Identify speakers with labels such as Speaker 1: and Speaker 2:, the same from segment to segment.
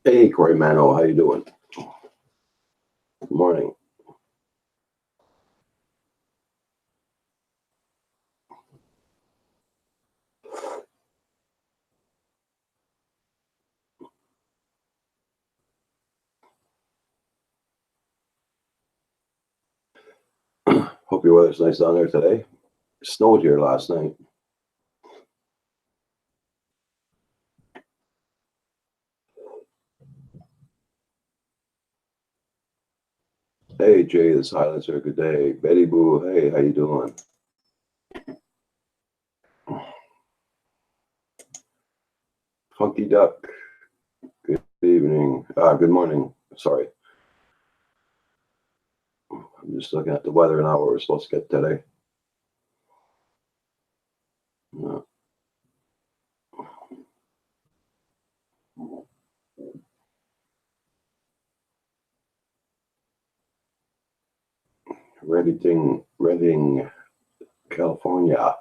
Speaker 1: Hey, Corey Mano, how you doing? Good morning. Hope your weather's nice down there today. It snowed here last night. Hey, Jay, the silencer, good day. Betty Boo, hey, how you doing? Funky Duck, good evening. Good morning. Sorry. I'm just looking at the weather and how we're supposed to get today. Uh, Redding, California.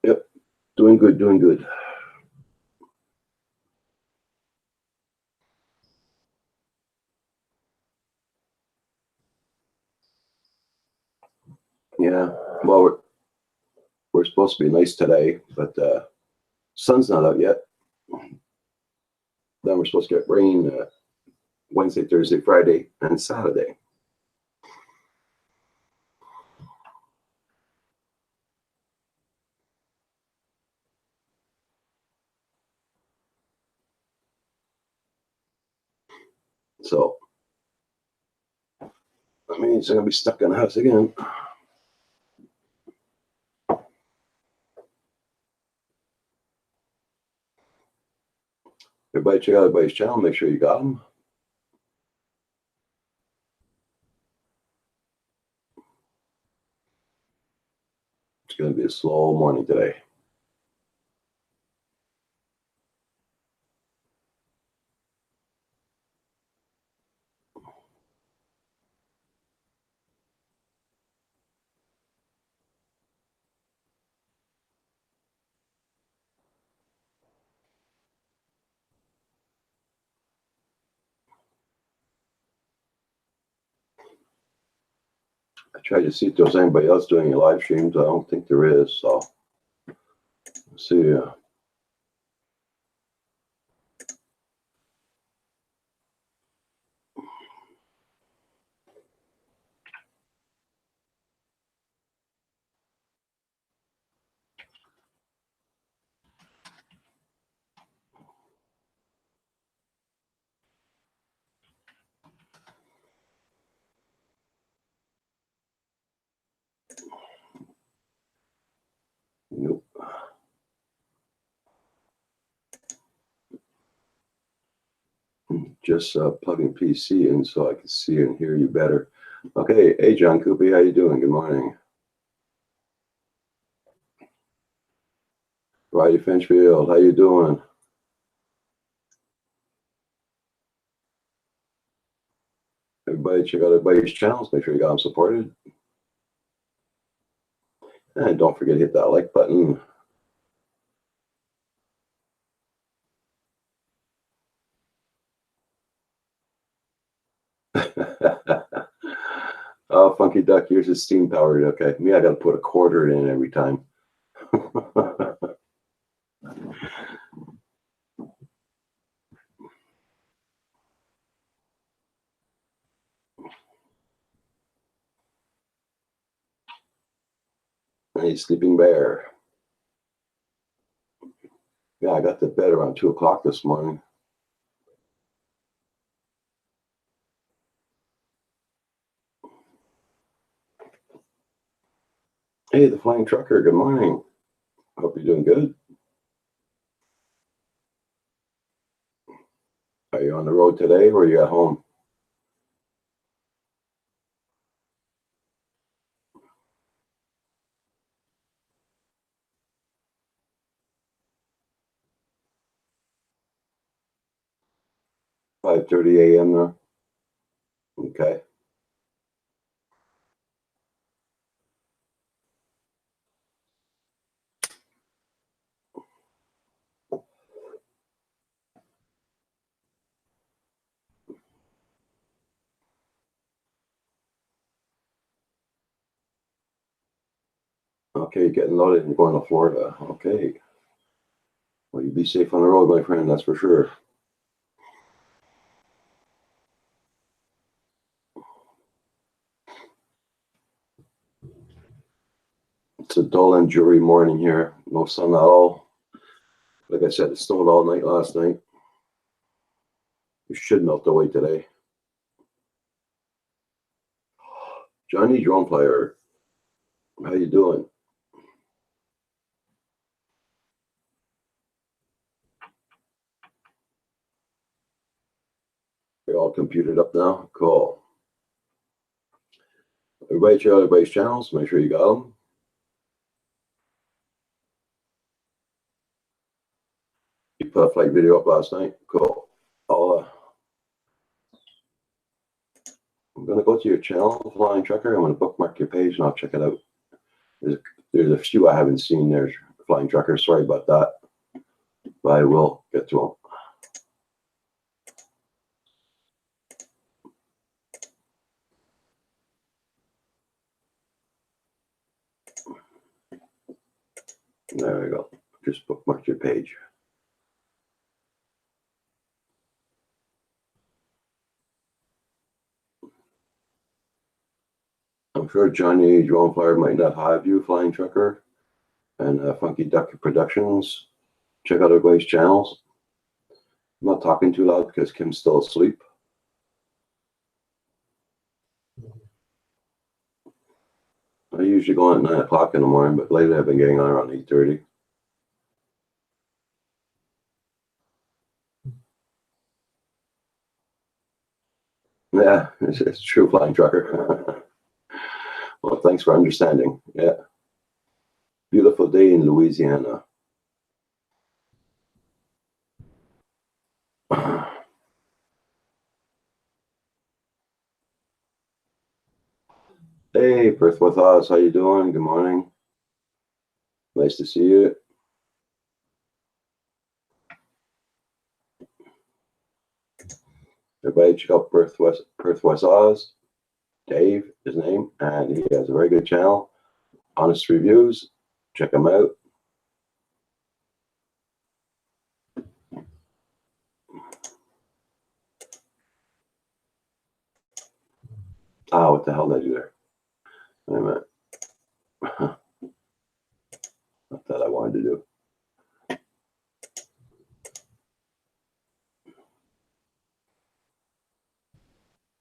Speaker 1: Yep, doing good, doing good. Yeah, well, we're supposed to be nice today, but sun's not out yet. Then we're supposed to get rain Wednesday, Thursday, Friday, and Saturday. So that means I'm gonna be stuck in the house again. Everybody check out everybody's channel. Make sure you got them. It's gonna be a slow morning today. I tried to see if there was anybody else doing any live streams. I don't think there is. So let's see. Nope. Just plugging PC in so I can see and hear you better. Okay. Hey, John Coopy, how you doing? Good morning. Roddy Finchfield, how you doing? Everybody check out everybody's channels. Make sure you got them supported. And don't forget to hit that like button. Oh, Funky Duck, yours is steam powered. Okay. Me, I got to put a quarter in every time. Hey, Sleeping Bear. Yeah, I got to bed around 2 o'clock this morning. Hey, the Flying Trucker, good morning. Hope you're doing good. Are you on the road today or are you at home? $5:30 a.m. now? Okay. Okay, getting loaded and going to Florida. Okay. Well, you be safe on the road, my friend, that's for sure. It's a dull and dreary morning here. No sun at all. Like I said, it snowed all night last night. It should melt away today. Johnny Drone Flyer, how you doing? You're all computed up now? Cool. Everybody check out everybody's channels. Make sure you got them. You put a flight video up last night? Cool. I'm going to go to your channel, Flying Trucker. I'm going to bookmark your page and I'll check it out. There's a few I haven't seen there, Flying Trucker. Sorry about that. But I will get to them. There we go. Just bookmark your page. I'm sure Johnny Drone Flyer might not have you, Flying Trucker, and Funky Duck Productions. Check out everybody's channels. I'm not talking too loud because Kim's still asleep. I usually go on at 9 o'clock in the morning, but lately I've been getting on around 8:30. Yeah, it's true, Flying Trucker. Well, thanks for understanding. Yeah. Beautiful day in Louisiana. Hey, Perth with us. How you doing? Good morning. Nice to see you. Everybody check out Perth West Oz. Dave, his name, and he has a very good channel. Honest reviews. Check him out. Ah, what the hell did I do there? Wait a minute. Not that I wanted to do.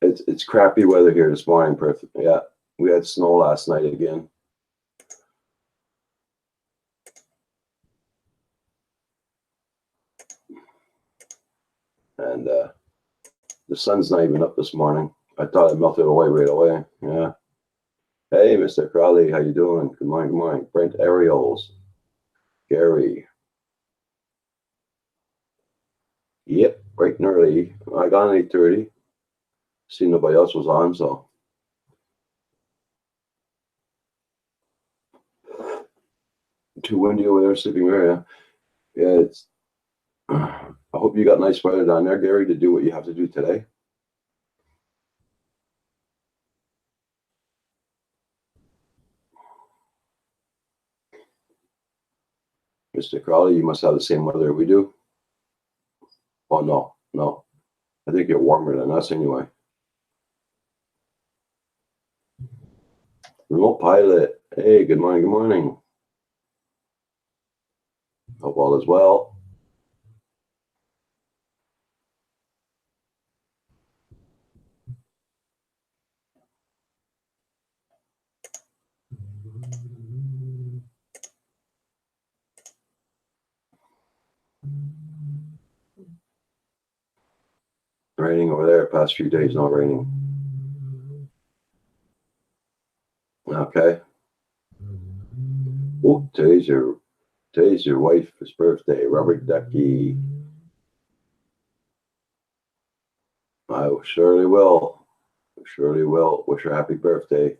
Speaker 1: It's crappy weather here this morning, Perth. Yeah, we had snow last night again. And the sun's not even up this morning. I thought it melted away right away. Yeah. Hey, Mr. Crowley, how you doing? Good morning, good morning. Brent Ariels. Gary. Yep, bright and early. I got on 8:30. See nobody else was on, so. Too windy over there, sleeping area. Yeah, it's. I hope you got nice weather down there, Gary, to do what you have to do today. Mr. Crowley, you must have the same weather we do. Oh, no, no. I think you're warmer than us anyway. Remote pilot. Hey, good morning, good morning. Hope all is well. raining over there. Past few days, not raining. Okay. Oh, today's your wife's birthday, Robert Ducky. I surely will. Surely will. Wish her happy birthday.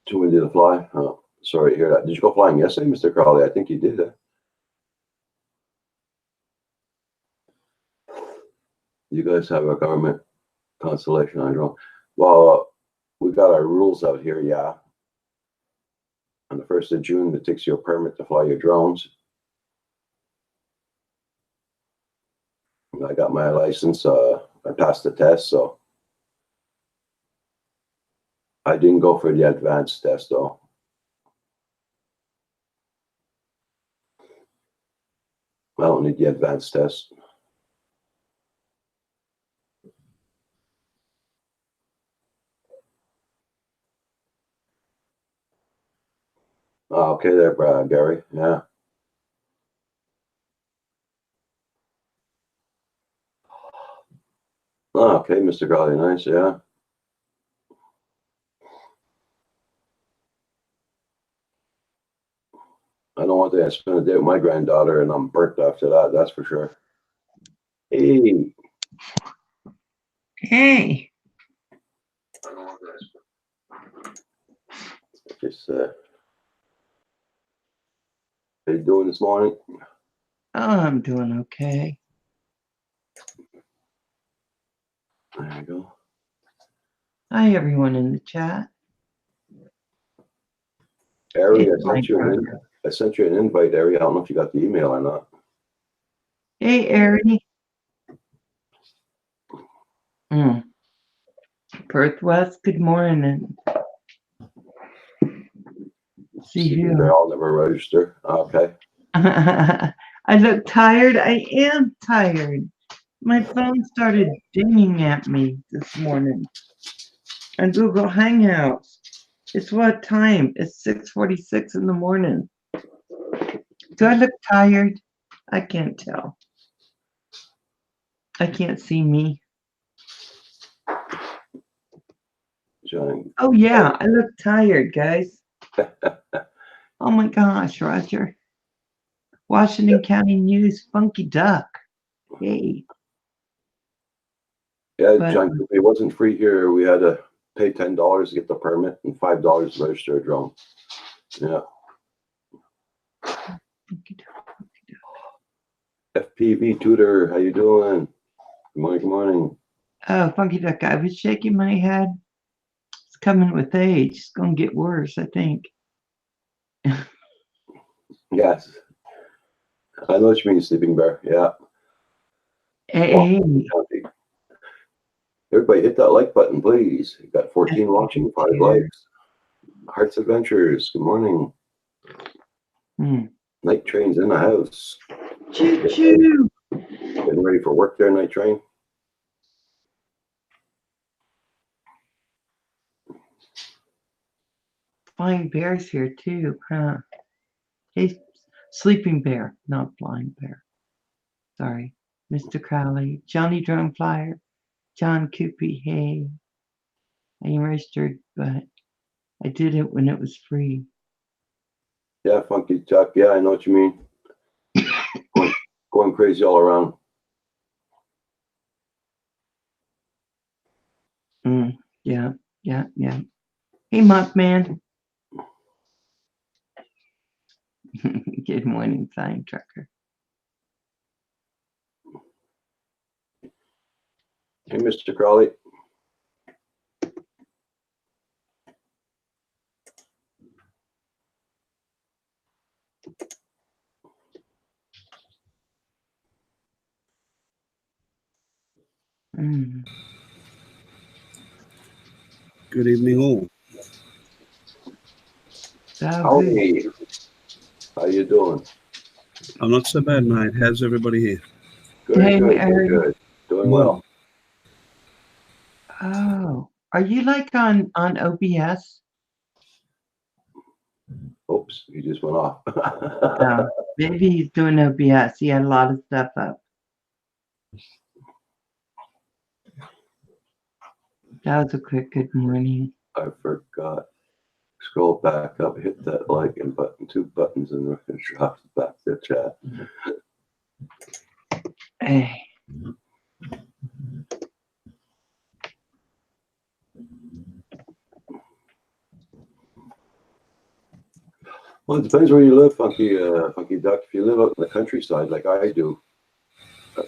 Speaker 1: Too windy to fly? Oh, sorry to hear that. Did you go flying yesterday, Mr. Crowley? I think you did. You guys have a government constellation on drone. Well, we got our rules out here, yeah. On the 1st of June, it takes you a permit to fly your drones. I got my license. I passed the test, so I didn't go for the advanced test, though. I don't need the advanced test. Oh, okay there, Gary. Yeah. Oh, okay, Mr. Crowley. Nice, yeah. I don't want to spend a day with my granddaughter and I'm burnt after that, that's for sure. Hey.
Speaker 2: Hey.
Speaker 1: Just, how you doing this morning?
Speaker 2: Oh, I'm doing okay.
Speaker 1: There you go.
Speaker 2: Hi, everyone in the chat.
Speaker 1: Ari, I sent you an invite, Ari. I don't know if you got the email or not.
Speaker 2: Hey, Ari. Perth West, good morning. See you.
Speaker 1: I'll never register. Okay.
Speaker 2: I look tired. I am tired. My phone started dinging at me this morning on Google Hangouts. It's what time? It's 6:46 in the morning. Do I look tired? I can't tell. I can't see me.
Speaker 1: John.
Speaker 2: Oh, yeah, I look tired, guys. Oh, my gosh, Roger. Washington County News, Funky Duck. Hey.
Speaker 1: Yeah, but, John, it wasn't free here. We had to pay $10 to get the permit and $5 to register a drone. Yeah. FPV Tutor, how you doing? Good morning, good morning.
Speaker 2: Oh, Funky Duck, I was shaking my head. It's coming with age. It's going to get worse, I think.
Speaker 1: Yes. I know what you mean, Sleeping Bear. Yeah.
Speaker 2: Hey.
Speaker 1: Everybody hit that like button, please. You got 14 watching, 5 likes. Hearts Adventures, good morning. Night Train's in the house.
Speaker 2: Choo choo.
Speaker 1: Getting ready for work there, Night Train?
Speaker 2: Flying Bear's here too, huh? Hey, Sleeping Bear, not Flying Bear. Sorry. Mr. Crowley, Johnny Drone Flyer, John Coopy, hey. I am registered, but I did it when it was free.
Speaker 1: Yeah, Funky Duck. Yeah, I know what you mean. Going crazy all around.
Speaker 2: Yeah. Hey, Mothman. Good morning, Flying Trucker.
Speaker 1: Hey, Mr. Crowley.
Speaker 3: Good evening, all.
Speaker 1: Howdy. How you doing?
Speaker 3: I'm not so bad, mate. How's everybody here?
Speaker 1: Good, good. Doing well.
Speaker 2: Oh, are you like on OBS?
Speaker 1: Oops, he just went off.
Speaker 2: Oh, maybe he's doing OBS. He had a lot of stuff up. That was a quick good morning.
Speaker 1: I forgot. Scroll back up, hit that like and button, 2 buttons, and it drops back to chat.
Speaker 2: Hey,
Speaker 1: Well, it depends where you live, Funky Duck. If you live out in the countryside like I do,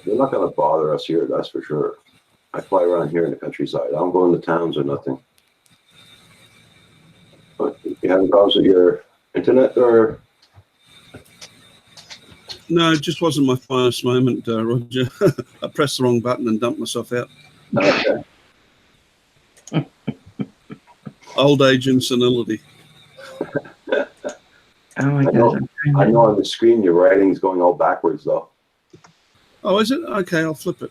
Speaker 1: they're not going to bother us here, that's for sure. I fly around here in the countryside. I don't go into towns or nothing. But you having problems with your internet or?
Speaker 3: No, it just wasn't my finest moment, Roger. I pressed the wrong button and dumped myself out.
Speaker 1: Okay.
Speaker 3: Old age and senility.
Speaker 2: oh my
Speaker 1: I know.
Speaker 2: gosh.
Speaker 1: I know on the screen your writing's going all backwards though.
Speaker 3: Oh, is it? Okay, I'll flip it.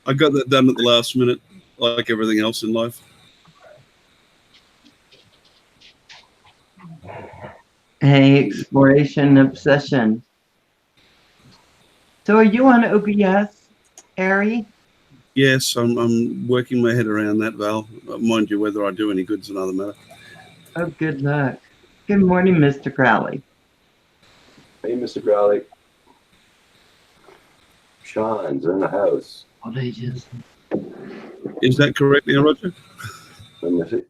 Speaker 3: I got that done at the last minute, like everything else in life.
Speaker 2: Hey, exploration obsession. So are you on OBS, Ari?
Speaker 3: Yes, I'm working my head around that, Val. Mind you, whether I do any good's another matter.
Speaker 2: Oh, good luck. Good morning, Mr. Crowley.
Speaker 1: Hey, Mr. Crowley. Sean's in the house.
Speaker 2: Old ages.
Speaker 3: Is that correct there, Roger?
Speaker 1: Let me see.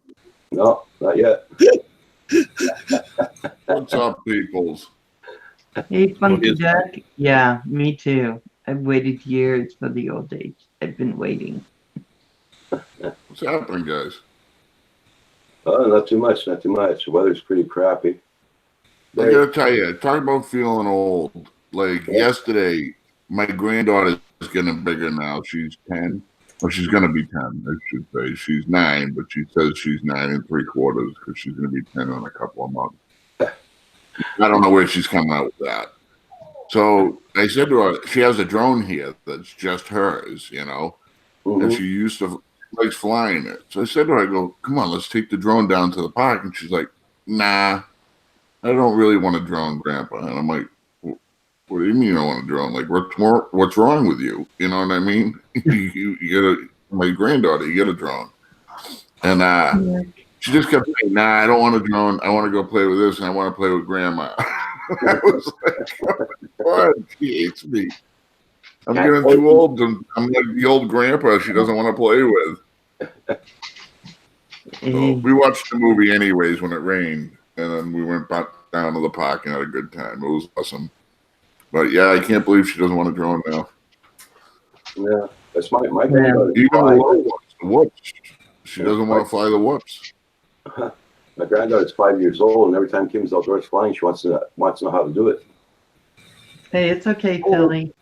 Speaker 1: No, not yet.
Speaker 4: What's up, peoples?
Speaker 2: Hey, Funky
Speaker 3: yes.
Speaker 2: Duck. Yeah, me too. I've waited years for the old age. I've been waiting.
Speaker 4: What's happening, guys?
Speaker 1: Oh, not too much, not too much. The weather's pretty crappy.
Speaker 4: I gotta tell you, talk about feeling old. Like yesterday, my granddaughter's getting bigger now. She's 10. Or she's gonna be 10, I should say. She's 9, but she says she's 9 3/4 because she's gonna be 10 in a couple of months. I don't know where she's coming out with that. So I said to her, she has a drone here that's just hers, you know, and she used to likes flying it. So I said to her, I go, come on, let's take the drone down to the park. And she's like, nah, I don't really want a drone, Grandpa. And I'm like, what do you mean you don't want a drone? Like, what's wrong with you? You know what I mean? you get my granddaughter, you get a drone. And she just kept saying, nah, I don't want a drone. I want to go play with this, and I want to play with Grandma. I was like, oh my God, she hates me. I'm getting too old. I'm like the old grandpa she doesn't want to play with. So we watched the movie anyways when it rained, and then we went back down to the park and had a good time. It was awesome. But yeah, I can't believe she doesn't want a drone now.
Speaker 1: Yeah, that's my granddaughter.
Speaker 4: Even the low ones, the whoops. She doesn't want to fly the whoops.
Speaker 1: My granddaughter's 5 years old, and every time Kim's outdoors flying, she wants to know how to do it.
Speaker 2: Hey, it's okay, Philly.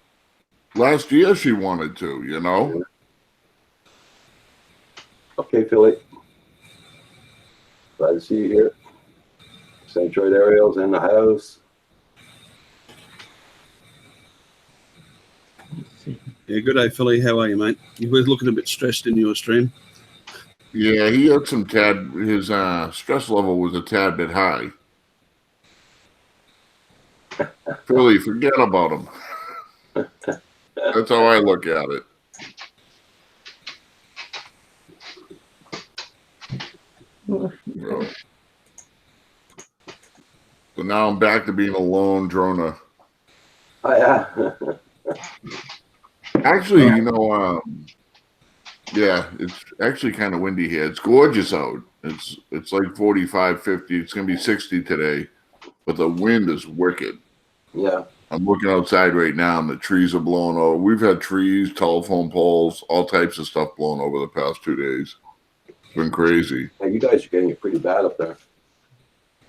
Speaker 4: Last year she wanted to, you know.
Speaker 1: Okay, Philly. Glad to see you here. St. Troy Ariel's in the house.
Speaker 3: Yeah, good day, Philly. How are you, mate? You were looking a bit stressed in your stream.
Speaker 4: Yeah, he had some his stress level was a tad bit high. Philly, forget about him. That's how I look at it. So now I'm back to being a lone droner.
Speaker 1: Oh, yeah.
Speaker 4: Actually, you know, yeah, it's actually kind of windy here. It's gorgeous out. It's like 45, 50. It's going to be 60 today, but the wind is wicked.
Speaker 1: Yeah.
Speaker 4: I'm looking outside right now, and the trees are blowing over. We've had trees, telephone poles, all types of stuff blown over the past 2 days. It's been crazy.
Speaker 1: Hey, you guys are getting it pretty bad up there.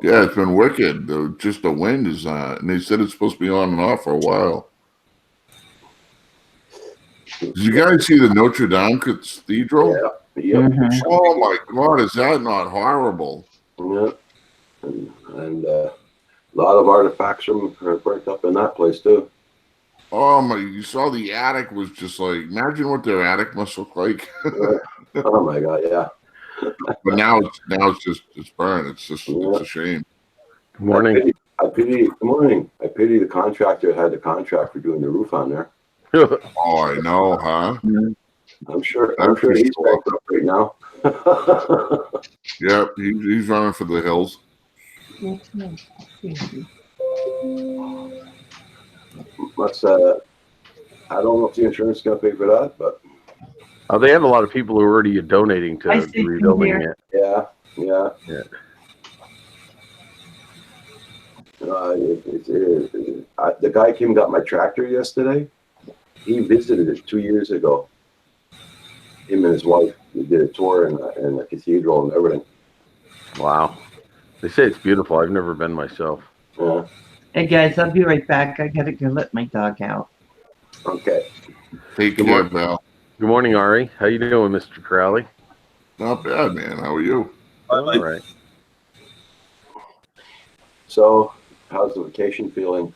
Speaker 4: Yeah, it's been wicked. Just the wind is and they said it's supposed to be on and off for a while. Did you guys see the Notre Dame Cathedral?
Speaker 1: Yeah. Yep.
Speaker 4: Oh my God, is that not horrible?
Speaker 1: Yeah. And a lot of artifacts are burnt up in that place too.
Speaker 4: Oh my! You saw the attic was just like. Imagine what their attic must look like.
Speaker 1: Oh my God, yeah.
Speaker 4: But now it's burned. It's a shame.
Speaker 5: Good morning.
Speaker 1: Good morning. I pity the contractor that had the contract for doing the roof on there.
Speaker 4: Oh, I know, huh?
Speaker 1: I'm sure
Speaker 4: That's for
Speaker 1: he's
Speaker 4: sure.
Speaker 1: bankrupt right now.
Speaker 4: Yep, he's running for the hills.
Speaker 1: Let's I don't know if the insurance is gonna pay for that, but
Speaker 5: Oh, they have a lot of people who are already donating
Speaker 2: I
Speaker 5: to
Speaker 2: see from
Speaker 5: rebuilding
Speaker 2: here.
Speaker 5: it.
Speaker 1: yeah.
Speaker 5: Yeah.
Speaker 1: The guy came and got my tractor yesterday. He visited it 2 years ago. Him and his wife, they did a tour in the cathedral and everything.
Speaker 5: Wow. They say it's beautiful. I've never been myself.
Speaker 1: Yeah.
Speaker 2: Hey guys, I'll be right back. I gotta go let my dog out.
Speaker 1: Okay.
Speaker 4: Take
Speaker 5: Good
Speaker 4: care,
Speaker 5: morning.
Speaker 4: pal.
Speaker 5: Good morning, Ari. How you doing, Mr. Crowley?
Speaker 4: Not bad, man. How are you?
Speaker 5: All right.
Speaker 1: So, how's the vacation feeling?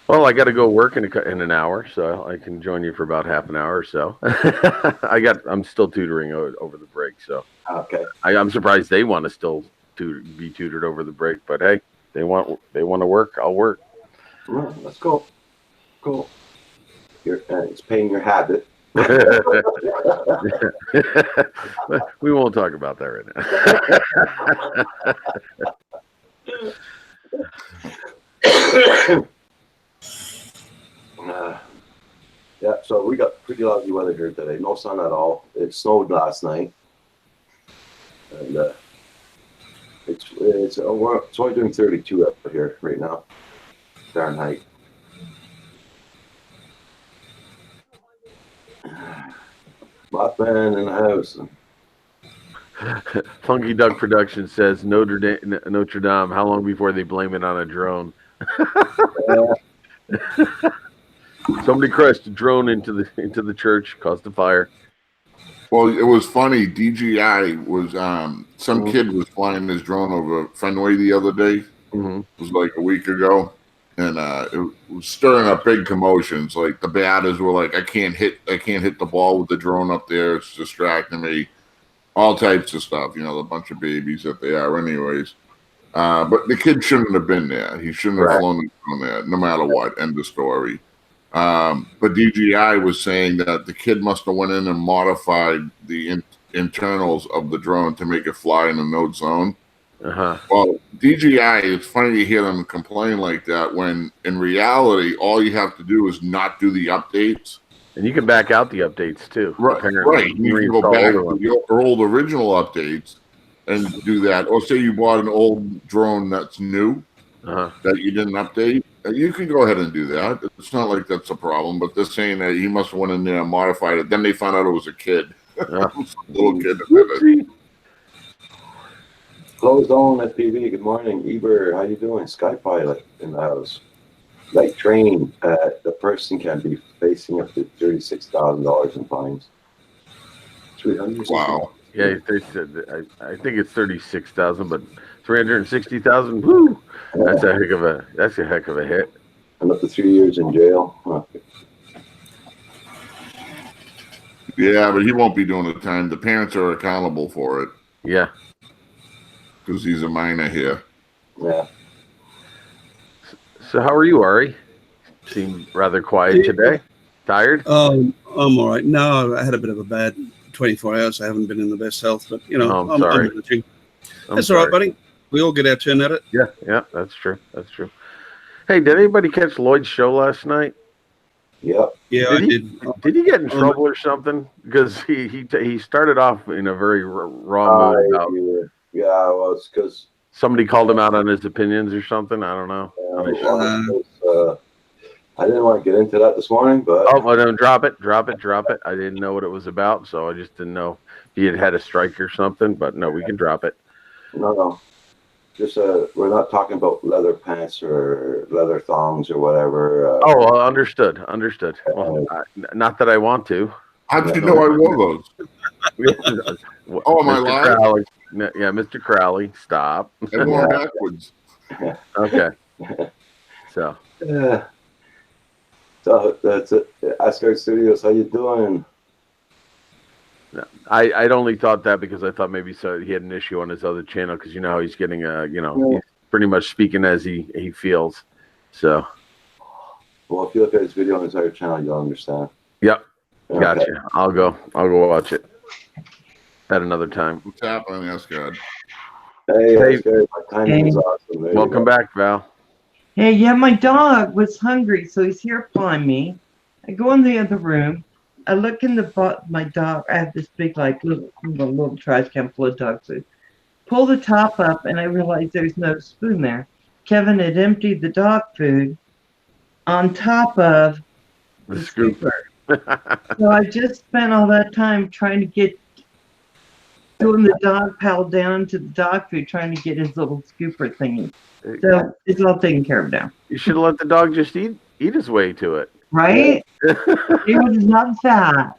Speaker 5: Well, I got to go work in an hour, so I can join you for about half an hour or so. I'm still tutoring over the break, so
Speaker 1: Okay.
Speaker 5: I'm surprised they want to still be tutored over the break. But hey, they want to work. I'll work.
Speaker 1: Well, let's go. Cool. It's paying your habit.
Speaker 5: We won't talk about that right now.
Speaker 1: Yeah, so we got pretty lousy weather here today. No sun at all. It snowed last night, and it's only doing 32 up here right now, Fahrenheit. Mothman in the house.
Speaker 5: Funky Duck Production says Notre Dame. How long before they blame it on a drone? Somebody crashed a drone into the church, caused a fire.
Speaker 4: Well, it was funny. DJI was some kid was flying his drone over Fenway the other day.
Speaker 5: Mm-hmm.
Speaker 4: It was like a week ago, and it was stirring up big commotions. Like the batters were like, I can't hit the ball with the drone up there. It's distracting me. All types of stuff. You know, a bunch of babies that they are, anyways. But the kid shouldn't have been there. He shouldn't have flown the drone there, no matter what. End of story. But DJI was saying that the kid must have went in and modified the internals of the drone to make it fly in a node zone.
Speaker 5: Uh-huh.
Speaker 4: Well, DJI, it's funny to hear them complain like that when in reality, all you have to do is not do the updates.
Speaker 5: And you can back out the updates too.
Speaker 4: Right.
Speaker 5: Apparently.
Speaker 4: You can go back to your old original updates and do that. Or say you bought an old drone that's new that you didn't update. You can go ahead and do that. It's not like that's a problem, but they're saying that he must have went in there and modified it. Then they found out it was a kid. It was a little kid.
Speaker 1: Closed on FPV. Good morning, Eber. How you doing? Sky Pilot in the house. Light train. The person can be facing up to $36,000 in fines. 300.
Speaker 4: Wow.
Speaker 5: Yeah, they said I think it's 36,000, but 360,000. Woo! That's a heck of a hit.
Speaker 1: And up to 3 years in jail. Huh.
Speaker 4: Yeah, but he won't be doing the time. The parents are accountable for it.
Speaker 5: Yeah.
Speaker 4: Because he's a minor here.
Speaker 1: Yeah.
Speaker 5: So how are you, Ari? Seem rather quiet today. Tired?
Speaker 3: I'm all right. No, I had a bit of a bad 24 hours. I haven't been in the best health, but you know,
Speaker 5: I'm sorry.
Speaker 3: managing. That's all right, buddy. We all get our turn at it.
Speaker 5: Yeah, that's true. That's true. Hey, did anybody catch Lloyd's show last night?
Speaker 1: Yep.
Speaker 3: Yeah, I did.
Speaker 5: Did he get in trouble or something? Because he started off in a very raw mood about
Speaker 1: yeah, well, it's because
Speaker 5: somebody called him out on his opinions or something. I don't know.
Speaker 1: I didn't want to get into that this morning, but
Speaker 5: no, drop it. I didn't know what it was about, so I just didn't know if he had a strike or something. But no, we can drop it.
Speaker 1: No. Just we're not talking about leather pants or leather thongs or whatever.
Speaker 5: Well, understood. Well, not that I want to.
Speaker 4: How did you know I wore those? Oh, am I
Speaker 5: Mr.
Speaker 4: live?
Speaker 5: Crowley. Yeah, Mr. Crowley, stop.
Speaker 4: I'm going backwards.
Speaker 5: Okay. So.
Speaker 1: So that's it. Asgard Studios, how you doing?
Speaker 5: I'd only thought that because I thought maybe so he had an issue on his other channel because you know how he's getting he's pretty much speaking as he feels. So
Speaker 1: Well, if you look at his video on his other channel, you'll understand.
Speaker 5: yep,
Speaker 1: Okay.
Speaker 5: gotcha. I'll go watch it at another time.
Speaker 4: What's happening, Asgard?
Speaker 1: Hey,
Speaker 5: Hey.
Speaker 1: Asgard, my timing is awesome. There you
Speaker 5: Welcome
Speaker 1: go.
Speaker 5: back, Val.
Speaker 2: Hey, yeah, my dog was hungry, so he's here upon me. I go in the other room. I look in my dog. I have this big, like, little trash can full of dog food. Pull the top up, and I realize there's no spoon there. Kevin had emptied the dog food on top of
Speaker 5: The scoop.
Speaker 2: scooper. So I just spent all that time trying to doing the dog paddle down to the dog food, trying to get his little scooper thingy. So it's all taken care of now.
Speaker 5: You should have let the dog just eat his way to it.
Speaker 2: Right? They would love that.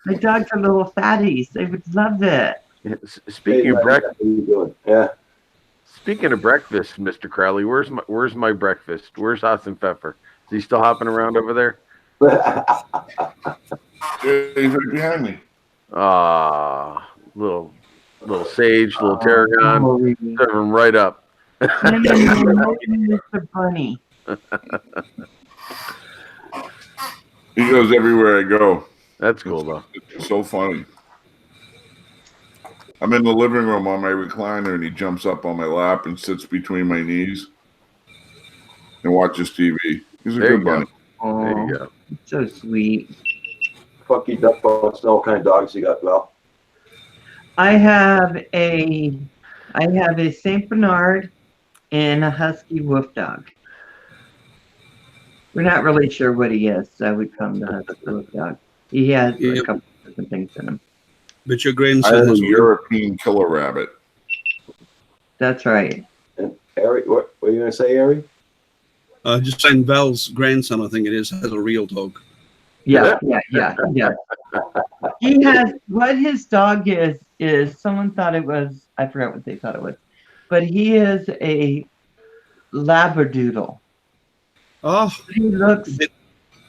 Speaker 2: My dogs are little fatties. They would love it.
Speaker 5: Speaking
Speaker 1: Hey,
Speaker 5: of
Speaker 1: Mike,
Speaker 5: breakfast,
Speaker 1: how you doing? Yeah.
Speaker 5: speaking of breakfast, Mr. Crowley, where's my breakfast? Where's Hassan Pfeffer? Is he still hopping around over there?
Speaker 4: Yeah, he's right behind me.
Speaker 5: Ah, little sage, little tarragon,
Speaker 2: Oh,
Speaker 5: serve him right up.
Speaker 2: no, Mr. Bunny.
Speaker 4: He goes everywhere I go.
Speaker 5: That's cool though.
Speaker 4: It's so funny. I'm in the living room on my recliner, and he jumps up on my lap and sits between my knees and watches TV. He's a
Speaker 5: There you
Speaker 4: good
Speaker 5: go.
Speaker 4: bunny.
Speaker 5: There you
Speaker 2: Oh,
Speaker 5: go.
Speaker 2: so sweet.
Speaker 1: Fucky duck bucks. Know what kind of dogs you got, Val?
Speaker 2: I have a Saint Bernard and a Husky Wolf Dog. We're not really sure what he is, so we call him the Husky Wolf Dog. He has a
Speaker 3: Yep.
Speaker 2: couple of different things in him.
Speaker 3: But your
Speaker 4: I
Speaker 3: grandson
Speaker 4: have a
Speaker 3: has one.
Speaker 4: European killer rabbit.
Speaker 2: That's right.
Speaker 1: And Ari, what were you gonna say, Ari?
Speaker 3: Just saying, Val's grandson, I think it is, has a real dog.
Speaker 2: Yeah. He has what his dog is someone thought it was, I forgot what they thought it was, but he is a Labradoodle.
Speaker 3: Oh,
Speaker 2: He looks
Speaker 3: Bit-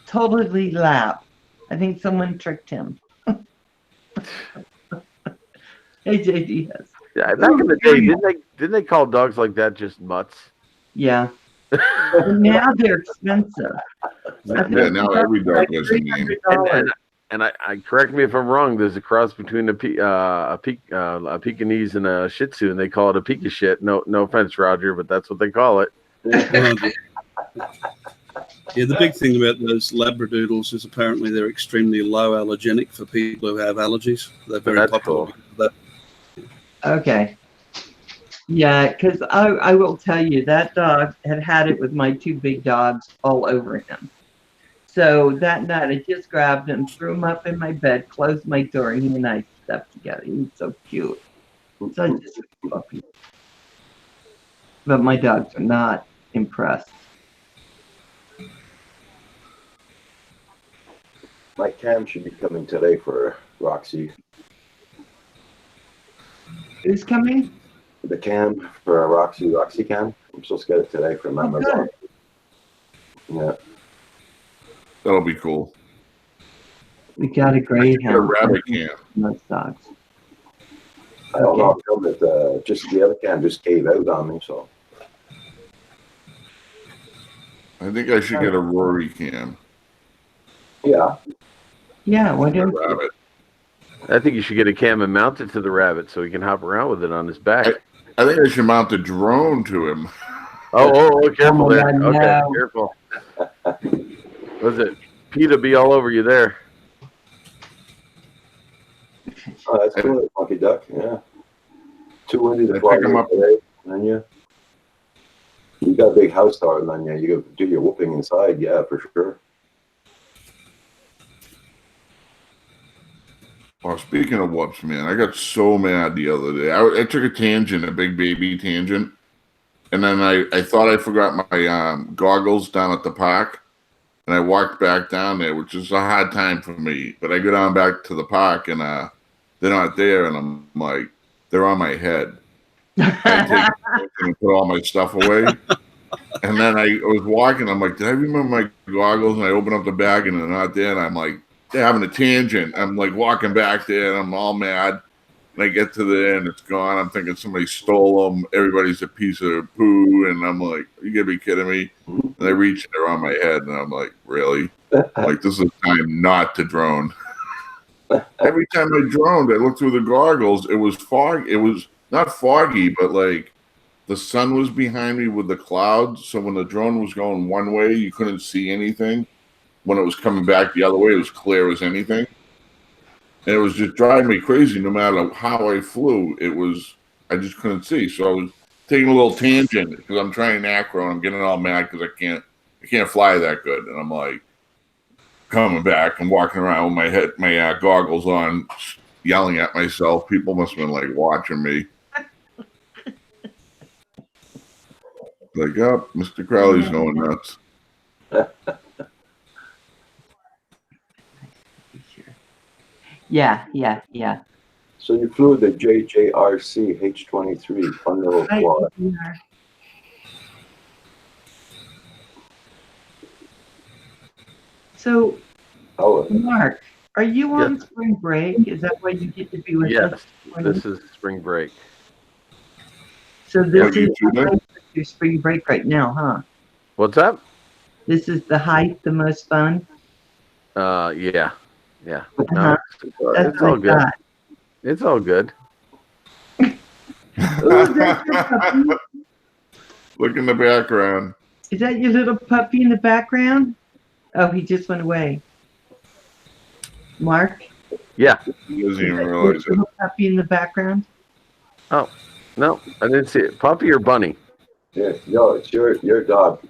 Speaker 2: totally lab. I think someone tricked him. Hey, JD, yes.
Speaker 5: Yeah, back in the day, didn't they call dogs like that just mutts?
Speaker 2: Yeah. But now they're expensive. I think
Speaker 4: Yeah, now every dog
Speaker 2: like
Speaker 4: has a name.
Speaker 2: $300.
Speaker 5: And I correct me if I'm wrong. There's a cross between a Pekingese and a Shih Tzu, and they call it a Pika shit. No offense, Roger, but that's what they call it.
Speaker 3: Yeah, the big thing about those Labradoodles is apparently they're extremely low allergenic for people who have allergies. They're very
Speaker 5: That's
Speaker 3: popular.
Speaker 5: cool.
Speaker 3: because of that.
Speaker 2: Okay. Yeah, because I will tell you, that dog had it with my two big dogs all over him. So that night, I just grabbed him, threw him up in my bed, closed my door, and he and I slept together. He was so cute. Such a sweet puppy. But my dogs are not impressed.
Speaker 1: My cam should be coming today for Roxy.
Speaker 2: Who's coming?
Speaker 1: The cam for Roxy cam. I'm supposed to get it today from Amazon. Yeah.
Speaker 4: That'll be cool.
Speaker 2: We got a
Speaker 4: A
Speaker 2: greyhound.
Speaker 4: rabbit cam.
Speaker 2: Most dogs.
Speaker 1: I don't know. I'm that just the other cam just gave out on me. So
Speaker 4: I think I should get a Rory cam.
Speaker 1: yeah.
Speaker 2: Yeah, why
Speaker 4: A
Speaker 2: don't
Speaker 4: rabbit.
Speaker 5: I think you should get a cam and mount it to the rabbit so he can hop around with it on his back.
Speaker 4: I think I should mount a drone to him.
Speaker 5: Oh, careful
Speaker 2: Oh,
Speaker 5: there.
Speaker 2: no.
Speaker 5: Okay, careful. Was it? PETA be all over you there.
Speaker 1: Oh, that's cool. Monkey duck. Yeah. Too windy
Speaker 4: I
Speaker 1: to fly
Speaker 4: pick 'em up.
Speaker 1: today. And you got a big house dog, and then yeah, you do your whooping inside. Yeah, for sure.
Speaker 4: Well, speaking of whoops, man, I got so mad the other day. I took a tangent, a big baby tangent, and then I thought I forgot my goggles down at the park, and I walked back down there, which is a hard time for me. But I go down back to the park, and they're not there, and I'm like, they're on my head. I take and put all my stuff away. And then I was walking. I'm like, did I remember my goggles? And I open up the bag and they're not there. And I'm like, they're having a tangent. I'm like walking back there and I'm all mad. And I get to there and it's gone. I'm thinking somebody stole them. Everybody's a piece of poo. And I'm like, you gotta be kidding me. And I reach and they're on my head. And I'm like, really? Like, this is time not to drone. Every time I droned, I looked through the goggles. It was fog. It was not foggy, but like the sun was behind me with the clouds. So when the drone was going one way, you couldn't see anything. When it was coming back the other way, it was clear as anything. And it was just driving me crazy. No matter how I flew, I just couldn't see. So I was taking a little tangent because I'm trying acro and I'm getting all mad because I can't fly that good. And I'm like coming back and walking around with my goggles on, yelling at myself. People must have been like watching me. Like, oh, Mr. Crowley's going nuts.
Speaker 2: Yeah.
Speaker 1: So you flew the JJRC H-23, fun little
Speaker 2: Hi,
Speaker 1: quad.
Speaker 2: PR. So,
Speaker 1: Oh,
Speaker 2: Mark, are you on spring break? Is that why you get to be with us?
Speaker 5: Yes,
Speaker 2: this morning?
Speaker 5: this is spring break.
Speaker 2: So this
Speaker 4: you
Speaker 2: is
Speaker 4: too,
Speaker 2: the
Speaker 4: Nick?
Speaker 2: height of your spring break right now, huh?
Speaker 5: What's up?
Speaker 2: This is the height, the most fun.
Speaker 5: Yeah. No,
Speaker 2: Uh-huh. That's
Speaker 5: it's all
Speaker 2: what I
Speaker 5: good.
Speaker 2: thought.
Speaker 5: It's all good.
Speaker 2: Ooh, is that your puppy?
Speaker 4: Look in the background.
Speaker 2: Is that your little puppy in the background? Oh, he just went away. Mark,
Speaker 5: Yeah.
Speaker 4: He doesn't
Speaker 2: is
Speaker 4: even
Speaker 2: that your
Speaker 4: realize it.
Speaker 2: little puppy in the background?
Speaker 5: No, I didn't see it. Puppy or bunny?
Speaker 1: yeah, no, it's your dog,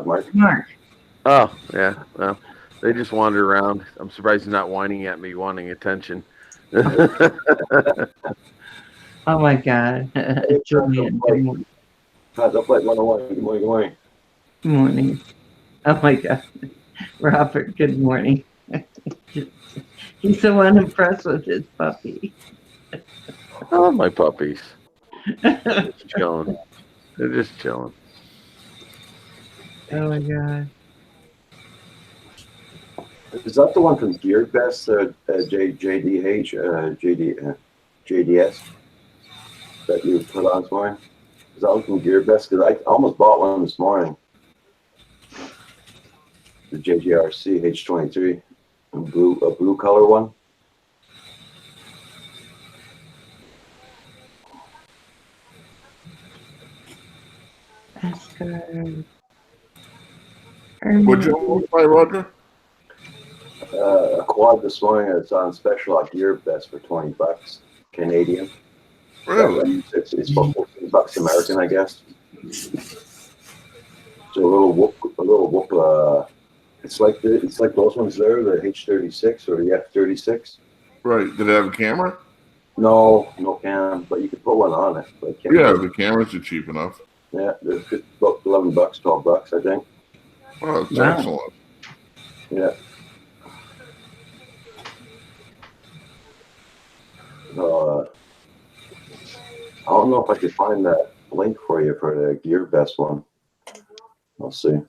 Speaker 1: Mark.
Speaker 2: Mark.
Speaker 5: Oh, yeah. Well, they just wander around. I'm surprised he's not whining at me, wanting attention.
Speaker 2: Oh my God. Julian, good morning.
Speaker 1: How's up like 101? Good morning, good morning.
Speaker 2: Good morning. Oh my God. Robert, good morning. He's so unimpressed with his puppy.
Speaker 5: I love my puppies. Just chilling. They're just chilling.
Speaker 2: Oh my God.
Speaker 1: Is that the one from Gear Best, JDS that you put on this morning? Is that one from Gear Best? Because I almost bought one this morning. The JJRC H-23, a blue color one.
Speaker 2: That's good.
Speaker 4: Would you almost buy, Roger?
Speaker 1: A quad this morning. It's on special at Gear Best for $20 Canadian.
Speaker 4: Really?
Speaker 1: It's about $14 American, I guess. So a little whoop. It's like those ones there, the H-36 or the F-36.
Speaker 4: Right. Did it have a camera?
Speaker 1: No cam, but you could put one on it. But
Speaker 4: Yeah, the cameras are cheap enough.
Speaker 1: Yeah, they're about $11, $12, I think.
Speaker 4: Oh, that's
Speaker 2: Wow.
Speaker 4: excellent.
Speaker 1: Yeah. I don't know if I could find that link for you for the Gear Best one. I'll see.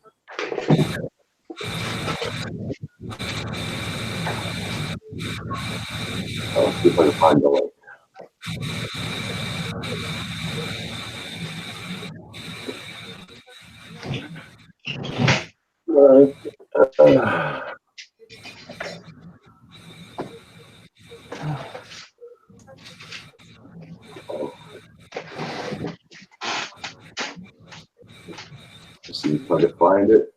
Speaker 1: I'll see if I can find the link. All right. See if I can find it.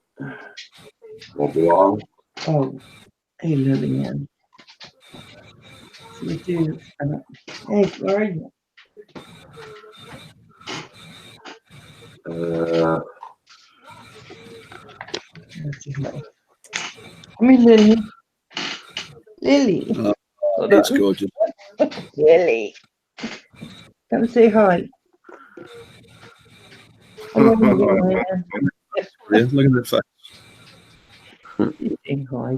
Speaker 1: Won't be long.
Speaker 2: Oh, hey, Lillian. You do. Hey, where are you? Come here, Lily. Lily. Hold
Speaker 3: It's
Speaker 2: on.
Speaker 3: gorgeous.
Speaker 2: Lily. Come say hi. Hello, Lillian.
Speaker 3: Yeah, look at that face.
Speaker 2: You say hi.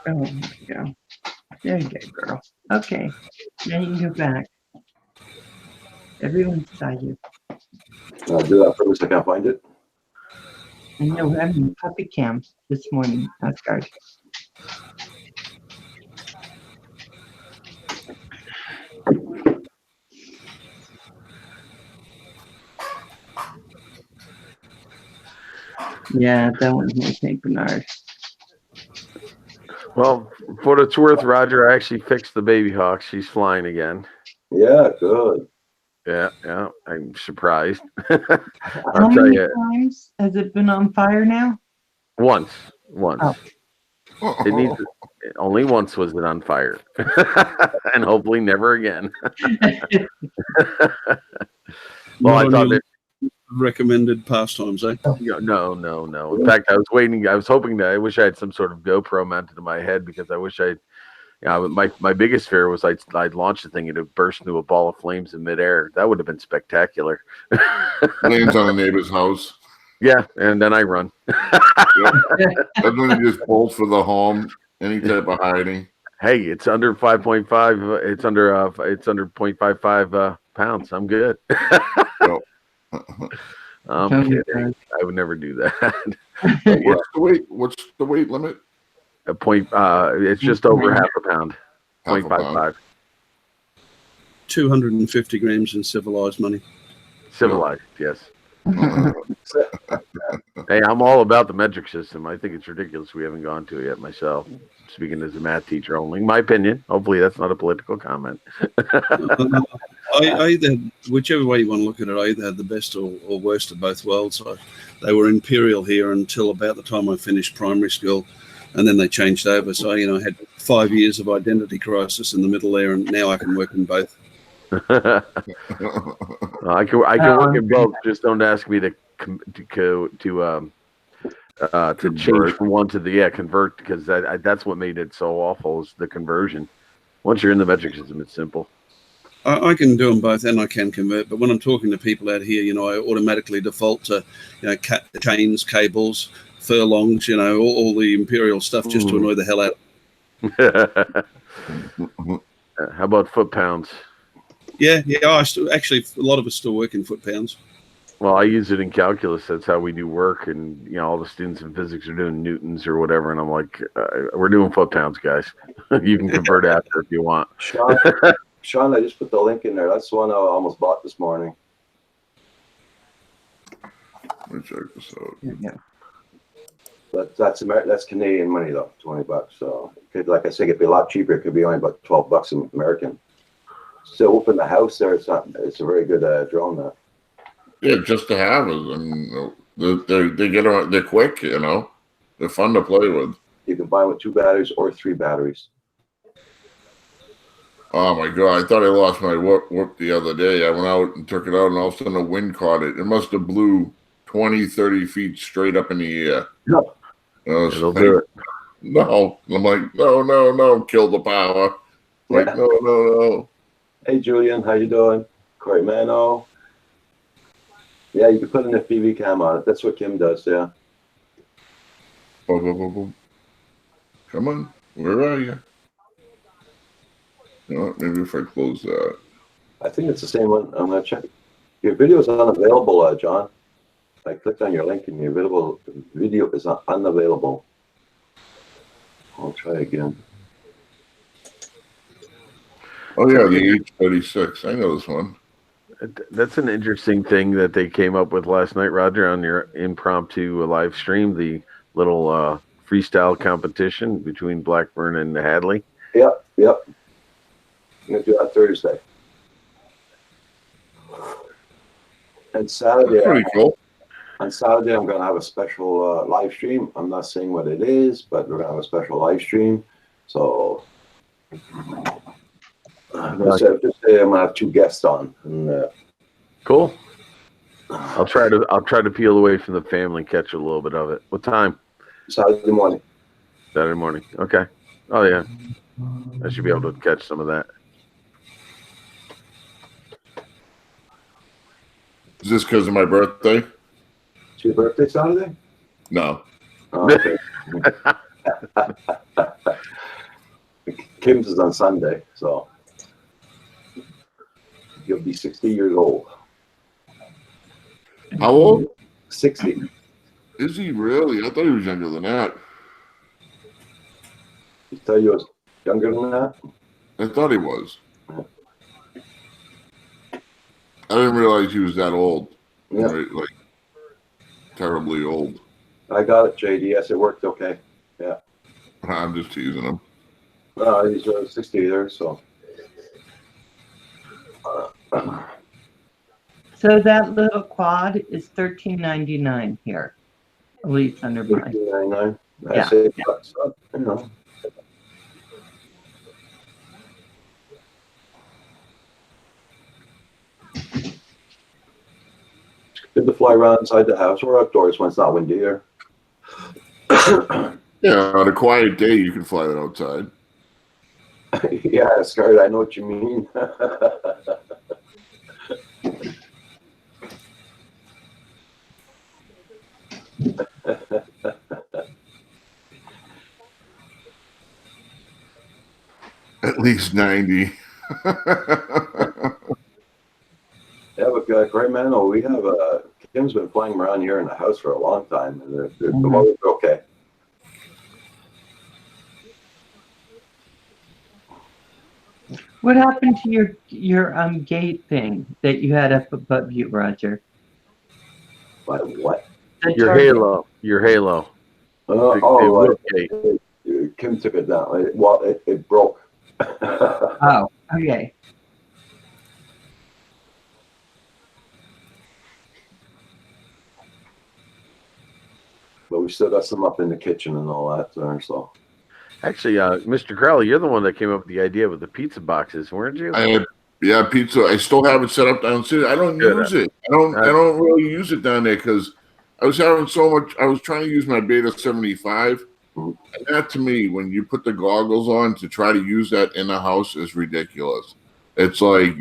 Speaker 2: Oh, there you go. There you go, girl. Okay. Now you can go back. Everyone's tired.
Speaker 1: I'll do that first. I can't find it.
Speaker 2: I know we're having puppy camps this morning, Asgard. Yeah, that one's my St. Bernard.
Speaker 5: Well, for what it's worth, Roger, I actually fixed the baby hawk. She's flying again.
Speaker 1: Yeah, good.
Speaker 5: Yeah, I'm surprised.
Speaker 2: How
Speaker 5: I'll tell
Speaker 2: many
Speaker 5: you,
Speaker 2: times has it been on fire now?
Speaker 5: once.
Speaker 2: Oh.
Speaker 5: It needs only once was it on fire, and hopefully never again. Well, I
Speaker 3: Not on
Speaker 5: thought
Speaker 3: your
Speaker 5: that
Speaker 3: recommended pastimes, eh?
Speaker 5: no. In fact, I was waiting. I was hoping that I wish I had some sort of GoPro mounted to my head because I wish I. My biggest fear was I'd launch the thing and it burst into a ball of flames in midair. That would have been spectacular.
Speaker 4: Lands on a neighbor's house.
Speaker 5: Yeah, and then I run.
Speaker 4: That's when he just pulls for the home. Any type of hiding.
Speaker 5: Hey, it's under 5.5. It's under 0.55 pounds. I'm good.
Speaker 4: No.
Speaker 5: I'm
Speaker 2: Oh,
Speaker 5: kidding.
Speaker 2: God.
Speaker 5: I would never do that.
Speaker 4: What's the weight limit?
Speaker 5: A point. It's just over half a pound.
Speaker 4: Half a pound.
Speaker 5: 0.55.
Speaker 3: 250 grams in civilized money.
Speaker 5: Civilized, yes. Hey, I'm all about the metric system. I think it's ridiculous we haven't gone to it yet myself. Speaking as a math teacher only. My opinion. Hopefully that's not a political comment.
Speaker 3: I either, whichever way you want to look at it, I either had the best or worst of both worlds. They were imperial here until about the time I finished primary school, and then they changed over. So, I had 5 years of identity crisis in the middle there, and now I can work in both.
Speaker 5: I can work in both. Just don't ask me to change from one to the convert, because that's what made it so awful, is the conversion. Once you're in the metric system, it's simple.
Speaker 3: I can do them both, and I can convert. But when I'm talking to people out here, I automatically default to, chains, cables, furlongs, all the imperial stuff, just to annoy the hell out.
Speaker 5: How about foot pounds?
Speaker 3: Yeah. Actually, a lot of us still work in foot pounds.
Speaker 5: Well, I use it in calculus. That's how we do work, and all the students in physics are doing newtons or whatever, and I'm like, we're doing foot pounds, guys. You can convert after if you want.
Speaker 1: Sean, I just put the link in there. That's the one I almost bought this morning.
Speaker 4: Let me check this out.
Speaker 2: Yeah.
Speaker 1: But that's Canadian money though, $20. So like I said, it could be a lot cheaper. It could be only about $12 American. So open the house there. It's a very good drone now.
Speaker 4: Yeah, just to have it, and they're quick. They're fun to play with.
Speaker 1: You can buy them with 2 batteries or 3 batteries.
Speaker 4: Oh my god! I thought I lost my whoop the other day. I went out and took it out, and all of a sudden a wind caught it. It must have blew 20, 30 feet straight up in the air.
Speaker 1: No.
Speaker 5: It'll do it.
Speaker 4: No. I'm like, no, kill the power. Like, no.
Speaker 1: Hey, Julian, how you doing? Corey Mano. Yeah, you can put an FPV cam on it. That's what Kim does, yeah.
Speaker 4: Boom, boom, boom, boom. Come on, where are you? Maybe if I close that.
Speaker 1: I think it's the same one. I'm going to check. Your video is unavailable, John. I clicked on your link and your video is unavailable. I'll try again.
Speaker 4: Oh, yeah, the H36. I know this one.
Speaker 5: That's an interesting thing that they came up with last night, Roger, on your impromptu live stream, the little freestyle competition between Blackburn and Hadley.
Speaker 1: Yep. I'm going to do that Thursday. And Saturday,
Speaker 4: That's pretty cool.
Speaker 1: on Saturday, I'm going to have a special live stream. I'm not saying what it is, but we're going to have a special live stream. So I'm going to have 2 guests on. And,
Speaker 5: Cool. I'll try to peel away from the family and catch a little bit of it. What time?
Speaker 1: Saturday morning.
Speaker 5: Saturday morning. Okay. Oh yeah. I should be able to catch some of that.
Speaker 4: Is this because of my birthday?
Speaker 1: It's your birthday Saturday?
Speaker 4: No.
Speaker 1: Oh, okay. Kim's is on Sunday, so. He'll be 60 years old.
Speaker 4: How old
Speaker 1: 60.
Speaker 4: is he really? I thought he was younger than that.
Speaker 1: He tell you he was younger than that?
Speaker 4: I thought he was. I didn't realize he was that old.
Speaker 1: Yeah.
Speaker 4: Right? Like terribly old.
Speaker 1: I got it, JD. Yes, it worked okay.
Speaker 4: I'm just teasing him.
Speaker 1: He's 60 there, so.
Speaker 2: So that little quad is $13.99 here, at least under mine.
Speaker 1: $13.99.
Speaker 2: Yeah.
Speaker 1: I say, but, you know. Good to fly around inside the house or outdoors when it's not windy here.
Speaker 4: Yeah, on a quiet day you can fly it outside.
Speaker 1: Yeah, Scarlett, I know what you mean.
Speaker 4: At least 90.
Speaker 1: Yeah, but Gray Mano, we have Kim's been flying around here in the house for a long time, and the motors are okay.
Speaker 2: What happened to your gate thing that you had up above you, Roger?
Speaker 1: What?
Speaker 2: The
Speaker 5: Your
Speaker 2: charging-
Speaker 5: halo. Your halo.
Speaker 1: Oh,
Speaker 5: gate.
Speaker 1: Kim took it down. It broke.
Speaker 2: Oh, okay.
Speaker 1: But we still got some up in the kitchen and all that there, so.
Speaker 5: Actually, Mr. Crowley, you're the one that came up with the idea with the pizza boxes, weren't you?
Speaker 4: Yeah, pizza. I still have it set up downstairs. I don't use it. I don't really use it down there because I was having so much. I was trying to use my Beta 75, and that to me, when you put the goggles on to try to use that in the house, is ridiculous. It's like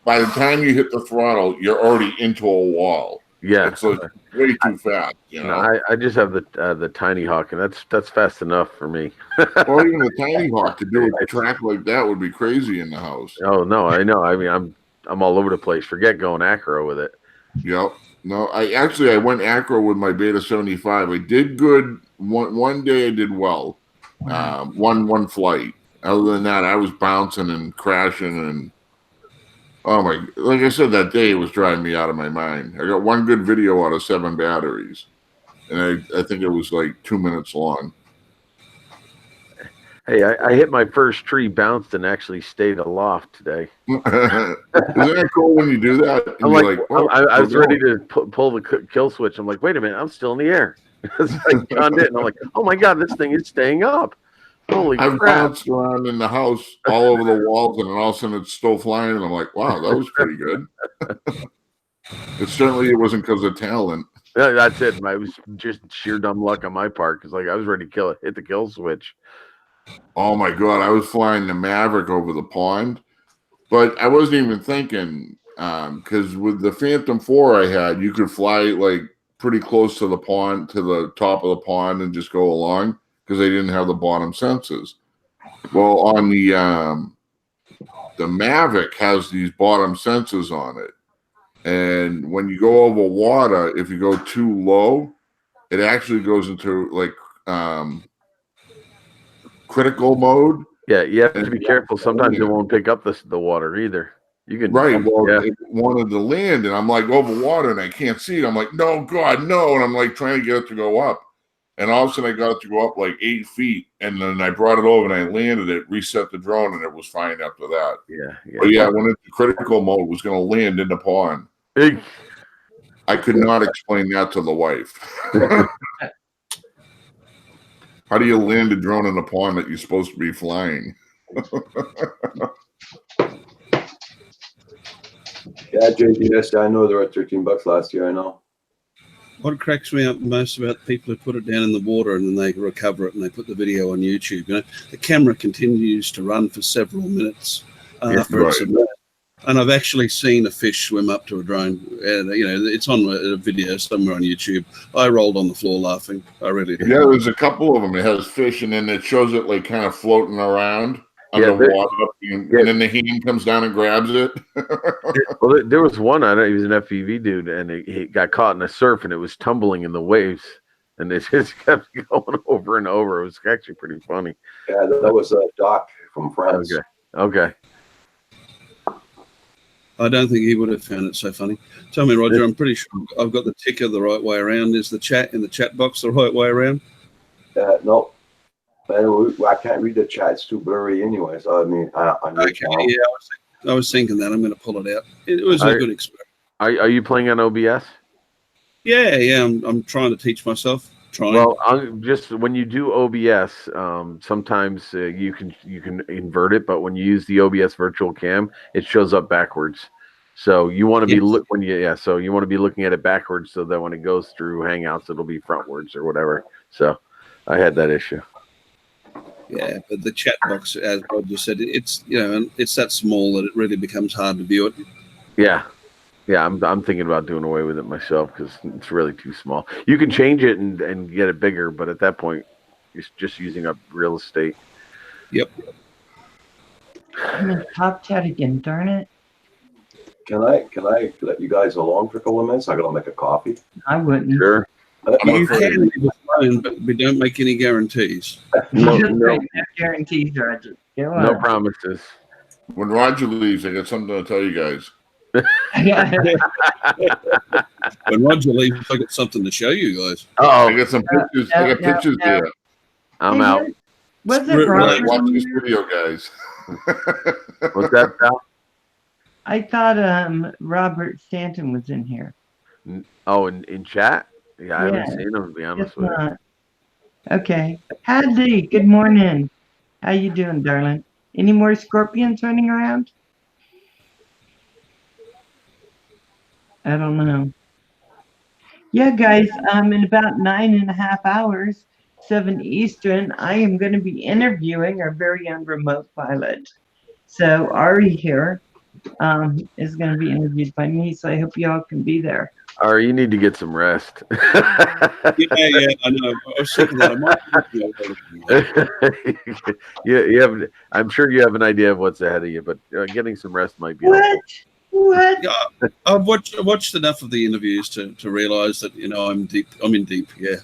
Speaker 4: by the time you hit the throttle, you're already into a wall.
Speaker 5: Yeah.
Speaker 4: It's like way too fast. You know.
Speaker 5: No, I just have the Tiny Hawk, and that's fast enough for me.
Speaker 4: Or even the Tiny Hawk to do a track like that would be crazy in the house.
Speaker 5: Oh no, I know. I mean, I'm all over the place. Forget going acro with it.
Speaker 4: Yep. No, I went acro with my Beta 75. I did good. One day I did well. One flight. Other than that, I was bouncing and crashing and like I said, that day it was driving me out of my mind. I got one good video out of 7 batteries. And I think it was like 2 minutes long.
Speaker 5: Hey, I hit my first tree, bounced, and actually stayed aloft today.
Speaker 4: Isn't that cool when you do that? And
Speaker 5: I'm
Speaker 4: you're
Speaker 5: like,
Speaker 4: oh,
Speaker 5: I was ready to pull the kill switch. I'm like, wait a minute, I'm still in the air. It's like John did, and I'm like, oh my god, this thing is staying up. Holy
Speaker 4: I've
Speaker 5: crap!
Speaker 4: bounced around in the house all over the walls, and then all of a sudden it's still flying, and I'm like, wow, that was pretty good. It wasn't because of talent.
Speaker 5: Yeah, that's it. It was just sheer dumb luck on my part because like I was ready to hit the kill switch.
Speaker 4: Oh my god, I was flying the Maverick over the pond, but I wasn't even thinking because with the Phantom 4 I had, you could fly like pretty close to the pond, to the top of the pond, and just go along because they didn't have the bottom sensors. Well, on the Mavic has these bottom sensors on it, and when you go over water, if you go too low, it actually goes into like critical mode.
Speaker 5: Yeah, you have to be careful. Sometimes it won't pick up the water either. You can
Speaker 4: Right. Well,
Speaker 5: yeah.
Speaker 4: it wanted to land, and I'm like over water, and I can't see it. I'm like, no, God, no. And I'm like trying to get it to go up. And all of a sudden, I got it to go up like 8 feet. And then I brought it over and I landed it, reset the drone, and it was fine after that.
Speaker 5: Yeah.
Speaker 4: But yeah, I went into critical mode, it was going to land in the pond.
Speaker 5: Big.
Speaker 4: I could not explain that to the wife. How do you land a drone in a pond that you're supposed to be flying?
Speaker 1: Yeah, JDS, I know they were at $13 last year, I know.
Speaker 3: What cracks me up most about people who put it down in the water and then they recover it and they put the video on YouTube. You know, the camera continues to run for several minutes after it's submerged. And I've actually seen a fish swim up to a drone. And, you know, it's on a video somewhere on YouTube. I rolled on the floor laughing. I really did.
Speaker 4: Yeah, there's a couple of them. It has fish, and then it shows it like kind of floating around. underwater, and then the hand comes down and grabs it.
Speaker 5: Well, there was one. I don't. He was an FPV dude, and he got caught in a surf, and it was tumbling in the waves, and it just kept going over and over. It was actually pretty funny.
Speaker 1: Yeah, that was Doc from France.
Speaker 5: Okay.
Speaker 3: I don't think he would have found it so funny. Tell me, Roger, I'm pretty sure I've got the ticker the right way around. Is the chat in the chat box the right way around?
Speaker 1: No. I can't read the chat. It's too blurry anyway. So, I mean,
Speaker 3: I was thinking that. I'm going to pull it out. It was a good experience.
Speaker 5: Are you playing on OBS?
Speaker 3: Yeah. I'm trying to teach myself.
Speaker 5: Well, just when you do OBS, sometimes you can invert it, but when you use the OBS virtual cam, it shows up backwards. So you want to be so you want to be looking at it backwards, so that when it goes through Hangouts, it'll be frontwards or whatever. So I had that issue.
Speaker 3: Yeah, but the chat box, as Roger said, it's it's that small that it really becomes hard to view it.
Speaker 5: Yeah, I'm thinking about doing away with it myself because it's really too small. You can change it and get it bigger, but at that point, you're just using up real estate.
Speaker 3: Yep.
Speaker 2: I'm in top chat again. Darn it!
Speaker 1: Can I let you guys alone for a couple of minutes? I gotta make a coffee.
Speaker 2: I wouldn't.
Speaker 5: Sure.
Speaker 3: You can leave it alone, but we don't make any guarantees.
Speaker 5: No
Speaker 2: guarantees, Roger.
Speaker 5: No promises.
Speaker 4: When Roger leaves, I got something to tell you guys.
Speaker 3: When Roger leaves, I got something to show you guys.
Speaker 4: I got some pictures. I got pictures there.
Speaker 5: I'm out.
Speaker 2: Was it Robert?
Speaker 4: Watch this video, guys.
Speaker 5: What's that, pal?
Speaker 2: I thought Robert Stanton was in here.
Speaker 5: Oh, in chat? Yeah, I haven't seen him, to be honest with you.
Speaker 2: Okay. Hadley, good morning. How you doing, darling? Any more scorpions running around? I don't know. Yeah, guys, in about 9.5 hours, 7 Eastern, I am going to be interviewing our very own remote pilot. So Ari here is going to be interviewed by me, so I hope you all can be there.
Speaker 5: Ari, you need to get some rest.
Speaker 3: Yeah, I know. I was thinking that.
Speaker 5: You have. I'm sure you have an idea of what's ahead of you, but getting some rest might be helpful.
Speaker 2: What?
Speaker 3: Yeah, I've watched enough of the interviews to realize that I'm in deep. Yeah.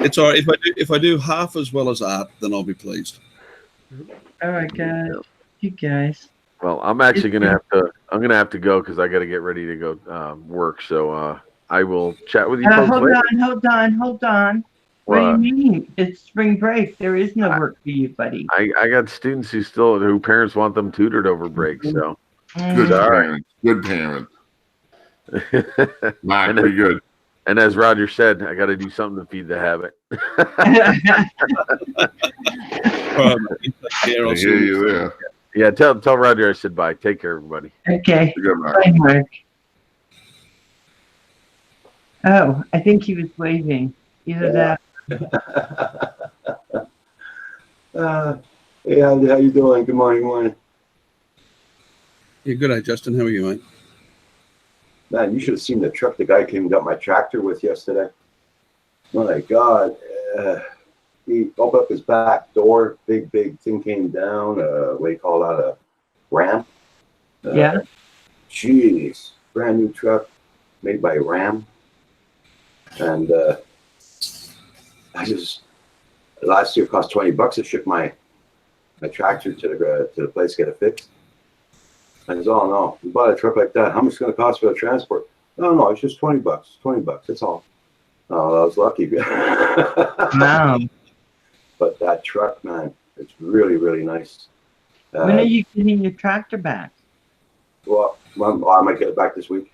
Speaker 3: It's all right if I do half as well as Art, then I'll be pleased.
Speaker 2: All right, guys. You guys.
Speaker 5: Well, I'm actually gonna have to go because I got to get ready to go work. So I will chat with you.
Speaker 2: Hold on. What do you mean? It's spring break. There is no work for you, buddy.
Speaker 5: I got students who parents want them tutored over break. So
Speaker 4: good parents. Pretty good.
Speaker 5: And as Roger said, I got to do something to feed the habit.
Speaker 4: I hear you there.
Speaker 5: Yeah, tell Roger I said bye. Take care, everybody.
Speaker 2: Okay.
Speaker 4: Good,
Speaker 2: bye, Mark. Oh, I think he was waving. Either that.
Speaker 1: Hey, how you doing? Good morning.
Speaker 3: Yeah, good day, Justin. How are you, mate?
Speaker 1: Man, you should have seen the truck the guy came and got my tractor with yesterday. My God. He opened up his back door, big thing came down, what do you call that, a Ram?
Speaker 2: Yeah.
Speaker 1: Jeez, brand new truck made by Ram. And last year it cost $20 to ship my tractor to the place to get it fixed. I said, oh no, you bought a truck like that, how much is it going to cost for the transport? No, it's just $20, that's all. Oh, I was lucky.
Speaker 2: Wow.
Speaker 1: But that truck, man, it's really, really nice.
Speaker 2: When are you getting your tractor back?
Speaker 1: Well, I might get it back this week.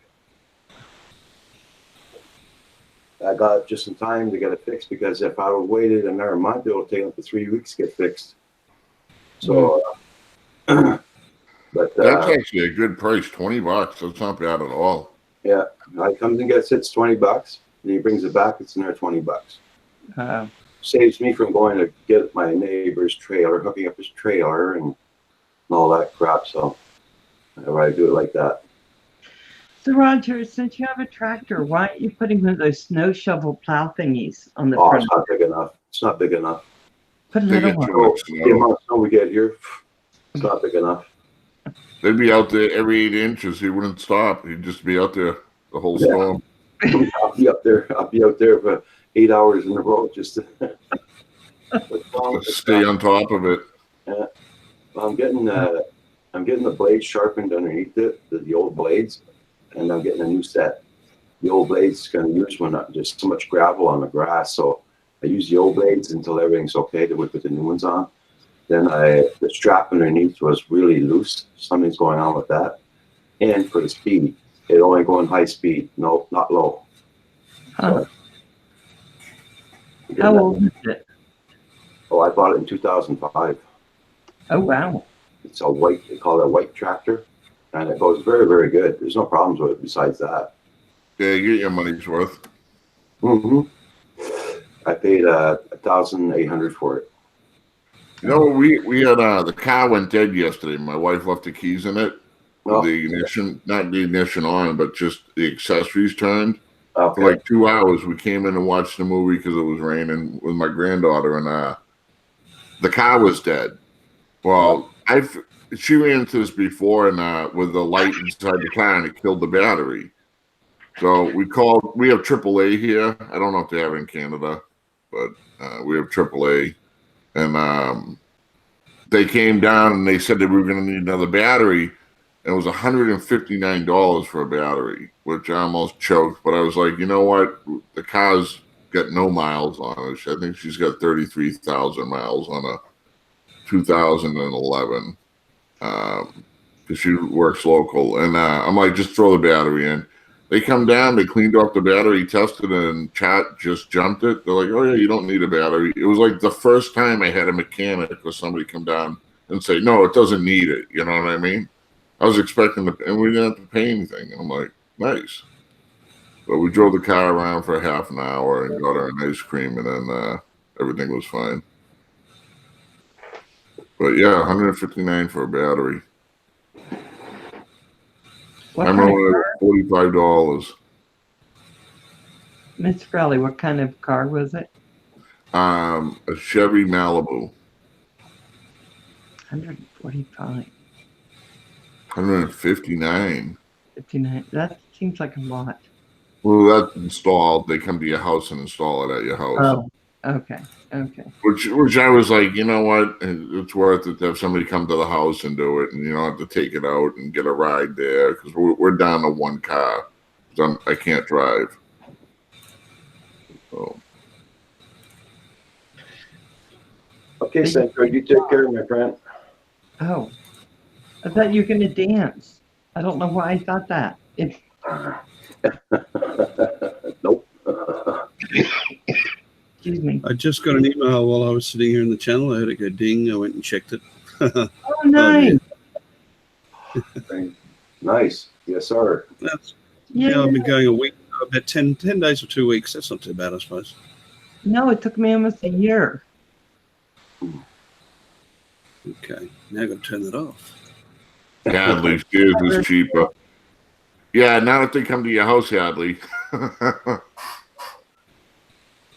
Speaker 1: I got it just in time to get it fixed because if I would have waited another month, it would take up to 3 weeks to get fixed. So, but
Speaker 4: that's actually a good price, $20. That's not bad at all.
Speaker 1: Yeah, I comes and gets it, it's $20. And he brings it back, it's another $20. Saves me from going to get my neighbor's trailer, hooking up his trailer and all that crap. So I do it like that.
Speaker 2: So Roger, since you have a tractor, why aren't you putting one of those snow shovel plow thingies on the front?
Speaker 1: It's not big enough. It's not big enough.
Speaker 2: Put a
Speaker 4: They
Speaker 2: little
Speaker 4: get too
Speaker 2: more.
Speaker 4: much
Speaker 1: The
Speaker 4: snow.
Speaker 1: amount of snow we get here, it's not big enough.
Speaker 4: They'd be out there every 8 inches. He wouldn't stop. He'd just be out there the whole
Speaker 1: Yeah.
Speaker 4: storm.
Speaker 1: I'll be up there. I'll be out there for 8 hours in a row just to.
Speaker 4: Just stay on top of it.
Speaker 1: I'm getting the blades sharpened underneath it, the old blades, and I'm getting a new set. The old blades going to use when there's so much gravel on the grass, so I use the old blades until everything's okay to put the new ones on. Then the strap underneath was really loose. Something's going on with that. And for the speed, it only going high speed, no, not low.
Speaker 2: Huh. How old is it?
Speaker 1: Oh, I bought it in 2005.
Speaker 2: Oh, wow.
Speaker 1: It's a white, they call it a white tractor, and it goes very, very good. There's no problems with it besides that.
Speaker 4: Yeah, you get your money's worth.
Speaker 1: Mm-hmm. I paid $1,800 for it.
Speaker 4: You know, we had the car went dead yesterday. My wife left the keys in it.
Speaker 1: Oh,
Speaker 4: The ignition, not the ignition on, but just the accessories turned.
Speaker 1: okay.
Speaker 4: For like 2 hours, we came in and watched the movie because it was raining with my granddaughter, and the car was dead. Well, she ran into this before, and with the light inside the car, and it killed the battery. So we called. We have AAA here. I don't know if they have it in Canada, but we have AAA, and they came down and they said that we were going to need another battery. And it was $159 for a battery, which I almost choked. But I was like, you know what? The car's got no miles on it. I think she's got 33,000 miles on a 2011 because she works local. And I'm like, just throw the battery in. They come down, they cleaned off the battery, tested it, and chat just jumped it. They're like, oh, yeah, you don't need a battery. It was like the first time I had a mechanic or somebody come down and say, no, it doesn't need it. You know what I mean? I was expecting to, and we didn't have to pay anything. And I'm like, nice. But we drove the car around for half an hour and got her an ice cream, and then everything was fine. But yeah, $159 for a battery.
Speaker 2: What
Speaker 4: I
Speaker 2: kind
Speaker 4: remember
Speaker 2: of
Speaker 4: it was $45.
Speaker 2: Miss Crowley, what kind of car was it?
Speaker 4: A Chevy Malibu.
Speaker 2: 145.
Speaker 4: 159.
Speaker 2: 59. That seems like a lot.
Speaker 4: Well, that's installed. They come to your house and install it at your house.
Speaker 2: Oh, okay. Okay.
Speaker 4: Which I was like, you know what? It's worth it to have somebody come to the house and do it, and you don't have to take it out and get a ride there because we're down to one car. I can't drive. So
Speaker 1: Okay, Senator, you take care, my friend.
Speaker 2: Oh, I thought you were going to dance. I don't know why I thought that. If
Speaker 1: Nope.
Speaker 2: Excuse me.
Speaker 3: I just got an email while I was sitting here in the channel. I heard it go ding. I went and checked it.
Speaker 2: Oh, nice.
Speaker 1: Nice. Yes, sir.
Speaker 3: Yeah, I've been going a week, about 10 days or 2 weeks. That's not too bad, I suppose.
Speaker 2: No, it took me almost a year.
Speaker 3: Okay, now I've got to turn that off.
Speaker 4: Hadley, Sears is cheaper. Yeah, now that they come to your house, Hadley.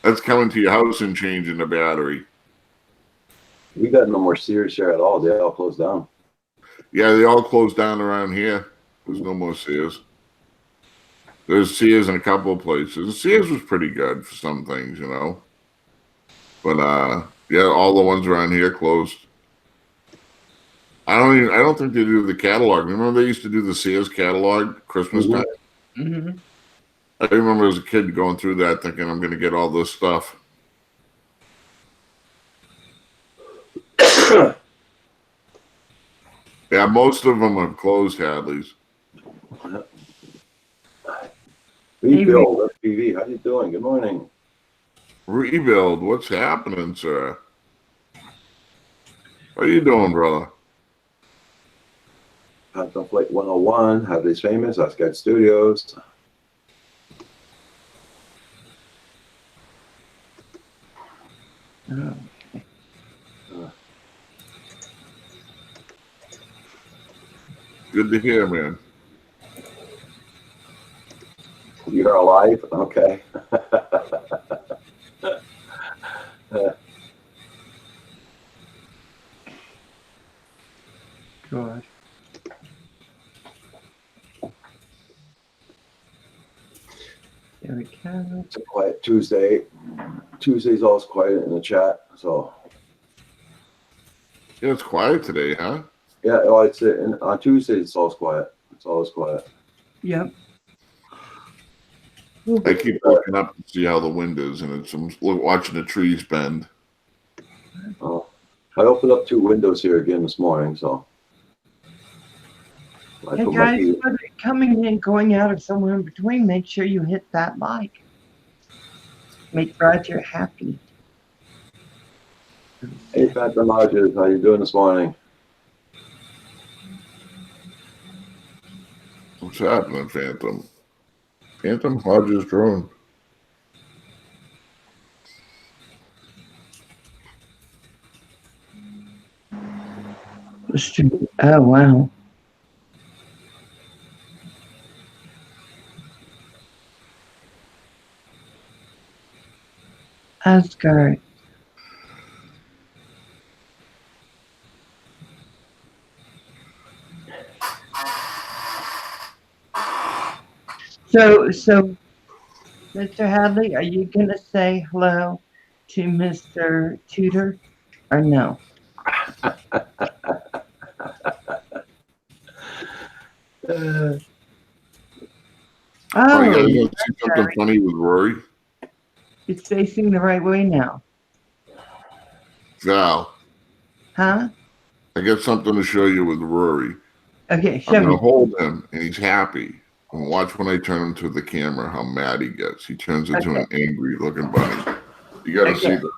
Speaker 4: That's coming to your house and changing the battery.
Speaker 1: We got no more Sears here at all. They all closed down.
Speaker 4: Yeah, they all closed down around here. There's no more Sears. There's Sears in a couple of places. Sears was pretty good for some things, you know. But yeah, all the ones around here closed. I don't think they do the catalog. Remember they used to do the Sears catalog Christmas time?
Speaker 2: Mm-hmm.
Speaker 4: I remember as a kid going through that thinking I'm going to get all this stuff. Yeah, most of them have closed, Hadley's.
Speaker 1: Rebuild FPV. How you doing? Good morning.
Speaker 4: Rebuild, what's happening, sir? How you doing, brother?
Speaker 1: Phantom Flight 101. Hadley's Famous. Asgard Studios.
Speaker 2: Oh.
Speaker 4: Good to hear, man.
Speaker 1: You're alive? Okay.
Speaker 2: God. There we go.
Speaker 1: It's a quiet Tuesday. Tuesday's always quiet in the chat. So
Speaker 4: Yeah, it's quiet today, huh?
Speaker 1: yeah, oh, it's on Tuesdays it's always quiet. It's always quiet.
Speaker 2: Yep.
Speaker 4: I keep looking up to see how the wind is, and I'm watching the trees bend.
Speaker 1: Oh, I opened up 2 windows here again this morning, so. I
Speaker 2: Hey
Speaker 1: put my
Speaker 2: guys,
Speaker 1: feet-
Speaker 2: whether you're coming in, going out, or somewhere in between, make sure you hit that like. Make Roger happy.
Speaker 1: Hey, Phantom Hodges, how you doing this morning?
Speaker 4: What's happening, Phantom? Phantom Hodges drone.
Speaker 2: Oh, wow. Asgard. So, Mr. Hadley, are you gonna say hello to Mr. Tudor, or no?
Speaker 4: Oh,
Speaker 2: Oh,
Speaker 4: you guys want to see something
Speaker 2: sorry.
Speaker 4: funny with Rory?
Speaker 2: It's facing the right way now,
Speaker 4: Val,
Speaker 2: huh?
Speaker 4: I got something to show you with Rory.
Speaker 2: Okay,
Speaker 4: I'm
Speaker 2: show
Speaker 4: going to
Speaker 2: me.
Speaker 4: hold him, and he's happy. And watch when I turn him to the camera how mad he gets. He turns into an angry-looking bunny. You got to see
Speaker 2: Okay.
Speaker 4: this.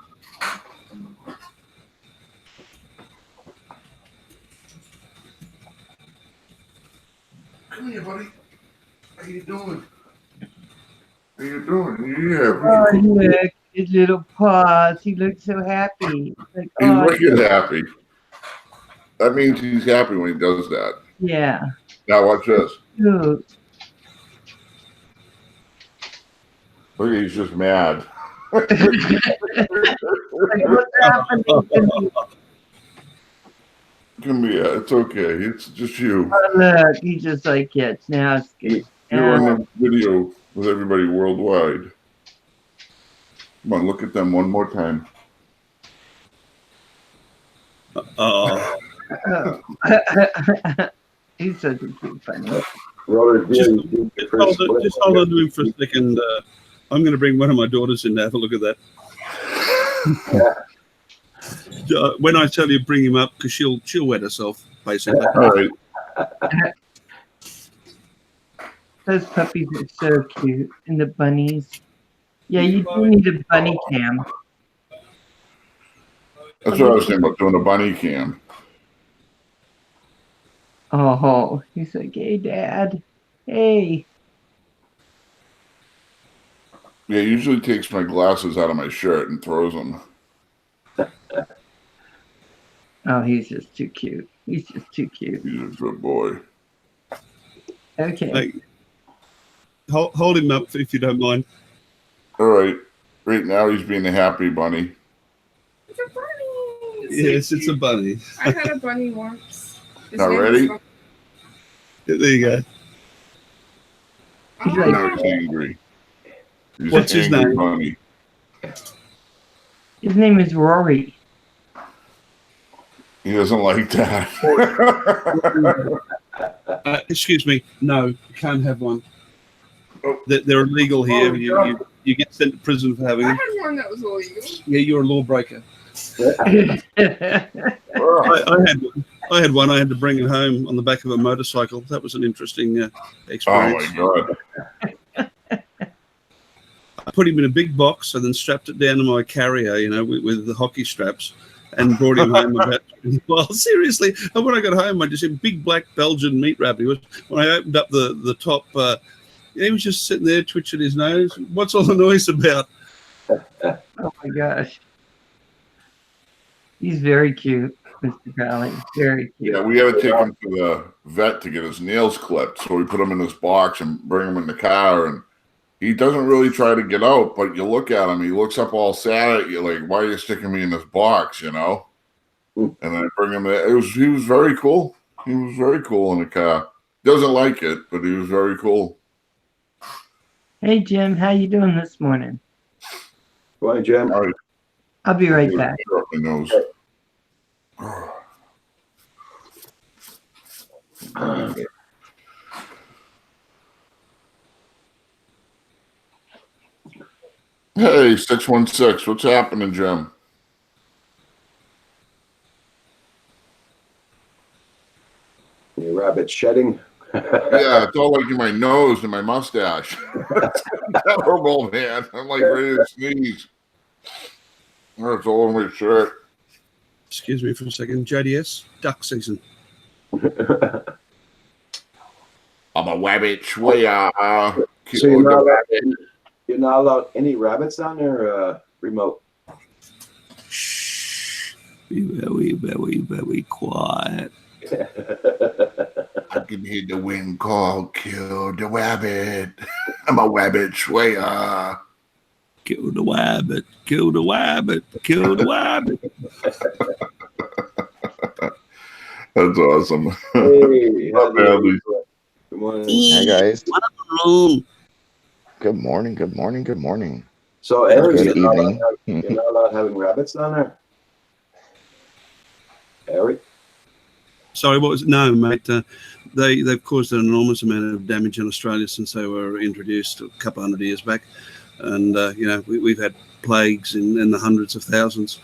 Speaker 4: Come here, buddy. How you doing? How you doing? Yeah.
Speaker 2: Oh, look, his little paws. He looks so happy. Like,
Speaker 4: He's
Speaker 2: oh,
Speaker 4: wicked happy. That means he's happy when he does that.
Speaker 2: yeah.
Speaker 4: Now watch this.
Speaker 2: Look.
Speaker 4: Look, he's just mad.
Speaker 2: Like, what's happening to me?
Speaker 4: Come here. It's okay. It's just you.
Speaker 2: Oh, look, he's just like, yeah, it's now it's good.
Speaker 4: You're on the video with everybody worldwide. Come on, look at them one more time.
Speaker 3: Oh,
Speaker 2: Oh. He's such a cute bunny.
Speaker 1: Robert,
Speaker 3: Just-
Speaker 1: you did the
Speaker 3: just
Speaker 1: first
Speaker 3: hold,
Speaker 1: split.
Speaker 3: just hold on to him for a second. I'm going to bring one of my daughters in to have a look at that. When I tell you bring him up, because she'll wet herself, basically.
Speaker 4: All right.
Speaker 2: Those puppies are so cute. And the bunnies. Yeah, you do need a bunny cam.
Speaker 4: That's what I was thinking about doing a bunny cam.
Speaker 2: Oh, he's like, hey, Dad. Hey.
Speaker 4: Yeah, he usually takes my glasses out of my shirt and throws them.
Speaker 2: Oh, he's just too cute. He's just too cute.
Speaker 4: He's a good boy.
Speaker 2: Okay.
Speaker 3: Hey, hold him up if you don't mind.
Speaker 4: All right. Right now he's being a happy bunny.
Speaker 6: It's a bunny. It's
Speaker 3: Yes,
Speaker 6: so
Speaker 3: it's a
Speaker 6: cute.
Speaker 3: bunny.
Speaker 6: I had a bunny once. His
Speaker 4: Not
Speaker 6: name
Speaker 4: ready?
Speaker 6: was-
Speaker 3: There you go.
Speaker 2: He's
Speaker 6: Oh,
Speaker 2: like-
Speaker 4: Now he's angry. He's
Speaker 3: What's
Speaker 4: an
Speaker 3: his
Speaker 4: angry
Speaker 3: name?
Speaker 4: bunny.
Speaker 2: His name is Rory.
Speaker 4: He doesn't like that.
Speaker 3: Excuse me. No, you can't have one.
Speaker 4: Oh.
Speaker 3: They're illegal here.
Speaker 4: Oh,
Speaker 3: You get sent to prison for having
Speaker 6: I
Speaker 3: them.
Speaker 6: had one that was illegal.
Speaker 3: Yeah, you're a lawbreaker.
Speaker 2: Oh
Speaker 3: I had one. I had to bring it home on the back of a motorcycle. That was an interesting
Speaker 4: Oh
Speaker 3: experience.
Speaker 4: my god.
Speaker 3: I put him in a big box and then strapped it down to my carrier, with the hockey straps, and brought him home about 20 miles. Seriously. And when I got home, I just had a big black Belgian meat wrap. When I opened up the top, he was just sitting there twitching his nose. What's all the noise about?
Speaker 2: my gosh. He's very cute, Mr. Crowley. Very cute.
Speaker 4: Yeah, we had to take him to the vet to get his nails clipped. So we put him in this box and bring him in the car. And he doesn't really try to get out, but you look at him, he looks up all sad at you, like, why are you sticking me in this box, And then I bring him there. He was very cool. He was very cool in the car. Doesn't like it, but he was very cool.
Speaker 2: Hey, Jim, how you doing this morning?
Speaker 1: Go on, Jim.
Speaker 4: All right.
Speaker 2: I'll be right back.
Speaker 4: Up my nose. Hey, 616. What's happening, Jim?
Speaker 1: Your rabbit shedding.
Speaker 4: Yeah, it's all like in my nose and my mustache. It's terrible, man. I'm like ready to sneeze. Oh, it's all over my shirt.
Speaker 3: Excuse me for a second. JDS, duck season.
Speaker 4: I'm a rabbit. Swear.
Speaker 1: So you're not allowed any rabbits down there, remote?
Speaker 3: Shh. Be very, very, very quiet.
Speaker 4: I can hear the wind call, kill the rabbit. I'm a rabbit. Swear.
Speaker 3: Kill the rabbit. Kill the rabbit. Kill the rabbit.
Speaker 4: That's awesome.
Speaker 1: Hey,
Speaker 4: Not badly.
Speaker 1: good morning.
Speaker 7: Hi guys.
Speaker 3: Room.
Speaker 7: Good morning. Good morning. Good morning.
Speaker 1: So, Eric,
Speaker 7: Good evening.
Speaker 1: you're not allowed having rabbits down there? Eric?
Speaker 3: Sorry, what was it? No, mate. They've caused an enormous amount of damage in Australia since they were introduced a couple hundred years back, and we've had plagues in the hundreds of thousands,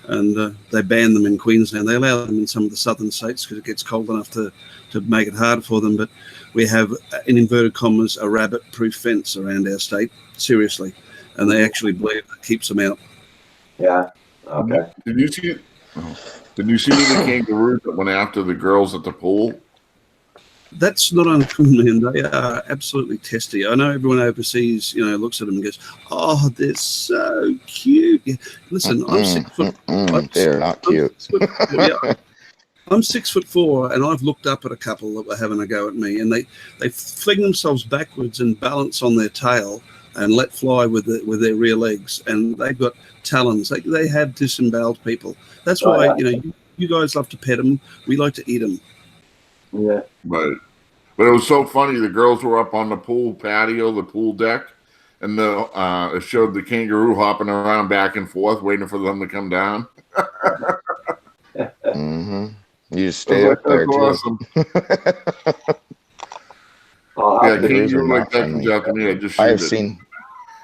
Speaker 3: and they banned them in Queensland. They allow them in some of the southern states because it gets cold enough to make it harder for them. But we have, in inverted commas, a rabbit-proof fence around our state. Seriously, and they actually believe it keeps them out.
Speaker 1: Yeah. Okay.
Speaker 4: Did you see? Did you see the kangaroos that went after the girls at the pool?
Speaker 3: That's not uncommon, and they are absolutely testy. I know everyone overseas, looks at them and goes, "Oh, they're so cute." Yeah. Listen, I'm 6 foot.
Speaker 7: They're not cute.
Speaker 3: I'm 6'4", and I've looked up at a couple that were having a go at me, and they fling themselves backwards and balance on their tail and let fly with their rear legs, and they've got talons. They have disemboweled people. That's why you guys love to pet them. We like to eat them.
Speaker 1: Yeah.
Speaker 4: But it was so funny. The girls were up on the pool patio, the pool deck, and it showed the kangaroo hopping around back and forth, waiting for them to come down.
Speaker 7: Mm-hmm. You just stay up there too.
Speaker 4: Awesome. Yeah, kangaroo like that comes out to me. I just shoot it.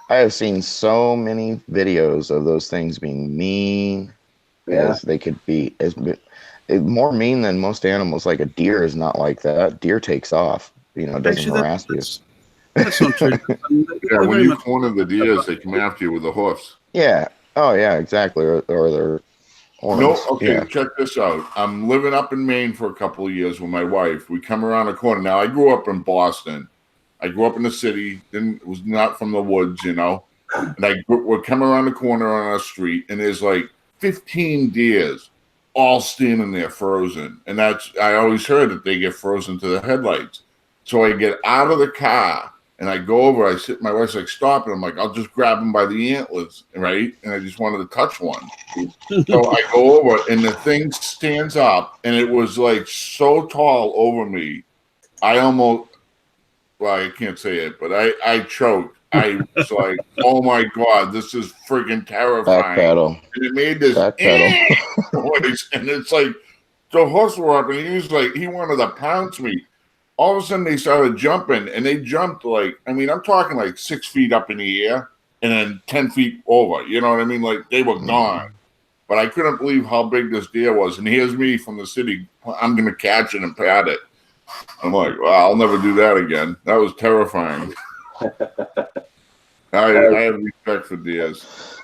Speaker 7: I have seen so many videos of those things being mean as they could be. More mean than most animals. Like a deer is not like that. Deer takes off. Doesn't
Speaker 3: Actually,
Speaker 7: harass you.
Speaker 3: That's not true.
Speaker 4: Yeah, when you corner the deers, they come after you with the hoofs.
Speaker 7: Yeah. Oh, yeah, exactly. Or their
Speaker 4: No, okay,
Speaker 7: Yeah.
Speaker 4: check this out. I'm living up in Maine for a couple of years with my wife. We come around a corner. Now, I grew up in Boston. I grew up in the city. Was not from the woods, And would come around the corner on our street, and there's like 15 deers all standing there frozen. And I always heard that they get frozen to the headlights. So I get out of the car, and I go over. My wife's like, stop. And I'm like, I'll just grab them by the antlers, right? And I just wanted to touch one. So I go over, and the thing stands up, and it was like so tall over me. I almost, I can't say it, but I choked. I was like, oh my God, this is freaking terrifying.
Speaker 7: Backpedal.
Speaker 4: And it made this noise, and it's like the horse were up, and he wanted to pounce me. All of a sudden, they started jumping, and they jumped I'm talking like 6 feet up in the air and then 10 feet over. You know what I mean? Like they were gone. But I couldn't believe how big this deer was. And here's me from the city. I'm going to catch it and pat it. I'm like, well, I'll never do that again. That was terrifying. I have respect for deers.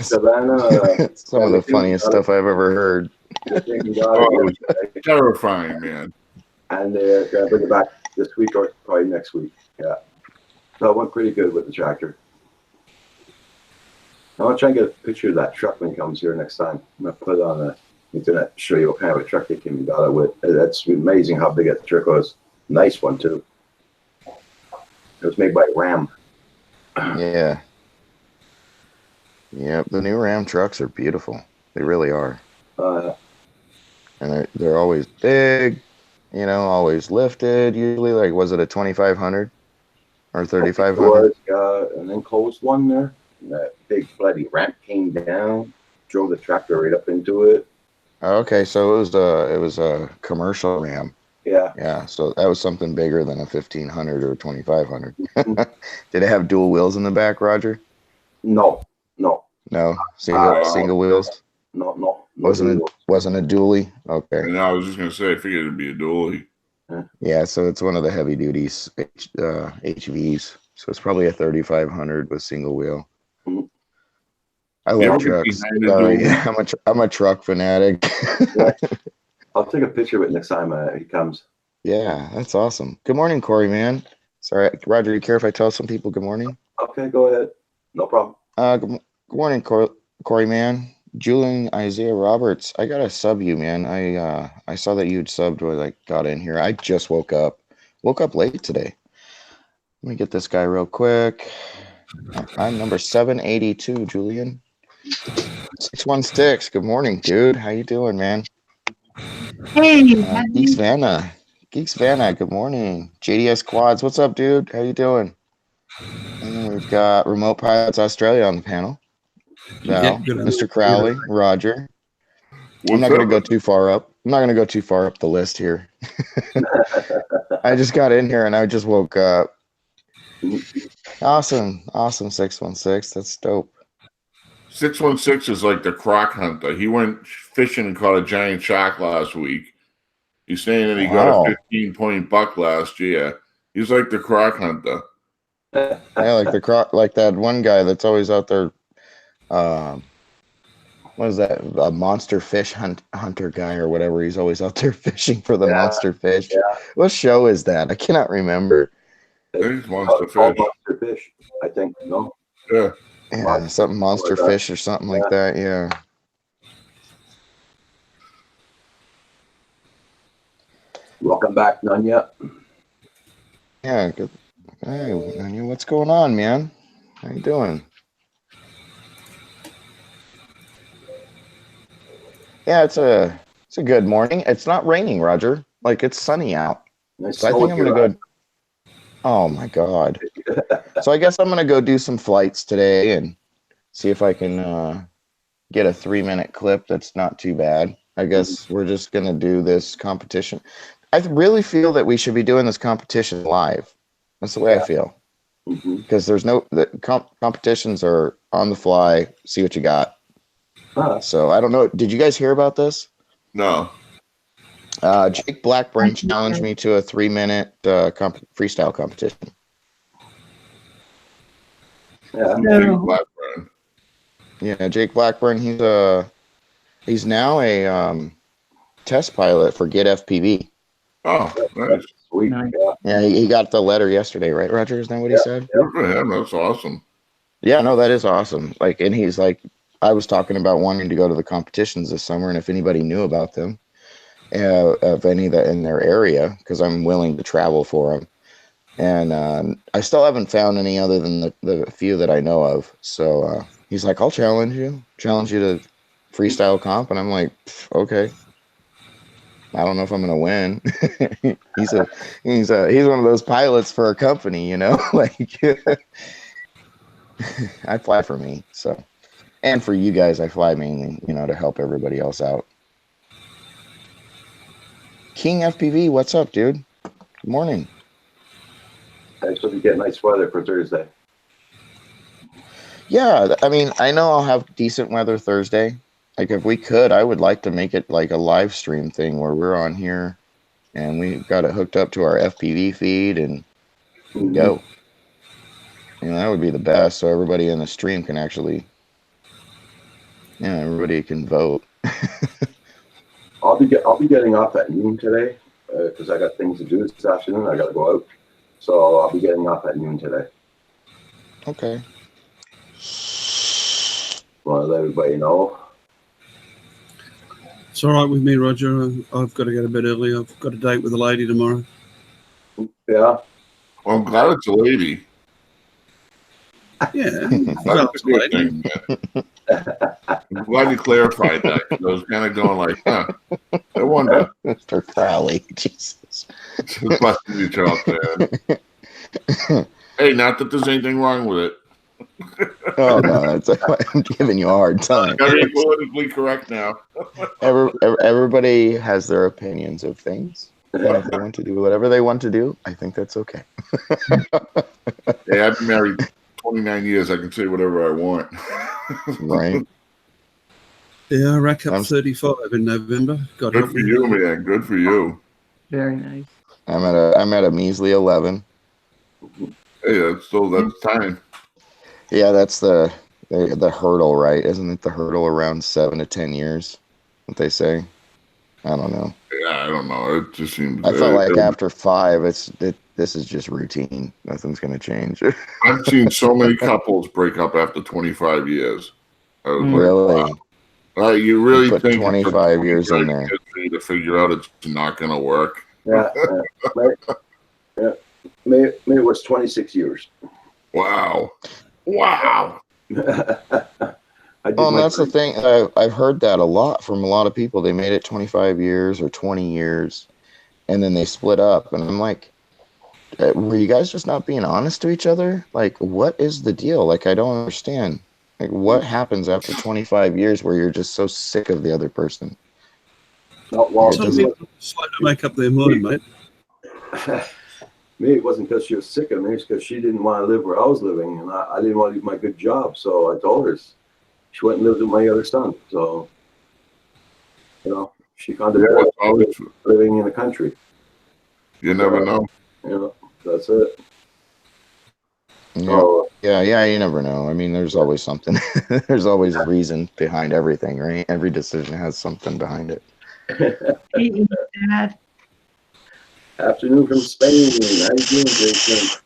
Speaker 1: Savannah,
Speaker 7: Some of the funniest stuff I've ever heard.
Speaker 4: Oh, it was terrifying, man.
Speaker 1: And they're going to bring it back this week or probably next week. Yeah. So it went pretty good with the tractor. I want to try and get a picture of that truck when he comes here next time. I'm going to put it on the internet to show you what kind of a truck they came and got it with. That's amazing how big that truck was. Nice one, too. It was made by Ram.
Speaker 7: Yeah. Yeah, the new Ram trucks are beautiful. They really are. and they're always big, you know, always lifted. Usually, like, was it a 2500 or 3500?
Speaker 1: An enclosed one there. And that big bloody ramp came down, drove the tractor right up into it.
Speaker 7: Okay, so it was a commercial Ram.
Speaker 1: Yeah.
Speaker 7: Yeah, so that was something bigger than a 1500 or 2500. Did it have dual wheels in the back, Roger?
Speaker 1: No.
Speaker 7: No, single wheels.
Speaker 1: No.
Speaker 7: Wasn't a dually. Okay.
Speaker 4: And I was just gonna say, I figured it'd be a dually.
Speaker 7: Yeah, so it's one of the heavy duties HVs. So it's probably a 3500 with single wheel.
Speaker 1: Mhm.
Speaker 7: I
Speaker 4: You
Speaker 7: love
Speaker 4: ever get
Speaker 7: trucks.
Speaker 4: behind a
Speaker 7: Sorry,
Speaker 4: dually?
Speaker 7: I'm a truck fanatic.
Speaker 1: I'll take a picture of it next time he comes.
Speaker 7: Yeah, that's awesome. Good morning, Corey, man. Sorry, Roger, you care if I tell some people good morning?
Speaker 1: Okay, go ahead. No problem.
Speaker 7: Good morning, Corey, man. Julian Isaiah Roberts, I gotta sub you, man. I saw that you'd subbed when I got in here. I just woke up late today. Let me get this guy real quick. I'm number 782, Julian. 616. Good morning, dude. How you doing, man?
Speaker 2: Hey,
Speaker 7: Geeks Vanna. Good morning. JDS Quads. What's up, dude? How you doing? And then we've got Remote Pilots Australia on the panel. Val,
Speaker 3: Yeah, good.
Speaker 7: Mr. Crowley, Roger. I'm
Speaker 4: What's
Speaker 7: not going to
Speaker 4: up?
Speaker 7: go too far up. I'm not going to go too far up the list here. I just got in here and I just woke up. Awesome, 616. That's dope.
Speaker 4: 616 is like the croc hunter. He went fishing and caught a giant shark last week. He's saying that he got a 15-point buck last year. He's like the croc hunter.
Speaker 7: Yeah, like the croc, like that one guy that's always out there. What is that? A monster fish hunter guy or whatever. He's always out there fishing for the monster fish.
Speaker 1: Yeah.
Speaker 7: What show is that? I cannot remember.
Speaker 4: I think it's monster
Speaker 1: Called
Speaker 4: fish.
Speaker 1: Monster Fish, I think. No.
Speaker 4: Yeah.
Speaker 7: Yeah, something monster
Speaker 1: like that.
Speaker 7: fish or something like that. Yeah.
Speaker 1: Welcome back, Nunya.
Speaker 7: Yeah. Good. Hey, Nanya, what's going on, man? How you doing? Yeah, it's a good morning. It's not raining, Roger. Like, it's sunny out.
Speaker 1: Nice
Speaker 7: So I think I'm gonna go. Oh my God. So I guess I'm gonna go do some flights today and see if I can get a 3-minute clip that's not too bad. I guess we're just gonna do this competition. I really feel that we should be doing this competition live. That's the way I feel. Because there's no competitions are on the fly. See what you got. So I don't know. Did you guys hear about this?
Speaker 4: No.
Speaker 7: Jake Blackburn challenged me to a 3-minute freestyle competition.
Speaker 1: Yeah.
Speaker 4: Jake Blackburn.
Speaker 7: Yeah, Jake Blackburn. He's now a test pilot for Get FPV.
Speaker 4: Oh, nice.
Speaker 1: Sweet.
Speaker 2: Nice.
Speaker 1: Yeah.
Speaker 7: Yeah, he got the letter yesterday, right, Roger? Isn't that what he said?
Speaker 4: Good for him. That's awesome.
Speaker 7: Yeah, no, that is awesome. Like, and he's like, I was talking about wanting to go to the competitions this summer, and if anybody knew about them, of any that in their area, because I'm willing to travel for them. And I still haven't found any other than the few that I know of. So he's like, I'll challenge you to freestyle comp, and I'm like, okay. I don't know if I'm gonna win. he's one of those pilots for a company, you know. Like, I fly for me, so, and for you guys, I fly mainly, you know, to help everybody else out. King FPV, what's up, dude? Good morning.
Speaker 1: Thanks for getting nice weather for Thursday.
Speaker 7: Yeah, I mean, I know I'll have decent weather Thursday. Like, if we could, I would like to make it like a live stream thing where we're on here and we've got it hooked up to our FPV feed and go. You know, that would be the best. So everybody in the stream can actually, yeah, everybody can vote.
Speaker 1: I'll be getting off at noon today because I got things to do this afternoon. I got to go out, so I'll be getting off at noon today.
Speaker 7: Okay.
Speaker 1: Want to let everybody know.
Speaker 3: It's all right with me, Roger. I've got to get a bit early. I've got a date with a lady tomorrow.
Speaker 1: Yeah.
Speaker 4: Well, I'm glad it's a lady.
Speaker 3: Yeah.
Speaker 4: That's
Speaker 3: Well,
Speaker 4: a good thing, man. I'm glad you clarified that. 'Cause I was kind of going like, I wonder.
Speaker 7: Mr. Crowley, Jesus.
Speaker 4: Just busting each out there. Hey, not that there's anything wrong with it.
Speaker 7: Oh no, that's I'm giving you a hard time.
Speaker 4: Very politically correct now.
Speaker 7: Everybody has their opinions of things. And if they want to do whatever they want to do, I think that's okay.
Speaker 4: Hey, I've been married 29 years. I can say whatever I want.
Speaker 7: Right?
Speaker 3: Yeah, I rack up
Speaker 7: I'm-
Speaker 3: 35 in November. God
Speaker 4: Good
Speaker 3: help
Speaker 4: for
Speaker 3: me.
Speaker 4: you, man. Good for you.
Speaker 2: Very nice.
Speaker 7: I'm at a measly 11.
Speaker 4: Hey, that's time.
Speaker 7: Yeah, that's the hurdle, right? Isn't it the hurdle around 7 to 10 years? What they say? I don't know.
Speaker 4: Yeah, I don't know. It just seems.
Speaker 7: I felt like after 5, this is just routine. Nothing's gonna change.
Speaker 4: I've seen so many couples break up after 25 years. I was like,
Speaker 7: Really?
Speaker 4: wow. You really
Speaker 7: Put
Speaker 4: think it took
Speaker 7: 25 years in
Speaker 4: 25
Speaker 7: there.
Speaker 4: years for you to figure out it's not going to work?
Speaker 1: Yeah. Maybe it was 26 years.
Speaker 4: Wow.
Speaker 1: I did
Speaker 7: Well, and
Speaker 1: my
Speaker 7: that's the thing. I've heard that a lot from a lot of people. They made it 25 years or 20 years, and then they split up. And I'm like, were you guys just not being honest to each other? Like, what is the deal? Like, I don't understand. Like, what happens after 25 years where you're just so sick of the other person?
Speaker 1: Not well,
Speaker 3: Some people are slow to make up their mind, mate.
Speaker 1: Maybe it wasn't because she was sick of me. It's because she didn't want to live where I was living, and I didn't want to leave my good job. So I told her. She went and lived with my other son. So, she found
Speaker 4: Yeah,
Speaker 1: it
Speaker 4: it's always,
Speaker 1: living in the country.
Speaker 4: you never know.
Speaker 1: That's it.
Speaker 7: Yeah.
Speaker 1: So,
Speaker 7: Yeah, you never know. I mean, there's always something. There's always a reason behind everything, right? Every decision has something behind it.
Speaker 2: Hey, Dad.
Speaker 1: afternoon from Spain. How you doing, Jason?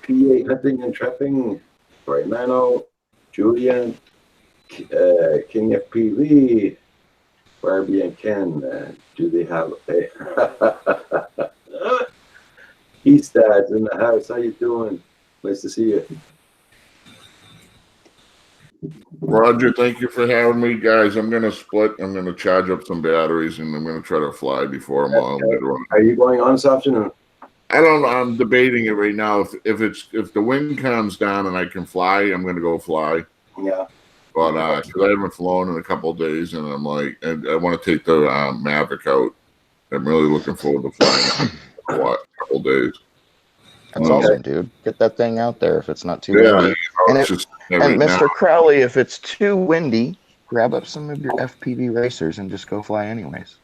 Speaker 1: PA Hunting and Trapping, Brian Mano, Julian, King FPV, Barbie and Ken. Do they have a Eastad's in the house? How you doing? Nice to see you.
Speaker 4: Roger, thank you for having me, guys. I'm going to split. I'm going to charge up some batteries, and I'm going to try to fly before I'm on later on.
Speaker 1: Are you going on this afternoon?
Speaker 4: I don't know. I'm debating it right now. If the wind comes down and I can fly, I'm going to go fly.
Speaker 1: Yeah.
Speaker 4: But because I haven't flown in a couple of days, and I'm like, and I want to take the Maverick out. I'm really looking forward to flying for a couple of days.
Speaker 7: That's
Speaker 4: Okay.
Speaker 7: awesome, dude. Get that thing out there if it's not too
Speaker 4: Yeah,
Speaker 7: windy. And,
Speaker 4: it's just
Speaker 7: and
Speaker 4: right
Speaker 7: Mr.
Speaker 4: now.
Speaker 7: Crowley, if it's too windy, grab up some of your FPV racers and just go fly anyways.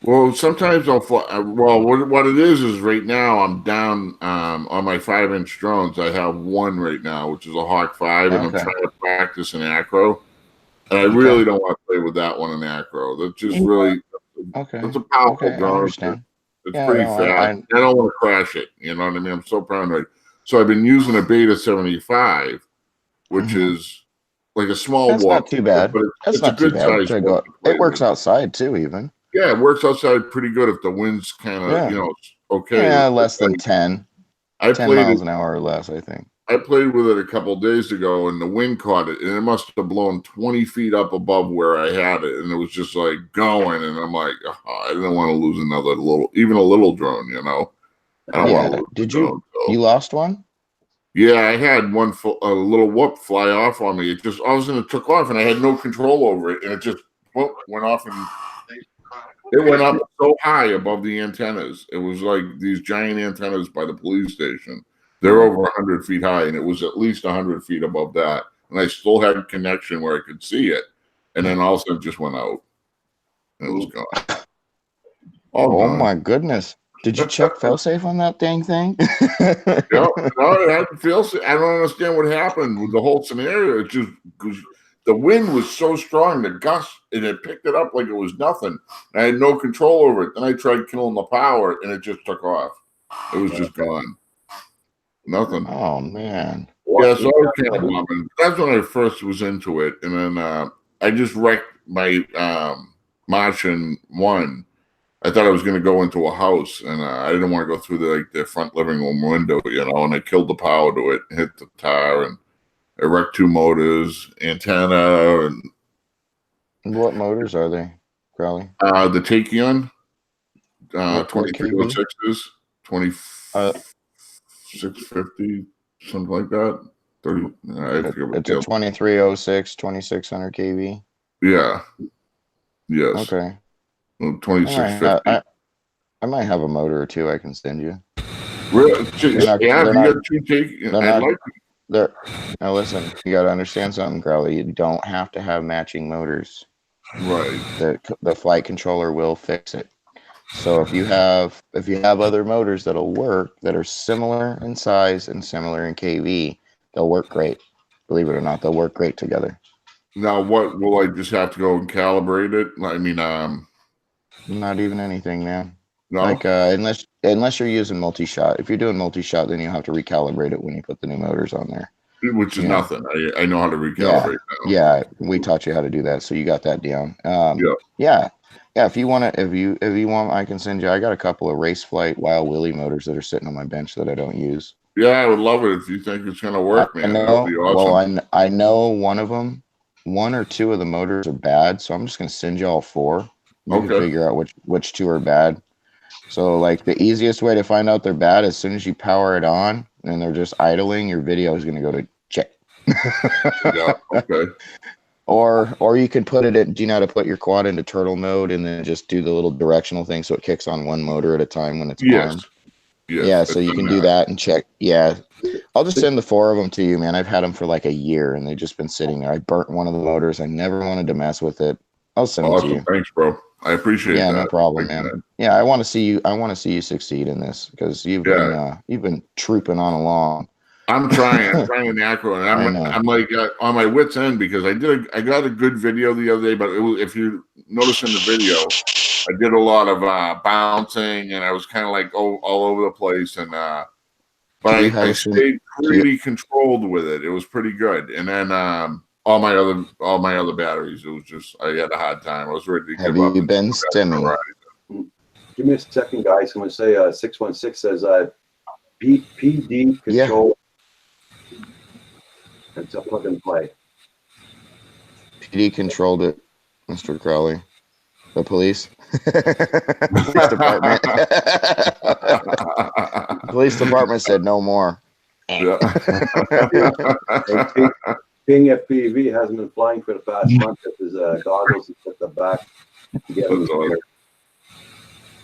Speaker 4: Well, sometimes I'll fly. Well, what it is right now I'm down on my 5-inch drones. I have one right now, which is a Hawk 5, and I'm
Speaker 7: Okay.
Speaker 4: trying to practice in acro. And I really don't want to play with that one in acro. That's just really
Speaker 7: Okay.
Speaker 4: it's a powerful
Speaker 7: Okay, I
Speaker 4: drone.
Speaker 7: understand.
Speaker 4: It's
Speaker 7: Yeah,
Speaker 4: pretty
Speaker 7: no,
Speaker 4: fast. I don't want to crash it. You know what I mean? I'm so paranoid. So I've been using a Beta 75, which
Speaker 7: Mhm.
Speaker 4: is like a small
Speaker 7: That's
Speaker 4: walk.
Speaker 7: not too bad.
Speaker 4: But
Speaker 7: That's
Speaker 4: it's a
Speaker 7: not too
Speaker 4: good
Speaker 7: bad.
Speaker 4: size
Speaker 7: To go.
Speaker 4: one to play
Speaker 7: It works
Speaker 4: with.
Speaker 7: outside too, even.
Speaker 4: Yeah, it works outside pretty good if the wind's kind of,
Speaker 7: Yeah.
Speaker 4: okay.
Speaker 7: Yeah, less than 10
Speaker 4: I
Speaker 7: 10
Speaker 4: played
Speaker 7: miles
Speaker 4: it.
Speaker 7: an hour or less, I think.
Speaker 4: I played with it a couple of days ago, and the wind caught it, and it must have blown 20 feet up above where I had it, and it was just like going, and I'm like, I didn't want to lose another even a little drone, I don't want to
Speaker 7: Yeah.
Speaker 4: lose
Speaker 7: Did
Speaker 4: a drone, so.
Speaker 7: you lost one?
Speaker 4: Yeah, I had a little whoop fly off on me. It just all of a sudden it took off, and I had no control over it, and it just went off, and it went up so high above the antennas. It was like these giant antennas by the police station. They're over 100 feet high, and it was at least 100 feet above that. And I still had a connection where I could see it, and then all of a sudden it just went out, and it was gone. All
Speaker 7: Oh
Speaker 4: gone.
Speaker 7: my goodness. Did you check failsafe on that dang thing?
Speaker 4: No, it had to feel. I don't understand what happened with the whole scenario. It just because the wind was so strong, the gust, and it picked it up like it was nothing. I had no control over it. Then I tried killing the power, and it just took off. It was just gone. Nothing.
Speaker 7: Oh man.
Speaker 4: Yeah, so I was kind of loving. That's when I first was into it, and then I just wrecked my Martian 1, I thought I was going to go into a house, and I didn't want to go through the front living room window, and I killed the power to it, hit the tire, and I wrecked 2 motors, antenna, and
Speaker 7: What motors are they, Crowley?
Speaker 4: the Takion,
Speaker 7: What
Speaker 4: 2306s, 2650, something like that. 30. I forget what
Speaker 7: It's a 2306, 2600 kV.
Speaker 4: Yeah. Yes.
Speaker 7: Okay.
Speaker 4: 2650.
Speaker 7: I might have a motor or two I can send you.
Speaker 4: Really?
Speaker 7: They're not-
Speaker 4: Yeah,
Speaker 7: they're
Speaker 4: you
Speaker 7: not-
Speaker 4: got 2 Takion.
Speaker 7: they're
Speaker 4: I
Speaker 7: not-
Speaker 4: like
Speaker 7: Now listen, you got to understand something, Crowley. You don't have to have matching motors.
Speaker 4: Right.
Speaker 7: The flight controller will fix it. So if you have other motors that'll work that are similar in size and similar in kV, they'll work great. Believe it or not, they'll work great together.
Speaker 4: Now, what will I just have to go and calibrate it? I mean,
Speaker 7: Not even anything, man.
Speaker 4: no.
Speaker 7: Like unless you're using multi-shot. If you're doing multi-shot, then you'll have to recalibrate it when you put the new motors on there.
Speaker 4: Which is
Speaker 7: Yeah.
Speaker 4: nothing. I know how to recalibrate now.
Speaker 7: Yeah, we taught you how to do that, so you got that down. Yeah. If you want to, if you want, I can send you. I got a couple of race flight Wild Willie motors that are sitting on my bench that I don't use.
Speaker 4: Yeah, I would love it if you think it's gonna work, man. That would be awesome.
Speaker 7: Well, I know one or two of the motors are bad, so I'm just gonna send you all 4. You can figure out which 2 are bad. So like the easiest way to find out they're bad, as soon as you power it on and they're just idling, your video is gonna go to check.
Speaker 4: Yeah. Okay.
Speaker 7: Or you could put it in. Do you know how to put your quad into turtle mode and then just do the little directional thing so it kicks on one motor at a time when it's armed?
Speaker 4: Yes.
Speaker 7: Yeah, so you can do that and check. Yeah, I'll just send the 4 of them to you, man. I've had them for like a year and they've just been sitting there. I burnt one of the motors. I never wanted to mess with it. I'll send it to
Speaker 4: Awesome.
Speaker 7: you.
Speaker 4: Thanks, bro. I appreciate that.
Speaker 7: Yeah, no problem,
Speaker 4: Thank you,
Speaker 7: man. Yeah, I want to see you. I want to see you succeed in this because you've been trooping on along.
Speaker 4: I'm trying with Acro, and I'm like on my wit's end because I got a good video the other day, but if you notice in the video, I did a lot of bouncing and I was kind of like all over the place, and but I stayed pretty controlled with it. It was pretty good, and then all my other batteries, it was just I had a hard time. I was ready to give up.
Speaker 7: Have you been stimming?
Speaker 1: Give me a second, guys. I'm going to say 616 says PD control. It's a plug and play.
Speaker 7: PD controlled it, Mr. Crowley. The police. Police department. Police department said no more.
Speaker 4: Yeah.
Speaker 1: King FPV hasn't been flying for the past month. If his goggles at the back.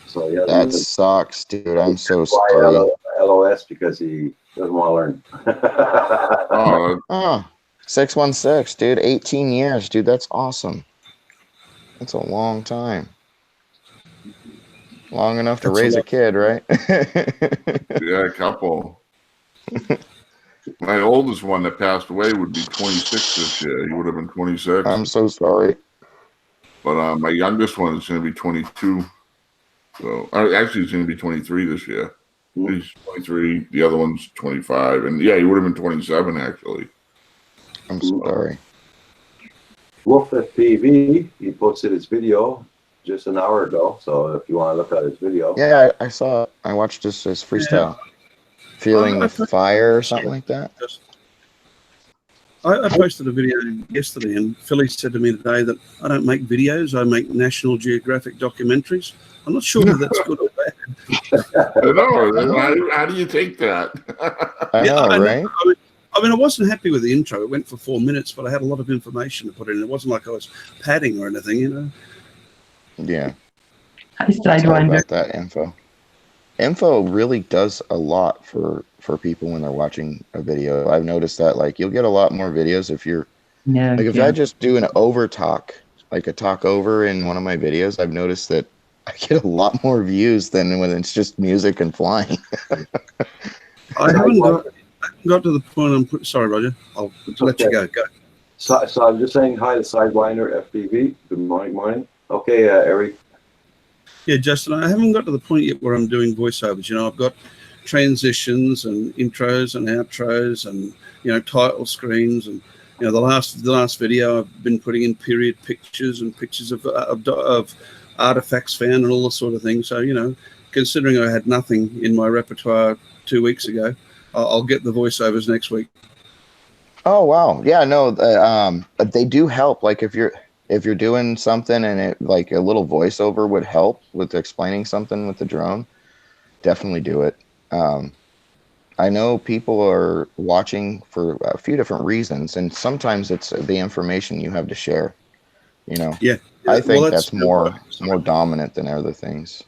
Speaker 1: So yeah,
Speaker 7: that sucks, dude. I'm so sorry.
Speaker 1: LOS because he doesn't want to learn.
Speaker 7: 616, dude. 18 years, dude. That's awesome. That's a long time. Long enough to raise a kid, right?
Speaker 4: Yeah, a couple. My oldest one that passed away would be 26 this year. He would have been 26.
Speaker 7: I'm so sorry.
Speaker 4: But my youngest one is going to be 22. So actually, he's going to be 23 this year. He's 23. The other one's 25. And yeah, he would have been 27 actually.
Speaker 7: I'm sorry.
Speaker 1: Wolf FPV, he posted his video just an hour ago. So if you want to look at his video.
Speaker 7: Yeah, I saw it. I watched his freestyle. Feeling the fire or something like that.
Speaker 3: I posted a video yesterday, and Philly said to me today that I don't make videos, I make National Geographic documentaries. I'm not sure whether that's good or bad.
Speaker 4: I know. How do you take that?
Speaker 7: I know, right?
Speaker 3: I mean, I wasn't happy with the intro. It went for 4 minutes, but I had a lot of information to put in. It wasn't like I was padding or anything, you know.
Speaker 7: Yeah.
Speaker 2: I Sidewinder.
Speaker 7: About that info. Info really does a lot for people when they're watching a video. I've noticed that, like, you'll get a lot more videos if you're if I just do an over talk, like a talk over in one of my videos. I've noticed that I get a lot more views than when it's just music and flying.
Speaker 3: I haven't got to the point. Sorry, Roger. I'll let you go. Go.
Speaker 1: So I'm just saying hi to Sidewinder FPV. Good morning. Okay, Eric.
Speaker 3: Yeah, Justin, I haven't got to the point yet where I'm doing voiceovers. You know, I've got transitions and intros and outros and, you know, title screens and You know, the last video I've been putting in period pictures and pictures of artifacts found and all this sort of thing. So, you know, considering I had nothing in my repertoire 2 weeks ago, I'll get the voiceovers next week.
Speaker 7: Oh wow, yeah, no, they do help. Like if you're doing something and it like a little voiceover would help with explaining something with the drone, definitely do it. I know people are watching for a few different reasons, and sometimes it's the information you have to share. You know,
Speaker 3: Yeah,
Speaker 7: I think
Speaker 3: well,
Speaker 7: that's more dominant than other things.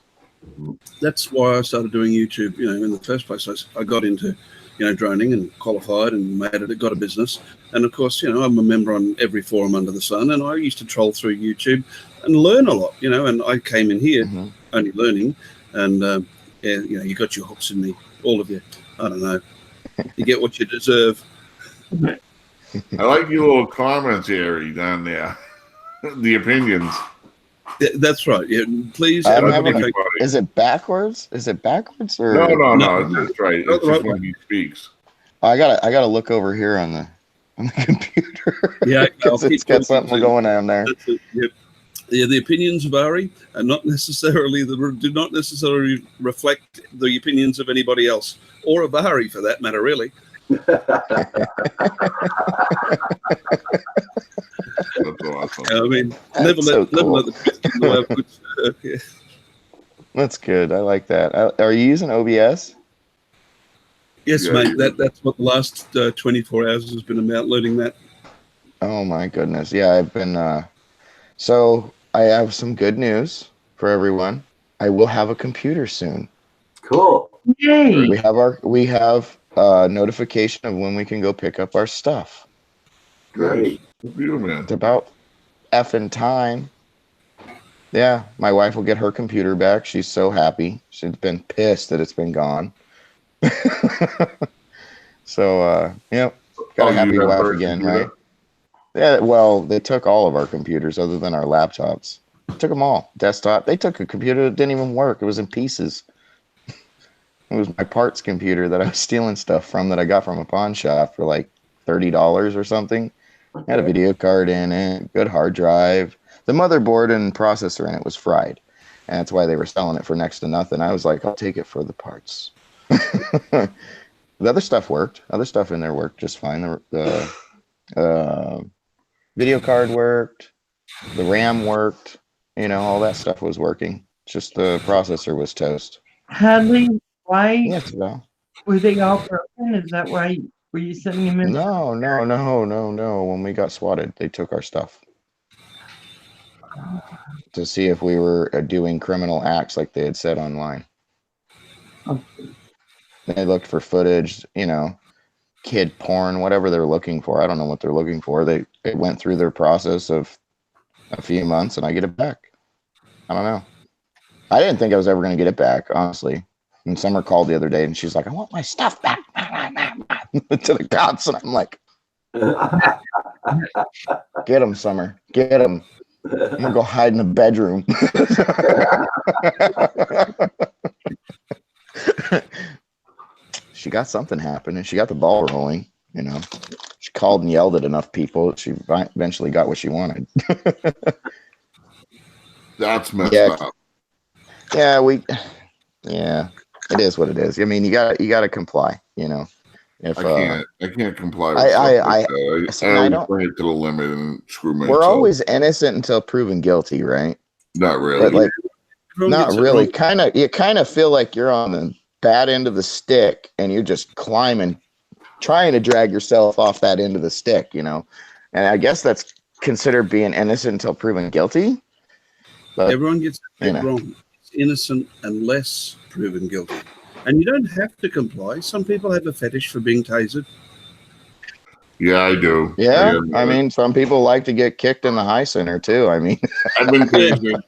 Speaker 3: That's why I started doing YouTube. You know, in the first place, I got into, you know, droning and qualified and made it, got a business. And of course, you know, I'm a member on every forum under the sun, and I used to troll through YouTube and learn a lot, you know, and I came in here only learning, and yeah, you know, you got your hooks in me, all of you. I don't know. You get what you deserve.
Speaker 4: I like your little commentary down there. The opinions.
Speaker 3: That's right. Yeah, please.
Speaker 7: Is it backwards? Is it backwards or
Speaker 4: no? That's right. It's just when he speaks.
Speaker 7: I gotta look over here on the computer.
Speaker 3: Yeah,
Speaker 7: because it's got something going on there.
Speaker 3: Yeah, the opinions of Ari are not necessarily do not necessarily reflect the opinions of anybody else, or of Ari for that matter, really.
Speaker 4: That's awesome.
Speaker 3: I mean, never let the truth get in the way of good stuff. Yeah.
Speaker 7: That's good. I like that. Are you using OBS?
Speaker 3: Yes, yeah, mate. That's what the last 24 hours has been about, learning that.
Speaker 7: Oh my goodness. Yeah, I've been. So I have some good news for everyone. I will have a computer soon.
Speaker 1: Cool.
Speaker 2: Yay!
Speaker 7: We have notification of when we can go pick up our stuff.
Speaker 1: Great.
Speaker 4: You, man.
Speaker 7: It's about effing time. Yeah, my wife will get her computer back. She's so happy. She's been pissed that it's been gone. So, yeah, got a happy wife again, right? Yeah, well, they took all of our computers other than our laptops. Took them all. Desktop. They took a computer that didn't even work. It was in pieces. It was my parts computer that I was stealing stuff from that I got from a pawn shop for like $30 or something. Okay. Had a video card in it, good hard drive. The motherboard and processor in it was fried. And that's why they were selling it for next to nothing. I was like, I'll take it for the parts. The other stuff worked. Other stuff in there worked just fine. The video card worked. The RAM worked. You know, all that stuff was working. Just the processor was toast.
Speaker 2: Hadley, why
Speaker 7: Yes, well.
Speaker 2: were they all broken? Is that why were you sending them in?
Speaker 7: No. When we got swatted, they took our stuff to see if we were doing criminal acts like they had said online.
Speaker 2: Oh.
Speaker 7: They looked for footage, you know, kid porn, whatever they're looking for. I don't know what they're looking for. They went through their process of a few months, and I get it back. I don't know. I didn't think I was ever going to get it back, honestly. And Summer called the other day, and she's like, I want my stuff back to the cops. And I'm like, get him, Summer. Get him. I'm going to go hide in the bedroom. She got something happening. She got the ball rolling, you know. She called and yelled at enough people. She eventually got what she wanted.
Speaker 4: That's messed up.
Speaker 7: Yeah, it is what it is. I mean, you gotta comply, you know. If
Speaker 4: I can't comply with
Speaker 7: I don't
Speaker 4: bring it to the limit and screw myself.
Speaker 7: We're always innocent until proven guilty, right?
Speaker 4: Not really.
Speaker 7: But like, not really. You kind of feel like you're on the bad end of the stick and you're just climbing, trying to drag yourself off that end of the stick, you know. And I guess that's considered being innocent until proven guilty. But
Speaker 3: everyone gets it wrong. It's innocent unless proven guilty. And you don't have to comply. Some people have a fetish for being tasered.
Speaker 4: Yeah, I do.
Speaker 7: Yeah, I mean, some people like to get kicked in the high center too. I mean,
Speaker 4: I've been tasered.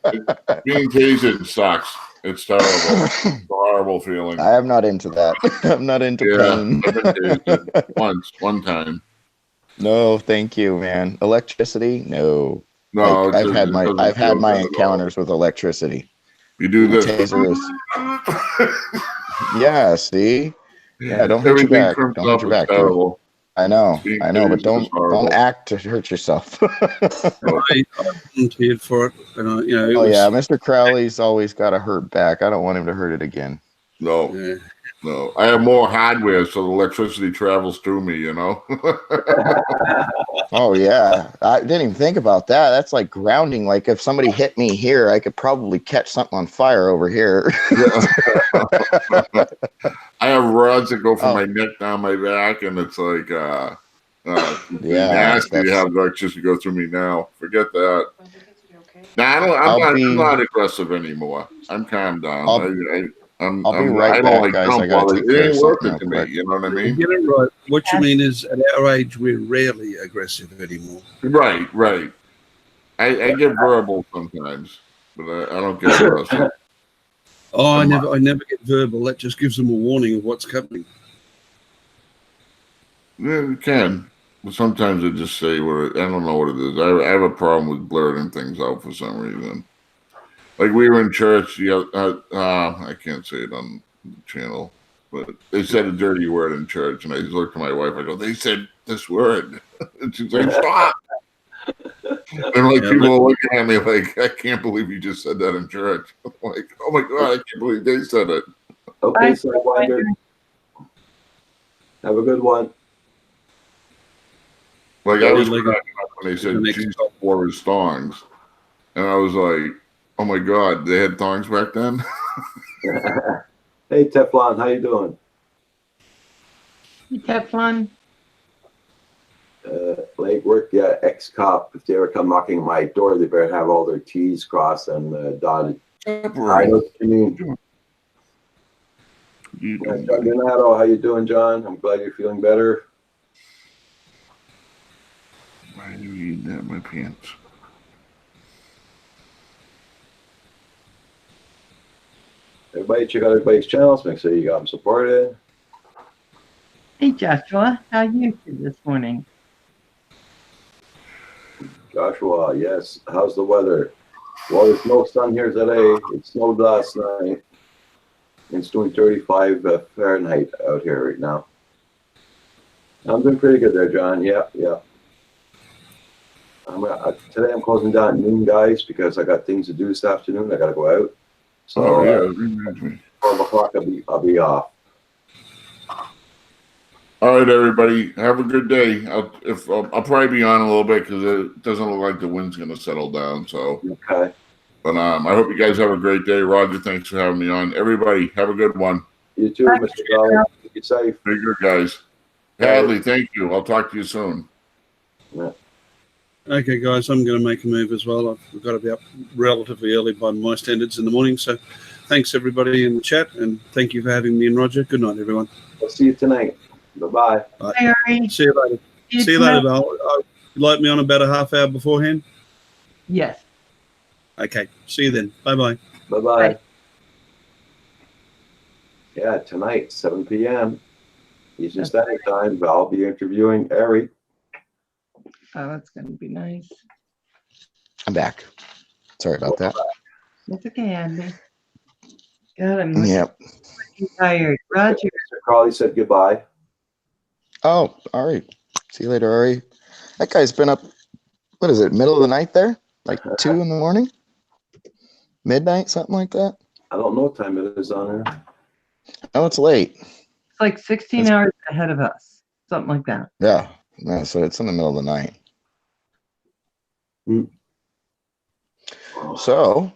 Speaker 4: Being tasered sucks. It's terrible. It's a horrible feeling.
Speaker 7: I am not into that. I'm not into pain.
Speaker 4: I've been tasered one time.
Speaker 7: No, thank you, man. Electricity? No.
Speaker 4: No,
Speaker 7: I've had my encounters with electricity.
Speaker 4: You do this.
Speaker 7: Taser is. Yeah, see? Yeah, don't hit your back. Don't hit your back.
Speaker 4: Terrible.
Speaker 7: I know,
Speaker 4: Being
Speaker 7: but
Speaker 4: serious is
Speaker 7: don't
Speaker 4: horrible.
Speaker 7: act to hurt yourself.
Speaker 3: I volunteered for it, and it
Speaker 7: Oh
Speaker 3: was.
Speaker 7: yeah, Mr. Crowley's always got a hurt back. I don't want him to hurt it again.
Speaker 4: No,
Speaker 3: Yeah.
Speaker 4: no. I have more hardware, so the electricity travels through me. You know.
Speaker 7: Oh yeah, I didn't even think about that. That's like grounding. Like if somebody hit me here, I could probably catch something on fire over here.
Speaker 4: I have rods that go from
Speaker 7: Oh.
Speaker 4: my neck down my back, and it's like
Speaker 7: Yeah,
Speaker 4: nasty to
Speaker 7: that's-
Speaker 4: have electricity go through me now. Forget that. No,
Speaker 7: I'll
Speaker 4: I'm
Speaker 7: be-
Speaker 4: not aggressive anymore. I'm calmed down.
Speaker 7: I'll be right
Speaker 4: I don't
Speaker 7: back,
Speaker 4: like
Speaker 7: guys.
Speaker 4: jump
Speaker 7: I gotta
Speaker 4: while
Speaker 7: take
Speaker 4: it
Speaker 7: care of
Speaker 4: ain't worth
Speaker 7: something
Speaker 4: it to
Speaker 7: real
Speaker 4: me.
Speaker 7: quick.
Speaker 4: You know what I mean?
Speaker 3: Get it right. What you mean is, at our age, we're rarely aggressive anymore.
Speaker 4: Right. I get verbal sometimes, but I don't get aggressive.
Speaker 3: Oh, I never get verbal. That just gives them a warning of what's coming.
Speaker 4: Yeah, you can. But sometimes I just say what I don't know what it is. I have a problem with blurting things out for some reason. Like we were in church, I can't say it on the channel, but they said a dirty word in church, and I just looked at my wife. I go, "They said this word," and she's like, "Stop!" And like
Speaker 3: Yeah,
Speaker 4: people are looking at me like, "I can't believe you just said that in church." I'm like, "Oh my god, I can't believe they said it."
Speaker 1: Okay,
Speaker 2: Bye,
Speaker 1: Sidewinder. Have a good one.
Speaker 4: Like
Speaker 3: Yeah,
Speaker 4: I was
Speaker 3: like
Speaker 4: cracking up when they said
Speaker 3: the next
Speaker 4: Jesus wore his thongs, and I was like, "Oh my god, they had thongs back then."
Speaker 1: Hey, Teflon, how you doing?
Speaker 2: Hey, Teflon.
Speaker 1: Late work, yeah, ex-cop. If they ever come knocking at my door, they better have all their T's crossed and dotted. I know what you mean.
Speaker 4: You
Speaker 1: Yeah,
Speaker 4: doing,
Speaker 1: John
Speaker 4: buddy?
Speaker 1: Donato, how you doing, John? I'm glad you're feeling better.
Speaker 4: Why do you eat that in my pants?
Speaker 1: Everybody check out everybody's channels. Make sure you got them supported.
Speaker 2: Hey, Joshua. How you this morning?
Speaker 1: Joshua, yes. How's the weather? Well, there's no sun here today. It snowed last night. It's doing 35 Fahrenheit out here right now. I'm doing pretty good there, John. Yeah. Today I'm closing down at noon, guys, because I got things to do this afternoon. I got to go out. So
Speaker 4: Oh yeah, reminds me.
Speaker 1: 12 o'clock I'll be off.
Speaker 4: All right, everybody, have a good day. I'll probably be on a little bit because it doesn't look like the wind's going to settle down. So,
Speaker 1: Okay.
Speaker 4: but I hope you guys have a great day. Roger, thanks for having me on. Everybody, have a good one.
Speaker 1: You too, Mr. Dolly. Be safe.
Speaker 4: Very good, guys. Hadley, thank you. I'll talk to you soon.
Speaker 3: Okay, guys, I'm going to make a move as well. I've got to be up relatively early by my standards in the morning. So thanks, everybody in the chat, and thank you for having me and Roger. Good night, everyone.
Speaker 1: I'll see you tonight. Bye-bye.
Speaker 2: Hi, Ari.
Speaker 3: See you later. See you later, Val. You like me on about a half hour beforehand?
Speaker 2: Yes.
Speaker 3: Okay, see you then. Bye-bye.
Speaker 1: Bye-bye.
Speaker 2: Bye.
Speaker 1: Yeah, tonight, 7 p.m. Eastern Standard Time. I'll be interviewing Ari.
Speaker 2: Oh, that's going to be nice.
Speaker 7: I'm back. Sorry about that.
Speaker 2: It's okay, Andy. God, I'm
Speaker 7: Yep.
Speaker 2: tired. Roger.
Speaker 1: Mr. Crawley said goodbye.
Speaker 7: Oh, all right. See you later, Ari. That guy's been up. What is it? Middle of the night there? Like 2 in the morning? Midnight, something like that?
Speaker 1: I don't know what time it is on there.
Speaker 7: Oh, it's late.
Speaker 2: It's like 16 hours ahead of us. Something like that.
Speaker 7: Yeah. So it's in the middle of the night. So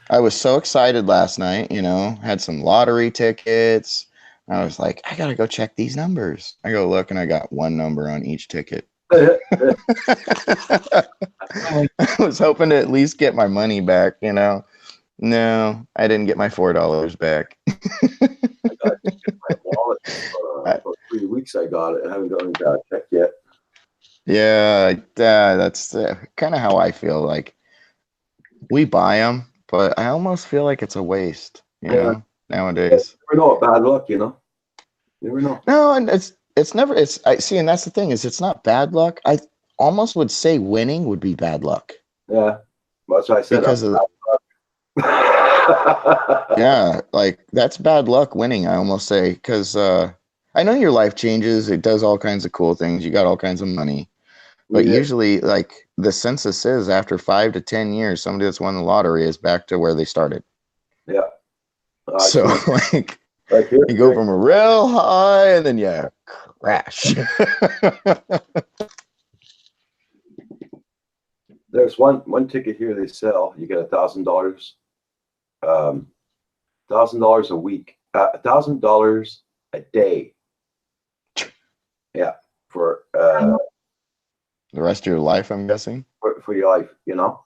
Speaker 7: I was so excited last night, had some lottery tickets. I was like, I gotta go check these numbers. I go look and I got one number on each ticket. I was hoping to at least get my money back, No, I didn't get my $4 back.
Speaker 1: My wallet, for 3 weeks I got it. I haven't gotten that check yet.
Speaker 7: Yeah, that's kind of how I feel. Like we buy them, but I almost feel like it's a waste, nowadays.
Speaker 1: You never know, bad luck, You never know.
Speaker 7: No, and it's never. I see, and that's the thing is, it's not bad luck. I almost would say winning would be bad luck.
Speaker 1: Yeah, that's why I said
Speaker 7: Because of yeah, like that's bad luck winning. I almost say because I know your life changes. It does all kinds of cool things. You got all kinds of money. But
Speaker 1: Yeah.
Speaker 7: usually, like the census is after 5 to 10 years, somebody that's won the lottery is back to where they started.
Speaker 1: Yeah.
Speaker 7: So, like,
Speaker 1: Like here,
Speaker 7: you go from a real high and then you crash.
Speaker 1: there's one ticket here they sell. You get $1,000, $1,000 a week, $1,000 a day. Yeah, for
Speaker 7: The rest of your life, I'm guessing.
Speaker 1: for your life, you know.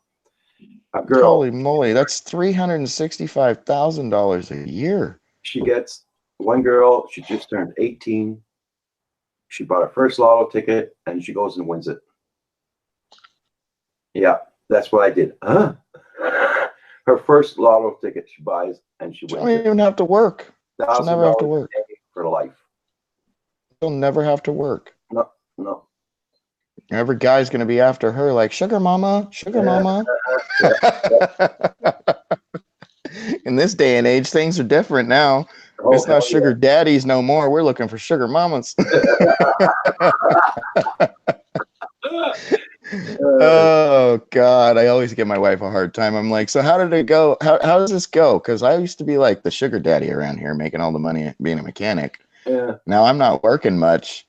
Speaker 1: A girl,
Speaker 7: Holy moly, that's $365,000 a year.
Speaker 1: she gets one girl. She just turned 18. She bought her first lotto ticket, and she goes and wins it. Yeah, that's what I did. Huh? Her first lotto ticket she buys, and she
Speaker 7: She
Speaker 1: wins
Speaker 7: don't
Speaker 1: it.
Speaker 7: even have to work. She'll never have to
Speaker 1: $1,000
Speaker 7: work.
Speaker 1: a day for life.
Speaker 7: She'll never have to work.
Speaker 1: No.
Speaker 7: Every guy's gonna be after her, like sugar mama, sugar
Speaker 1: Yeah.
Speaker 7: mama. In this day and age, things are different now.
Speaker 1: Oh,
Speaker 7: It's
Speaker 1: hell
Speaker 7: not sugar daddies no more. We're looking for sugar mamas. Oh God, I always give my wife a hard time. I'm like, so how did it go? How does this go? Because I used to be like the sugar daddy around here, making all the money being a mechanic.
Speaker 1: Yeah.
Speaker 7: Now I'm not working much,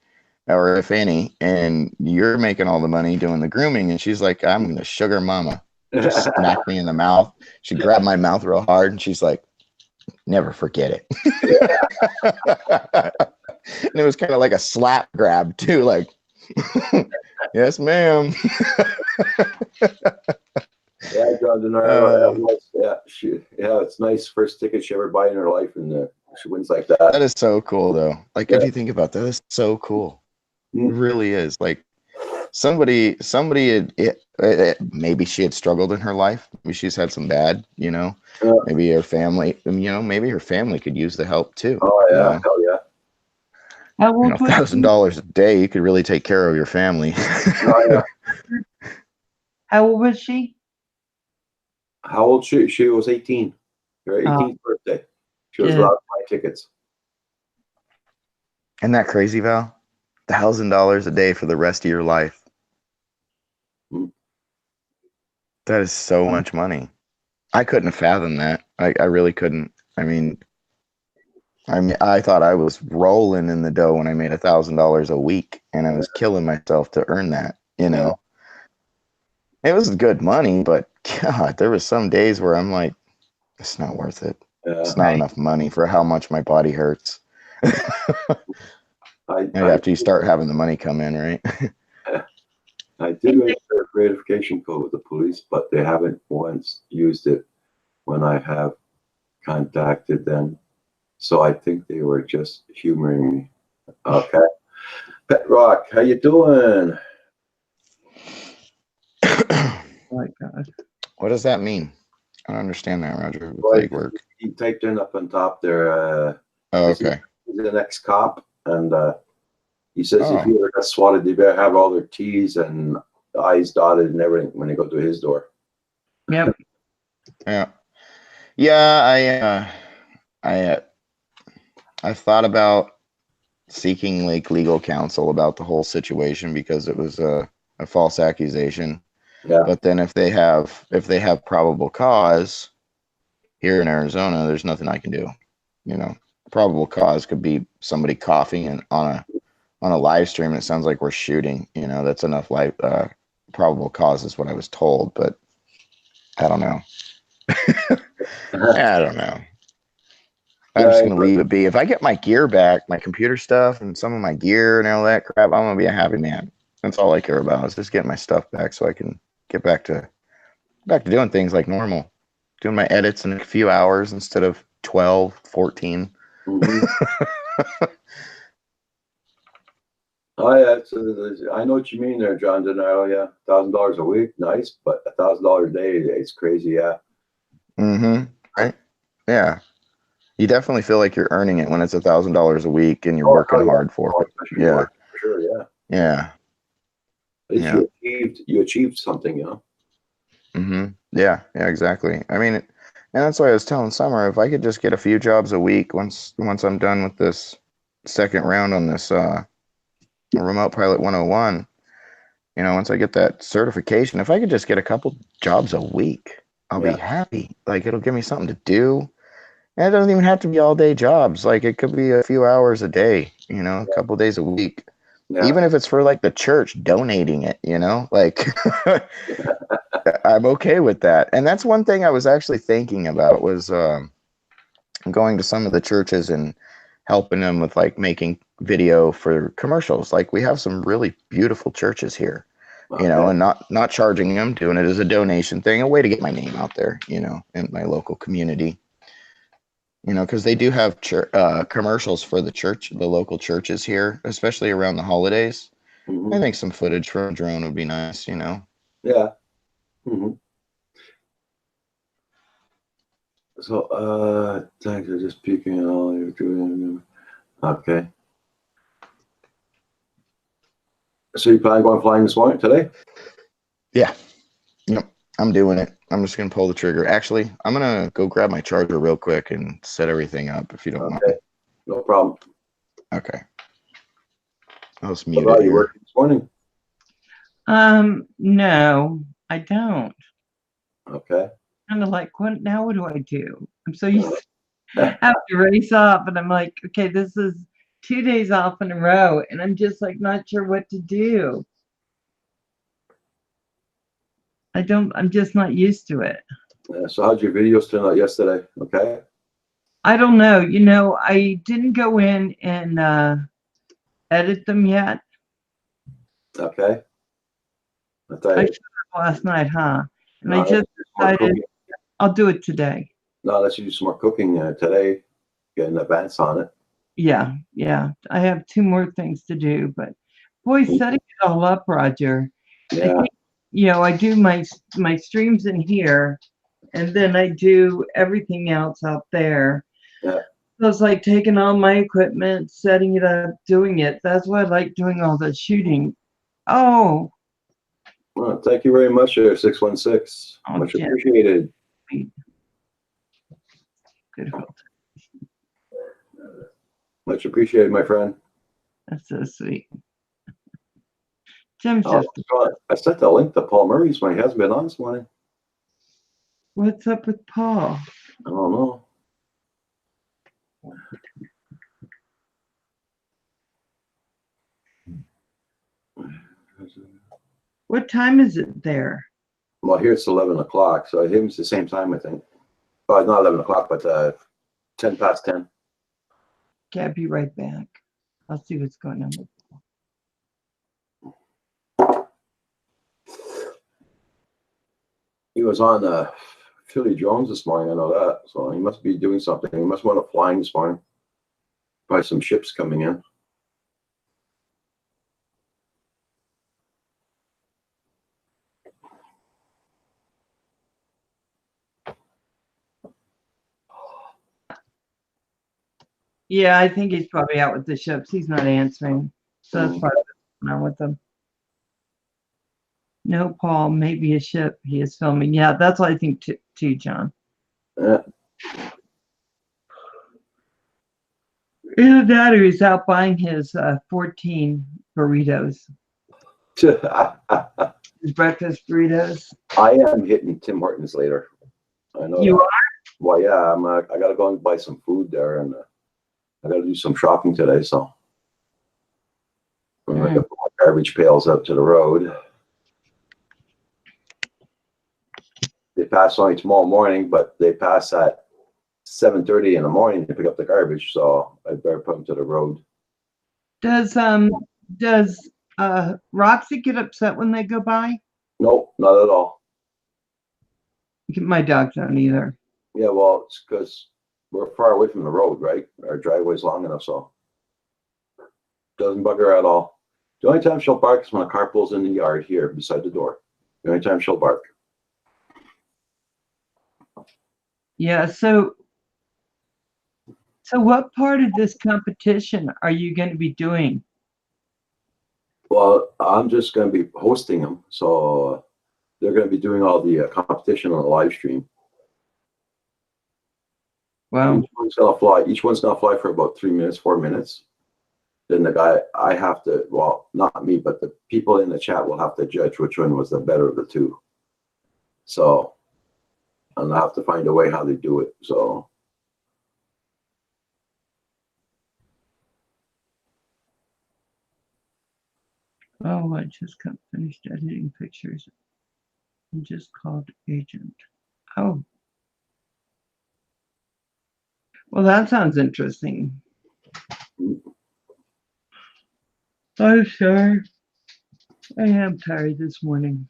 Speaker 7: or if any, and you're making all the money doing the grooming. And she's like, I'm the sugar mama. Just smack me in the mouth. She grabbed my mouth real hard, and she's like, never forget it. And it was kind of like a slap grab too, like, yes, ma'am.
Speaker 1: Yeah, John Denaro. Yeah, it's nice. First ticket she ever buy in her life, and she wins like that.
Speaker 7: That is so cool, though. Like, if
Speaker 1: Yeah.
Speaker 7: you think about that, it's so cool. It
Speaker 1: Mm.
Speaker 7: really is. Like, somebody maybe she had struggled in her life. Maybe she's had some bad,
Speaker 1: Yeah.
Speaker 7: maybe her family, maybe her family could use the help too.
Speaker 1: Oh
Speaker 7: you
Speaker 1: yeah,
Speaker 7: know?
Speaker 1: hell yeah.
Speaker 2: How old was she?
Speaker 7: $1,000 a day, you could really take care of your family.
Speaker 1: Oh, yeah.
Speaker 2: How old was she?
Speaker 1: How old she was 18. Her 18th birthday. She was
Speaker 2: Yeah.
Speaker 1: allowed to buy tickets.
Speaker 7: Isn't that crazy, Val? $1,000 a day for the rest of your life.
Speaker 1: Mm.
Speaker 7: That is so much money. I couldn't fathom that. I really couldn't. I thought I was rolling in the dough when I made $1,000 a week, and I was killing myself to earn that.
Speaker 1: Yeah.
Speaker 7: It was good money, but God, there was some days where I'm like, it's not worth it. It's not enough money for how much my body hurts. After you start having the money come in, right?
Speaker 1: I did register a gratification code with the police, but they haven't once used it when I have contacted them. So I think they were just humoring me. Okay. Pet Rock, how you doing?
Speaker 2: Oh my God.
Speaker 7: What does that mean? I don't understand that, Roger. With
Speaker 1: Well,
Speaker 7: leg work.
Speaker 1: He typed in up on top there,
Speaker 7: Oh, okay.
Speaker 1: he's an ex-cop, and he says
Speaker 7: Oh.
Speaker 1: if you ever got swatted, they better have all their T's and I's dotted and everything when they go to his door.
Speaker 2: Yep.
Speaker 7: Yeah. Yeah, I thought about seeking like legal counsel about the whole situation because it was a false accusation.
Speaker 1: Yeah.
Speaker 7: But then if they have probable cause here in Arizona, there's nothing I can do. Probable cause could be somebody coughing and on a live stream. It sounds like we're shooting. That's enough probable cause is what I was told, but I don't know. I don't know. I'm just gonna leave it be. If I get my gear back, my computer stuff and some of my gear and all that crap, I'm gonna be a happy man. That's all I care about is just getting my stuff back so I can get back to doing things like normal. Doing my edits in a few hours instead of 12, 14.
Speaker 1: Mm-hmm. Oh yeah, I know what you mean there, John Denaro. Yeah, $1,000 a week, nice, but $1,000 a day, it's crazy. Yeah.
Speaker 7: Mm-hmm. Right. Yeah. You definitely feel like you're earning it when it's $1,000 a week and you're working hard for it. Yeah.
Speaker 1: For sure. Yeah.
Speaker 7: Yeah.
Speaker 1: At least you achieved something,
Speaker 7: Mm-hmm. Yeah. Yeah. Exactly. I mean, and that's why I was telling Summer if I could just get a few jobs a week once I'm done with this second round on this Remote Pilot 101, you know, once I get that certification, if I could just get a couple jobs a week, I'll be happy. Like, it'll give me something to do. And it doesn't even have to be all day jobs. Like, it could be a few hours a day, you know, a couple days a week.
Speaker 1: Yeah.
Speaker 7: Even if it's for like the church donating it, you know, like I'm okay with that. And that's one thing I was actually thinking about was going to some of the churches and helping them with like making video for commercials. Like, we have some really beautiful churches here, you know, and not charging them, doing it as a donation thing, a way to get my name out there, you know, in my local community. You know, because they do have commercials for the church, the local churches here, especially around the holidays.
Speaker 1: Mhm.
Speaker 7: I think some footage from a drone would be nice, you know.
Speaker 1: Yeah. Mhm. So, thanks for just peeking at all you're doing. Okay. So you plan on going flying this morning today?
Speaker 7: Yeah. Yep. I'm doing it. I'm just gonna pull the trigger. Actually, I'm gonna go grab my charger real quick and set everything up if you don't mind.
Speaker 1: No problem.
Speaker 7: Okay. I'll just
Speaker 1: What
Speaker 7: mute
Speaker 1: about
Speaker 7: it
Speaker 1: you
Speaker 7: here.
Speaker 1: working this morning?
Speaker 2: No, I don't.
Speaker 1: Okay.
Speaker 2: Kind of like, what now? What do I do? I'm so used to have to race off, and I'm like, okay, this is 2 days off in a row, and I'm just like not sure what to do. I'm just not used to it.
Speaker 1: So how'd your videos turn out yesterday? Okay.
Speaker 2: I don't know. You know, I didn't go in and edit them yet.
Speaker 1: Okay. I thought
Speaker 2: I should have last night, huh? And
Speaker 1: no,
Speaker 2: I just
Speaker 1: more
Speaker 2: decided
Speaker 1: cooking.
Speaker 2: I'll do it today.
Speaker 1: No, let's do some more cooking today. Get an advance on it.
Speaker 2: Yeah, yeah. I have 2 more things to do, but boy, setting it all up, Roger. I
Speaker 1: Yeah.
Speaker 2: think, you know, I do my streams in here, and then I do everything else out there.
Speaker 1: Yeah.
Speaker 2: So it's like taking all my equipment, setting it up, doing it. That's why I like doing all the shooting. Oh,
Speaker 1: Well, thank you very much, 616.
Speaker 2: Oh,
Speaker 1: Much
Speaker 2: yeah.
Speaker 1: appreciated.
Speaker 2: good.
Speaker 1: Much appreciated, my friend.
Speaker 2: That's so sweet. Jim's
Speaker 1: Oh,
Speaker 2: just,
Speaker 1: God. I sent the link to Paul Murray's when he hasn't been on this morning.
Speaker 2: what's up with Paul?
Speaker 1: I don't know.
Speaker 2: What time is it there?
Speaker 1: Well, here it's 11 o'clock, so him it's the same time, I think. Well, not 11 o'clock, but 10 past 10.
Speaker 2: Okay, I'll be right back. I'll see what's going on with
Speaker 1: He was on Philly Jones this morning, I know that. So he must be doing something. He must want to fly this morning. Probably some ships coming in.
Speaker 2: Yeah, I think he's probably out with the ships. He's not answering. So that's probably what's going on with him. No, Paul, maybe a ship he is filming. Yeah, that's what I think too, John.
Speaker 1: Yeah.
Speaker 2: Either that or he's out buying his 14 burritos, his breakfast burritos.
Speaker 1: I am hitting Tim Hortons later. I know.
Speaker 2: You
Speaker 1: that. Well, yeah, I gotta go and buy some food there, and I gotta do some shopping today. So I'm gonna put my garbage pails out to the road. They pass only tomorrow morning, but they pass at 7:30 in the morning to pick up the garbage. So I better put them to the road.
Speaker 2: Does Roxy get upset when they go by?
Speaker 1: Nope, not at all.
Speaker 2: My dogs don't either.
Speaker 1: Yeah, well, it's because we're far away from the road, right? Our driveway's long enough, so doesn't bug her at all. The only time she'll bark is when a car pulls in the yard here beside the door. The only time she'll bark.
Speaker 2: Yeah, so what part of this competition are you going to be doing?
Speaker 1: Well, I'm just going to be hosting them, so they're going to be doing all the competition on the live stream.
Speaker 2: Well,
Speaker 1: Each one's gonna fly for about 3 minutes, 4 minutes. then the guy, I have to, well, not me, but the people in the chat will have to judge which one was the better of the two. So, and I'll have to find a way how they do it. So,
Speaker 2: Oh, I just got finished editing pictures and just called agent. Oh. Well, that sounds interesting. I'm sorry. I am tired this morning.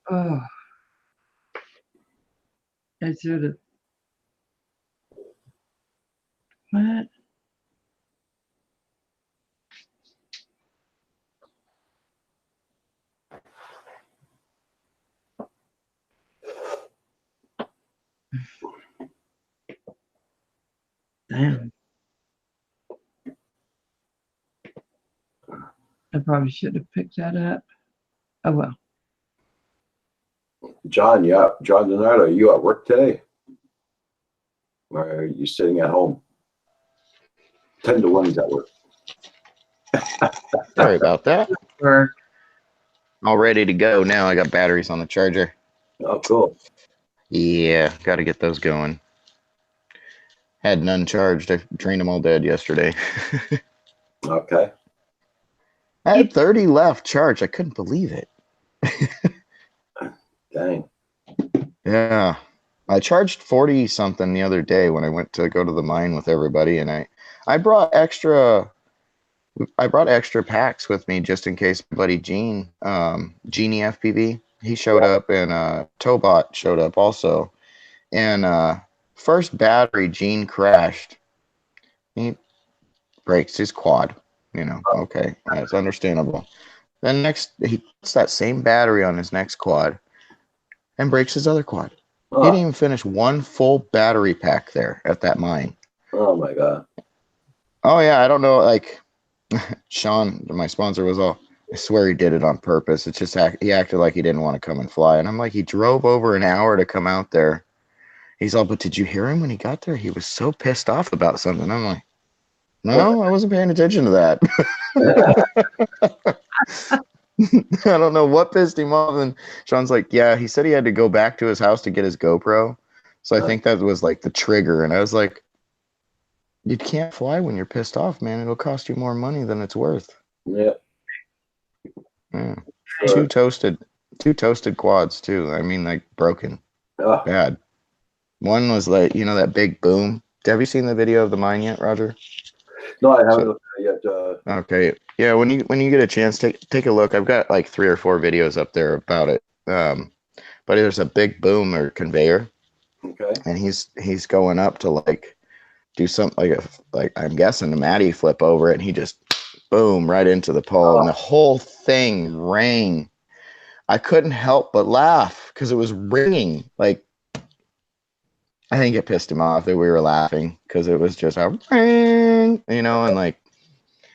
Speaker 2: Oh. I should have. What? Damn. I probably should have picked that up. Oh well.
Speaker 1: John, John Donato, are you at work today? Or are you sitting at home? 10 to 1 is at work.
Speaker 7: Sorry about that.
Speaker 2: Or
Speaker 7: All ready to go now. I got batteries on the charger.
Speaker 1: Oh, cool.
Speaker 7: Yeah, got to get those going. Had none charged. I drained them all dead yesterday.
Speaker 1: Okay.
Speaker 7: I had 30 left charged. I couldn't believe it.
Speaker 1: Dang.
Speaker 7: Yeah. I charged 40 something the other day when I went to go to the mine with everybody, and I brought extra packs with me just in case my buddy Genie FPV, he showed up, and Tobot showed up also. And first battery, Gene crashed. He breaks his quad. Okay, that's understandable. Then next, he puts that same battery on his next quad and breaks his other quad. He didn't even finish one full battery pack there at that mine.
Speaker 1: Oh my God.
Speaker 7: Oh yeah, I don't know. Like Sean, my sponsor, was all, I swear he did it on purpose. It's just he acted like he didn't want to come and fly, and I'm like, he drove over an hour to come out there. He's all, but did you hear him when he got there? He was so pissed off about something. I'm like, no, I wasn't paying attention to that. I don't know what pissed him off. And Sean's like, yeah, he said he had to go back to his house to get his GoPro. So I think that was like the trigger. And I was like, you can't fly when you're pissed off, man. It'll cost you more money than it's worth.
Speaker 1: Yeah.
Speaker 7: Yeah.
Speaker 1: Sure.
Speaker 7: Two toasted quads too. I mean, like broken.
Speaker 1: Oh,
Speaker 7: Bad. One was like, that big boom. Have you seen the video of the mine yet, Roger?
Speaker 1: no, I haven't looked at it yet.
Speaker 7: Okay. Yeah, when you get a chance, take a look. I've got like 3 or 4 videos up there about it. But there's a big boom or conveyor,
Speaker 1: Okay.
Speaker 7: and he's going up to like do something like I'm guessing a Matty flip over it, and he just boom right into the pole, and the whole thing rang. I couldn't help but laugh because it was ringing. Like, I think it pissed him off that we were laughing because it was just a ring, and like,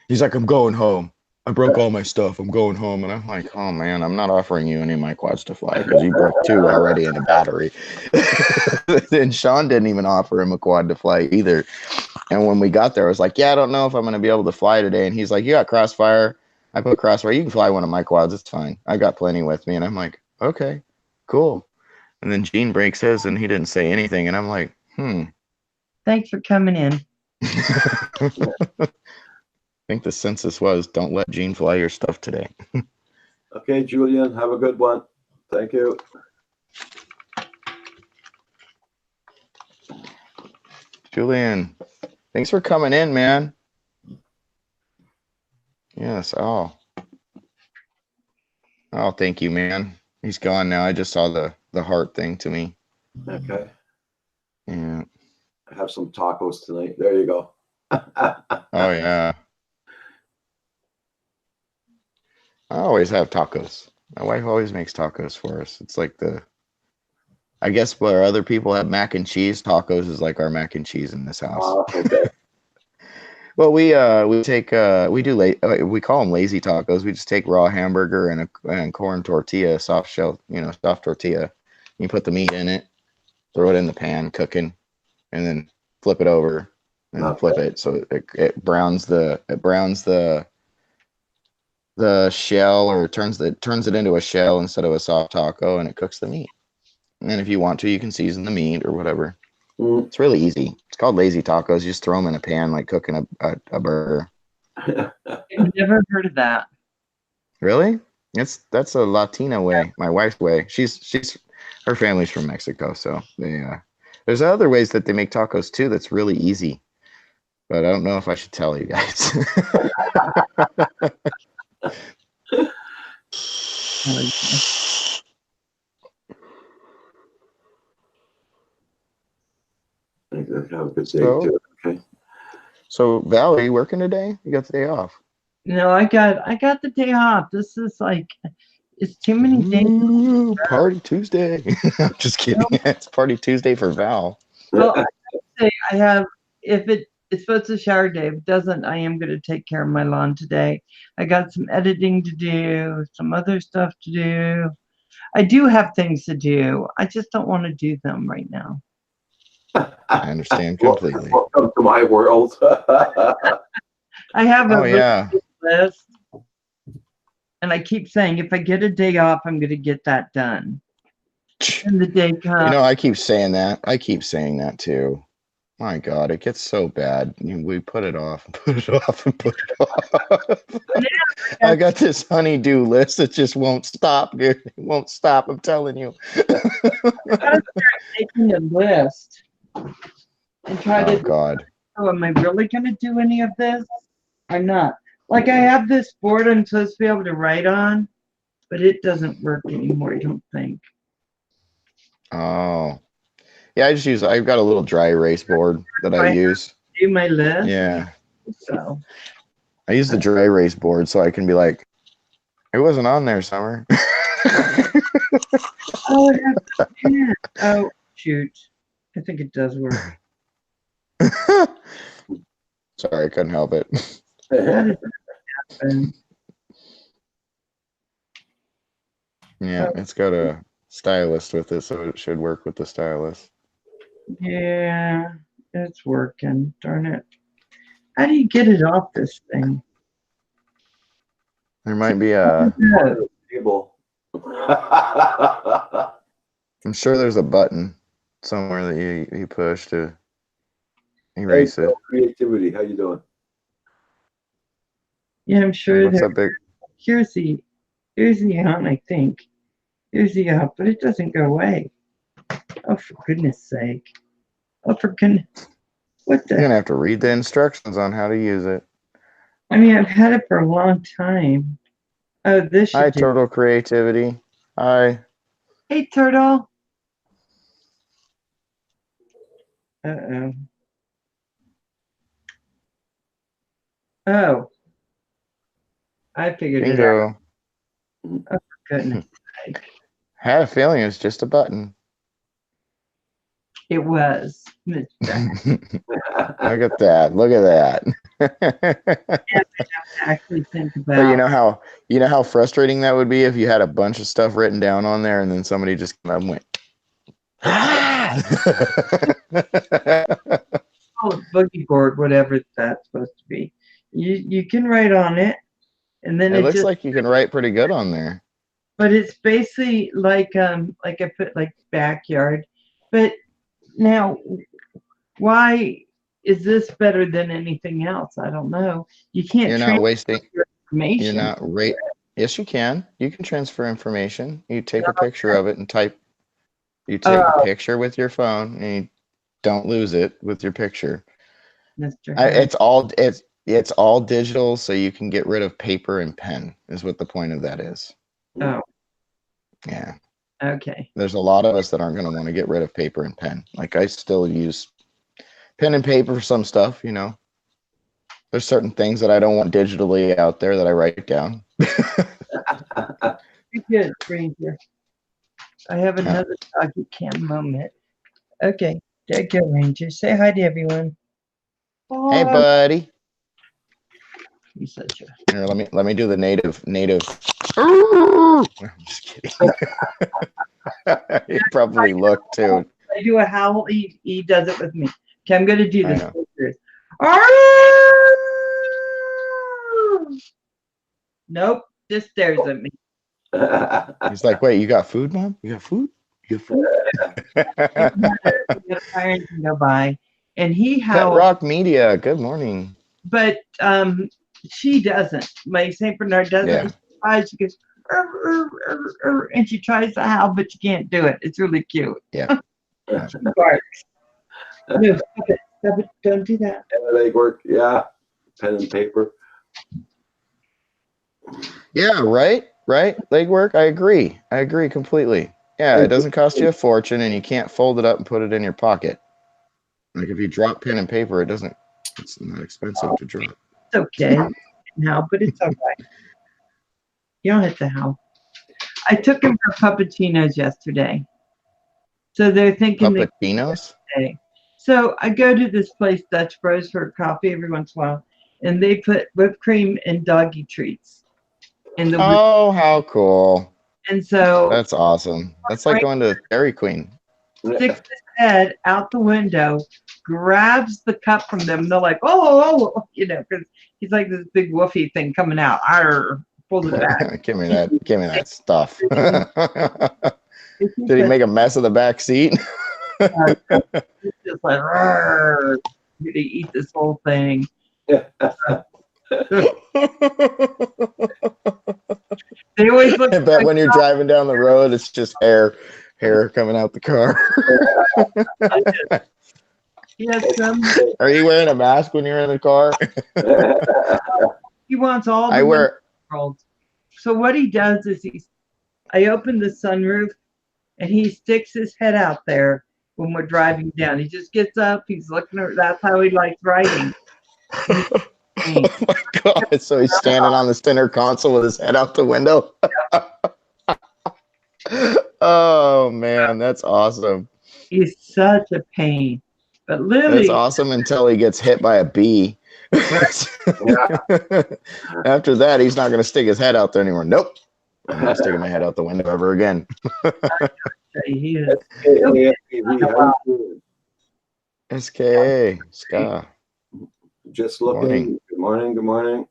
Speaker 7: he's like, I'm going home. I broke all my stuff. I'm going home. And I'm like, oh man, I'm not offering you any of my quads to fly because you broke 2 already in a battery. And Sean didn't even offer him a quad to fly either. And when we got there, I was like, yeah, I don't know if I'm going to be able to fly today. And he's like, you got Crossfire. I put Crossfire. You can fly one of my quads. It's fine. I got plenty with me. And I'm like, okay, cool. And then Gene breaks his and he didn't say anything. And I'm like,
Speaker 2: thanks for coming in.
Speaker 7: I think the census was, don't let Gene fly your stuff today.
Speaker 1: Okay, Julian, have a good one. Thank you.
Speaker 7: Julian, thanks for coming in, man. Yes. Oh, thank you, man. He's gone now. I just saw the heart thing to me.
Speaker 1: Okay.
Speaker 7: Yeah.
Speaker 1: I have some tacos tonight. There you go.
Speaker 7: Oh yeah. I always have tacos. My wife always makes tacos for us. It's like I guess where other people have mac and cheese, tacos is like our mac and cheese in this house.
Speaker 1: Okay.
Speaker 7: Well, we call them lazy tacos. We just take raw hamburger and corn tortilla, soft tortilla. You put the meat in it, throw it in the pan, cooking, and then flip it over, and
Speaker 1: Okay.
Speaker 7: flip it so it browns the shell, or turns it into a shell instead of a soft taco, and it cooks the meat. And then if you want to, you can season the meat or whatever.
Speaker 1: Mm.
Speaker 7: It's really easy. It's called lazy tacos. You just throw them in a pan like cooking a burger.
Speaker 2: I've never heard of that.
Speaker 7: Really? That's a Latina way. My wife's way. She's her family's from Mexico, so they there's other ways that they make tacos too that's really easy. But I don't know if I should tell you guys.
Speaker 1: I think have a good day
Speaker 7: So-
Speaker 1: too. Okay.
Speaker 7: So Val, you working today? You got the day off.
Speaker 2: No, I got the day off. This is like, it's too many days.
Speaker 7: Ooh, Party Tuesday. I'm just kidding. It's Party Tuesday for Val.
Speaker 2: Well, I gotta say I have, if it's supposed to shower day, if it doesn't, I am going to take care of my lawn today. I got some editing to do, some other stuff to do. I do have things to do. I just don't want to do them right now.
Speaker 7: I understand completely.
Speaker 1: Welcome to my world.
Speaker 2: I have a
Speaker 7: Oh yeah.
Speaker 2: list, and I keep saying if I get a day off, I'm going to get that done. And the day comes.
Speaker 7: You know, I keep saying that. I keep saying that too. My God, it gets so bad. We put it off and put it off and put it off. I got this honeydew list that just won't stop, dude. It won't stop. I'm telling you.
Speaker 2: I gotta start making a list and try
Speaker 7: Oh
Speaker 2: to.
Speaker 7: God.
Speaker 2: Oh, am I really going to do any of this? I'm not. Like I have this board I'm supposed to be able to write on, but it doesn't work anymore. I don't think.
Speaker 7: Oh. Yeah, I've got a little dry erase board that I use.
Speaker 2: Do my list.
Speaker 7: Yeah.
Speaker 2: So.
Speaker 7: I use the dry erase board so I can be like, it wasn't on there, Summer.
Speaker 2: Oh, it has a pen. Oh, shoot. I think it does work.
Speaker 7: Sorry, I couldn't help it.
Speaker 2: How did that happen?
Speaker 7: Yeah, it's got a stylus with it, so it should work with the stylus.
Speaker 2: Yeah, it's working. Darn it. How do you get it off this thing?
Speaker 7: There might be a,
Speaker 2: No.
Speaker 1: Table.
Speaker 7: I'm sure there's a button somewhere that you push to erase it.
Speaker 1: Creativity. How you doing?
Speaker 2: Yeah, I'm sure
Speaker 7: What's
Speaker 2: there.
Speaker 7: up, big?
Speaker 2: Here's the on, I think. Here's the up, but it doesn't go away. Oh, for goodness sake. Oh, for goodness. What
Speaker 7: You're
Speaker 2: the?
Speaker 7: gonna have to read the instructions on how to use it.
Speaker 2: I mean, I've had it for a long time. Oh, this
Speaker 7: Hi,
Speaker 2: should do.
Speaker 7: Turtle Creativity. Hi.
Speaker 2: Hey, Turtle. Uh-oh. Oh. I figured it out.
Speaker 7: Bingo.
Speaker 2: Goodness sake.
Speaker 7: Had a feeling it was just a button.
Speaker 2: It was.
Speaker 7: Look at that. Look at that.
Speaker 2: Actually think about.
Speaker 7: But you know how frustrating that would be if you had a bunch of stuff written down on there and then somebody just came up and went,
Speaker 2: Oh, boogie board, whatever that's supposed to be. You can write on it, and then
Speaker 7: It
Speaker 2: it
Speaker 7: looks
Speaker 2: just.
Speaker 7: like you can write pretty good on there.
Speaker 2: But it's basically like I put like backyard. But now, why is this better than anything else? I don't know. You can't
Speaker 7: You're not
Speaker 2: transfer
Speaker 7: wasting.
Speaker 2: information.
Speaker 7: You're not rate. Yes, you can. You can transfer information. You take a picture of it and type. You take a picture with your phone and you don't lose it with your picture.
Speaker 2: Mr.
Speaker 7: It's all digital, so you can get rid of paper and pen. Is what the point of that is.
Speaker 2: Oh,
Speaker 7: Yeah.
Speaker 2: okay.
Speaker 7: There's a lot of us that aren't going to want to get rid of paper and pen. Like I still use pen and paper for some stuff, you know. There's certain things that I don't want digitally out there that I write down.
Speaker 2: Good, Ranger. I have another doggy cam moment. Okay, there you go, Ranger. Say hi to everyone.
Speaker 7: Hey, buddy.
Speaker 2: You're such a.
Speaker 7: Here, let me do the native. I'm just kidding. You probably look too.
Speaker 2: I do a howl. He does it with me. Okay, I'm going to do
Speaker 7: I
Speaker 2: this.
Speaker 7: know.
Speaker 2: Nope, just stares at me.
Speaker 7: He's like, wait, you got food, Mom? You got food? You got food?
Speaker 2: We had a parent go by, and he
Speaker 7: Pet
Speaker 2: howled,
Speaker 7: Rock Media, good morning.
Speaker 2: but she doesn't. My Saint Bernard doesn't.
Speaker 7: Yeah.
Speaker 2: She tries, she goes, and she tries to howl, but she can't do it. It's really cute.
Speaker 7: Yeah.
Speaker 2: She barks. No, stop it. Stop it. Don't do that.
Speaker 1: Leg work, yeah. Pen and paper.
Speaker 7: Yeah, right? Right? Leg work, I agree. I agree completely. Yeah, it doesn't cost you a fortune and you can't fold it up and put it in your pocket. Like if you drop pen and paper, it's not expensive to drop.
Speaker 2: It's okay now, but it's all right. You don't have to howl. I took him for puppuccinos yesterday. So they're thinking they
Speaker 7: Puppuccinos?
Speaker 2: day. So I go to this place, Dutch Bros, for coffee every once in a while, and they put whipped cream and doggy treats in the
Speaker 7: Oh, how cool.
Speaker 2: and so
Speaker 7: That's awesome. That's like going to Dairy Queen.
Speaker 2: sticks his head out the window, grabs the cup from them, and they're like, oh, you know, because he's like this big woofy thing coming out. Arr, pulls it back.
Speaker 7: Give me that stuff. Did he make a mess of the back seat?
Speaker 2: He's just like, "Arr, I'm gonna eat this whole thing." They always look.
Speaker 7: I bet when you're driving down the road, it's just hair coming out the car.
Speaker 2: Yes,
Speaker 7: Are you wearing a mask when you're in the car?
Speaker 2: he wants all the
Speaker 7: I wear.
Speaker 2: world. So what he does is I open the sunroof, and he sticks his head out there when we're driving down. He just gets up. He's looking at. That's how he likes riding.
Speaker 7: Oh my God! So he's standing on the center console with his head out the window. Oh man, that's awesome.
Speaker 2: He's such a pain, but literally,
Speaker 7: That's awesome until he gets hit by a bee. After that, he's not going to stick his head out there anymore. Nope. I'm not sticking my head out the window ever again.
Speaker 2: he is.
Speaker 7: SKA, Ska.
Speaker 1: Just looking.
Speaker 7: Morning.
Speaker 1: Good morning. Good morning.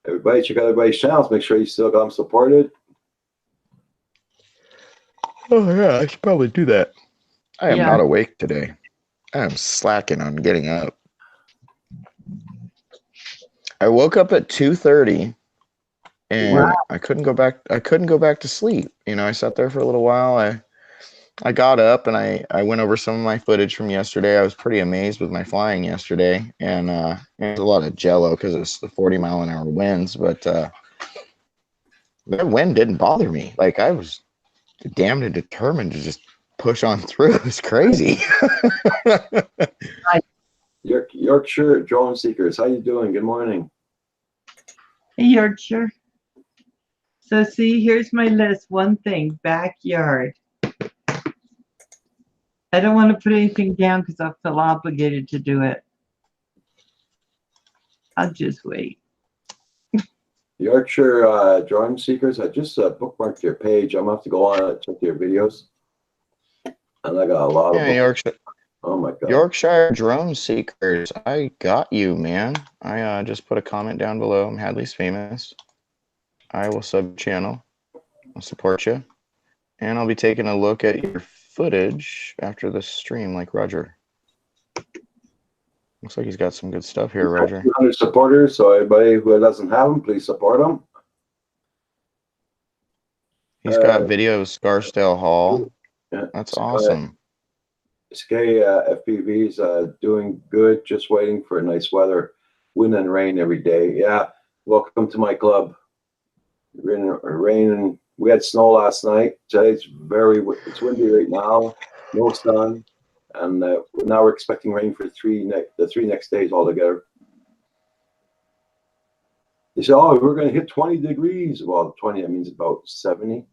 Speaker 1: Everybody, check out everybody's channels. Make sure you still got them supported.
Speaker 7: Oh yeah, I should probably do that. I am
Speaker 2: Yeah.
Speaker 7: not awake today. I am slacking on getting up. I woke up at 2:30 and
Speaker 2: Wow.
Speaker 7: I couldn't go back to sleep. You know, I sat there for a little while. I got up and I went over some of my footage from yesterday. I was pretty amazed with my flying yesterday, and it was a lot of jello because it's the 40-mile-an-hour winds, but that wind didn't bother me. Like I was damned and determined to just push on through. It was crazy.
Speaker 1: Yorkshire Drone Seekers, how you doing? Good morning.
Speaker 2: Hey, Yorkshire. So see, here's my list. One thing, backyard. I don't want to put anything down because I feel obligated to do it. I'll just wait.
Speaker 1: Yorkshire Drone Seekers, I just bookmarked your page. I'm gonna have to go on and check your videos. And I got a lot of
Speaker 7: Yeah,
Speaker 1: them.
Speaker 7: Yorkshire.
Speaker 1: Oh my God.
Speaker 7: Yorkshire Drone Seekers, I got you, man. I just put a comment down below. I'm Hadley's Famous. I will sub channel. I'll support you. And I'll be taking a look at your footage after the stream, like Roger. Looks like he's got some good stuff here, Roger.
Speaker 1: 200 supporters, so everybody who doesn't have them, please support them.
Speaker 7: He's got video of Scarsdale Hall.
Speaker 1: Yeah.
Speaker 7: That's awesome.
Speaker 1: SK FPV's doing good, just waiting for nice weather, wind and rain every day. Yeah, welcome to my club. Rain. We had snow last night. Today's it's windy right now, no sun, and now we're expecting rain for the three next days altogether. They said, "Oh, we're going to hit 20 degrees." Well, 20 that means about 70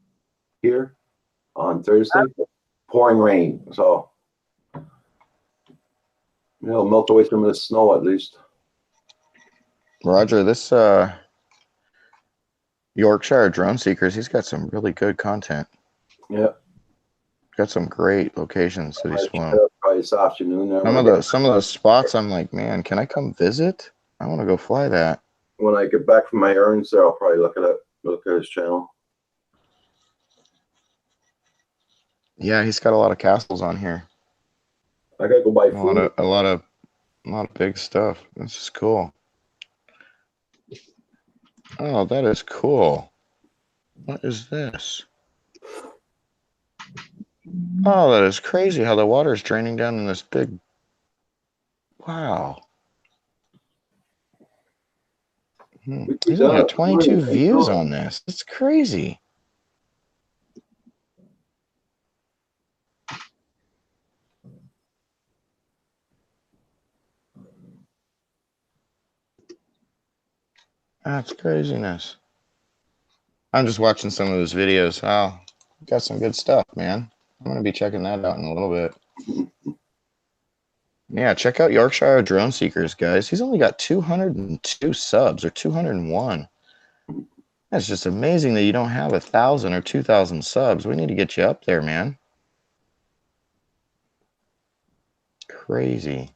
Speaker 1: here on Thursday. Pouring rain, so it'll melt away some of the snow at least.
Speaker 7: Roger, this Yorkshire Drone Seekers, he's got some really good content.
Speaker 1: Yeah.
Speaker 7: Got some great locations that he's flown.
Speaker 1: Probably this afternoon. There.
Speaker 7: Some of those spots, I'm like, man, can I come visit? I want to go fly that.
Speaker 1: When I get back from my errands there, I'll probably look at his channel.
Speaker 7: Yeah, he's got a lot of castles on here.
Speaker 1: I gotta go buy
Speaker 7: A
Speaker 1: food.
Speaker 7: lot of big stuff. This is cool. Oh, that is cool. What is this? Oh, that is crazy how the water is draining down in this big. Wow. He's only got 22 views on this. It's crazy. That's craziness. I'm just watching some of his videos. Oh, got some good stuff, man. I'm going to be checking that out in a little bit. Yeah, check out Yorkshire Drone Seekers, guys. He's only got 202 subs or 201. That's just amazing that you don't have 1,000 or 2,000 subs. We need to get you up there, man. Crazy.